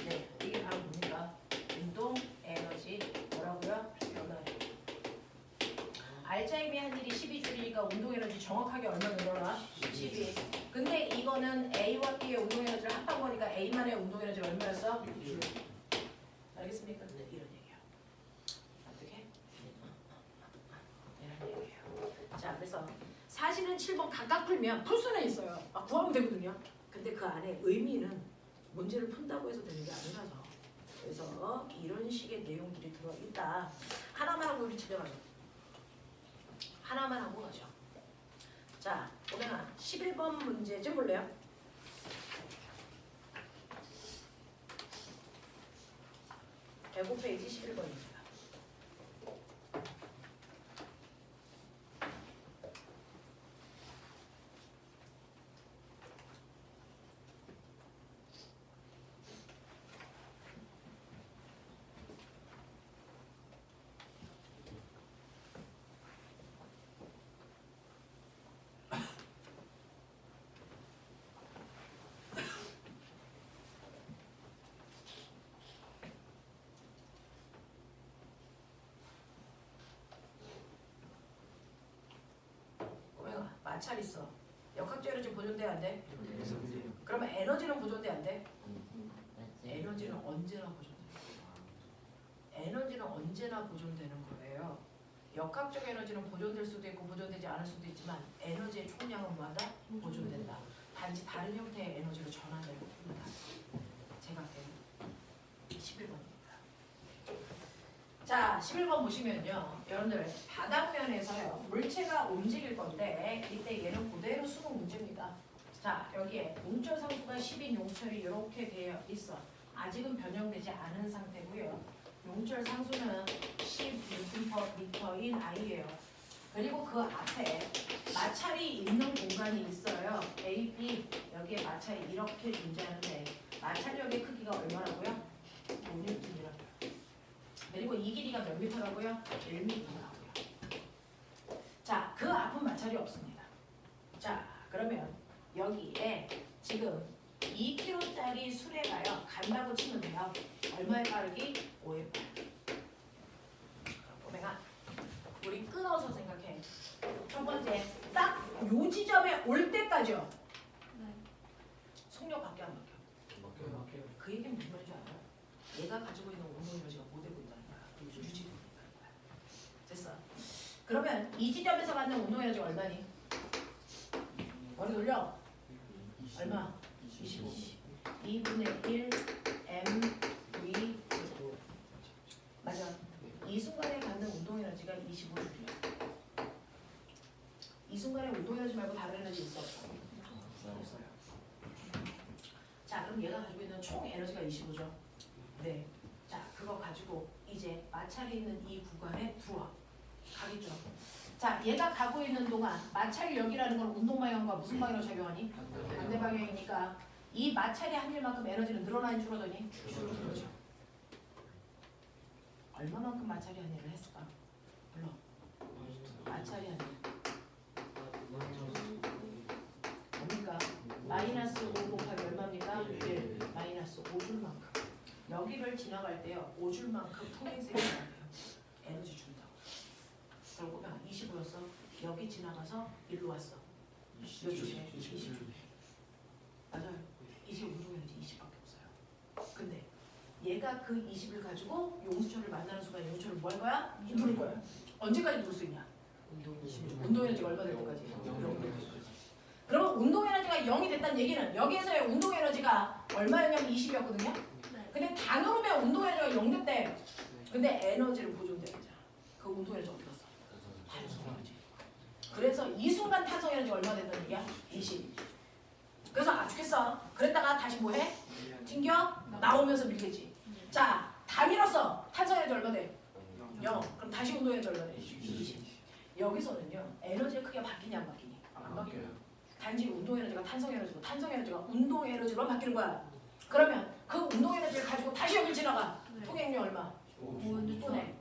네, 이게 바로 뭡니까? 운동 에너지 뭐라고요? 변화. 알짜임이 한 일이 12줄이니까 운동 에너지 정확하게 얼마 늘어나? 12. 근데 이거는 A와 B의 운동 에너지를 합한 거니까 A만의 운동 에너지가 얼마였어? 6줄. 알겠습니까? 네, 이런 얘기야. 어떻게? 이런 얘기예요. 자, 그래서 사실은 7번 각각 풀면 풀 수는 있어요. 막 구하면 되거든요. 근데 그 안에 의미는 문제를 푼다고 해서 되는 게 아니라서. 그래서 이런 식의 내용들이 들어있다. 하나만 하고 우리 집에 가죠. 하나만 하고 가죠. 자, 오면아 11번 문제 좀 볼래요? 배고페이지 11번입니다. 마찰 있어. 역학적 에너지 보존돼 안 돼? 그러면 에너지는 보존돼 안 돼? 에너지는 언제나 보존돼. 에너지는 언제나 보존되는 거예요. 역학적 에너지는 보존될 수도 있고 보존되지 않을 수도 있지만 에너지의 총량은 뭐하다? 보존된다. 단지 다른 형태의 에너지로 전환되는 겁니다. 제가 11번입니다. 자, 11번 보시면요. 여러분들 바닥면에서요. 물체가 움직일 건데 이때 얘는 그대로 수능 문제입니다. 자, 여기에 용절 상수가 10인 용철이 이렇게 되어 있어. 아직은 변형되지 않은 상태고요. 용절 상수는 10Nm/m인 I예요. 그리고 그 앞에 마찰이 있는 공간이 있어요. A, B 여기에 마찰이 이렇게 존재하는데 마찰력의 크기가 얼마라고요? 5N이라고요. 그리고 이 길이가 몇 미터라고요? 1m라고요. 자, 그 앞은 마찰이 없습니다. 자, 그러면 여기에 지금 2kg짜리 수레가요. 간다고 치면 돼요. 얼마의 빠르기? 5의 빠르기. 오메가 우리 끊어서 생각해. 첫 번째 딱 요 지점에 올 때까지요. 네. 속력 밖에 안 바뀌어. 그 얘기는 무슨 말인지 알아요? 얘가 가지고 있는 운동 에너지가 못 되고 있다는 거야. 유지되고 있다는 거야. 됐어. 그러면 이 지점에서 받는 운동 에너지가 얼마니? 머리 돌려. 얼마? 25. 2분의 1 m v 맞아. 이 순간에 받는 운동 에너지가 25줄이야. 이 순간에 운동 에너지 말고 다른 에너지 있어 없어? 없어요. 자, 그럼 얘가 가지고 있는 총 에너지가 25죠. 네. 자, 그거 가지고 이제 마찰이 있는 이 구간에 들어와. 가겠죠. 자, 얘가 가고 있는 동안 마찰력이라는 건 운동 방향과 무슨 방향으로 작용하니? 반대 방향이니까 이 마찰이 한 일만큼 에너지는 늘어나니 줄어드니? 줄어들죠. 얼마만큼 마찰이 한 일을 했을까? 물론 마찰이 한 일. 뭡니까? 마이너스 5 곱하기 얼마입니까? 1. 마이너스 5줄만큼. 여기를 지나갈 때요. 5줄만큼 통행색이 나요. 에너지 준다고. 그럼 보면 25였어. 여기 지나가서 일로 왔어. 몇 줄이네? 20줄. 맞아요. 이제 운동 에너지 20밖에 없어요. 근데 얘가 그 20을 가지고 용수철을 만나는 순간 용수철을 뭐 할 거야? 누를 거야. 언제까지 누를 수 있냐? 운동 에너지가 얼마 될 때까지? 0. 그러면 운동 에너지가 0이 됐다는 얘기는 여기에서의 운동 에너지가 얼마였냐면 20이었거든요. 근데 단으로면 운동 에너지가 0 됐대. 근데 에너지를 보존되잖아. 그 운동 에너지 어디 갔어? 탄소 에너지. 그래서 이 순간 탄소 에너지가 얼마 된다는 얘기야? 20. 그래서 아 죽겠어. 그랬다가 다시 뭐해? 튕겨? 나오면서 밀겠지. 자, 다 밀었어. 탄소 에너지 얼마 돼? 0. 그럼 다시 운동 에너지 얼마 돼? 20. 여기서는요. 에너지의 크기가 바뀌냐 안 바뀌니? 안 바뀌어요. 단지 운동 에너지가 탄성 에너지고 탄성 에너지가 운동 에너지로 바뀌는 거야. 그러면 그 운동 에너지를 가지고 다시 여기 지나가. 통행료 얼마? 5분의.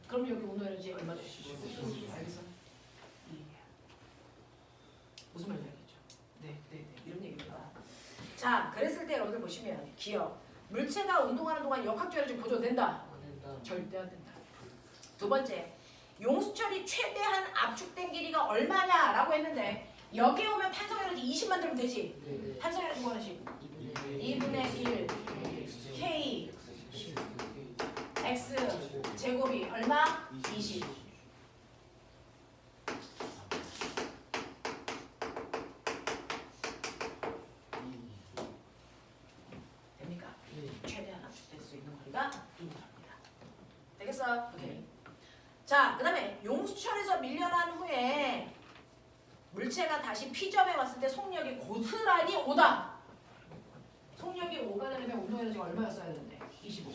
그럼 여기 운동 에너지 얼마 돼? 알겠어? 무슨 말인지 알겠죠? 네. 이런 얘기입니다. 자, 그랬을 때 여러분들 보시면 기억. 물체가 운동하는 동안 역학적 에너지 보존된다? 절대 안 된다. 두 번째, 용수철이 최대한 압축된 길이가 얼마냐라고 했는데 여기 오면 탄성 에너지 20만 들면 되지? 탄성 에너지 구하나씩 2분의 1 K X 제곱이 얼마? 20. 됩니까? 최대한 압축될 수 있는 거리가 이겁니다. 되겠어? 오케이. 자, 그 다음에 용수철에서 밀려난 후에 물체가 다시 P점에 왔을 때 속력이 고스란히 5다. 속력이 5가 되려면 운동 에너지가 얼마였어야 되는데? 25.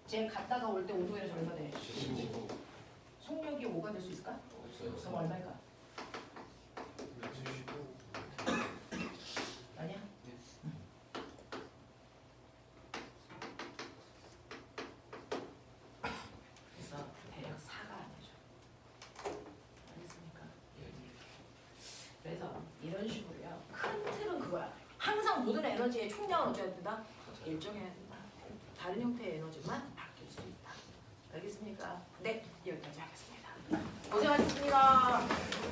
쟤 갔다가 올 때 운동 에너지 얼마 돼? 15. 속력이 5가 될 수 있을까? 그럼 얼마일까? 아니야? 그래서 대략 4가 안 되죠. 알겠습니까? 그래서 이런 식으로요. 큰 틀은 그거야. 항상 모든 에너지의 총량은 어떻게 해야 된다? 일정해야 된다. 다른 형태의 에너지만 바뀔 수 있다. 알겠습니까? 네, 여기까지 하겠습니다. 고생하셨습니다.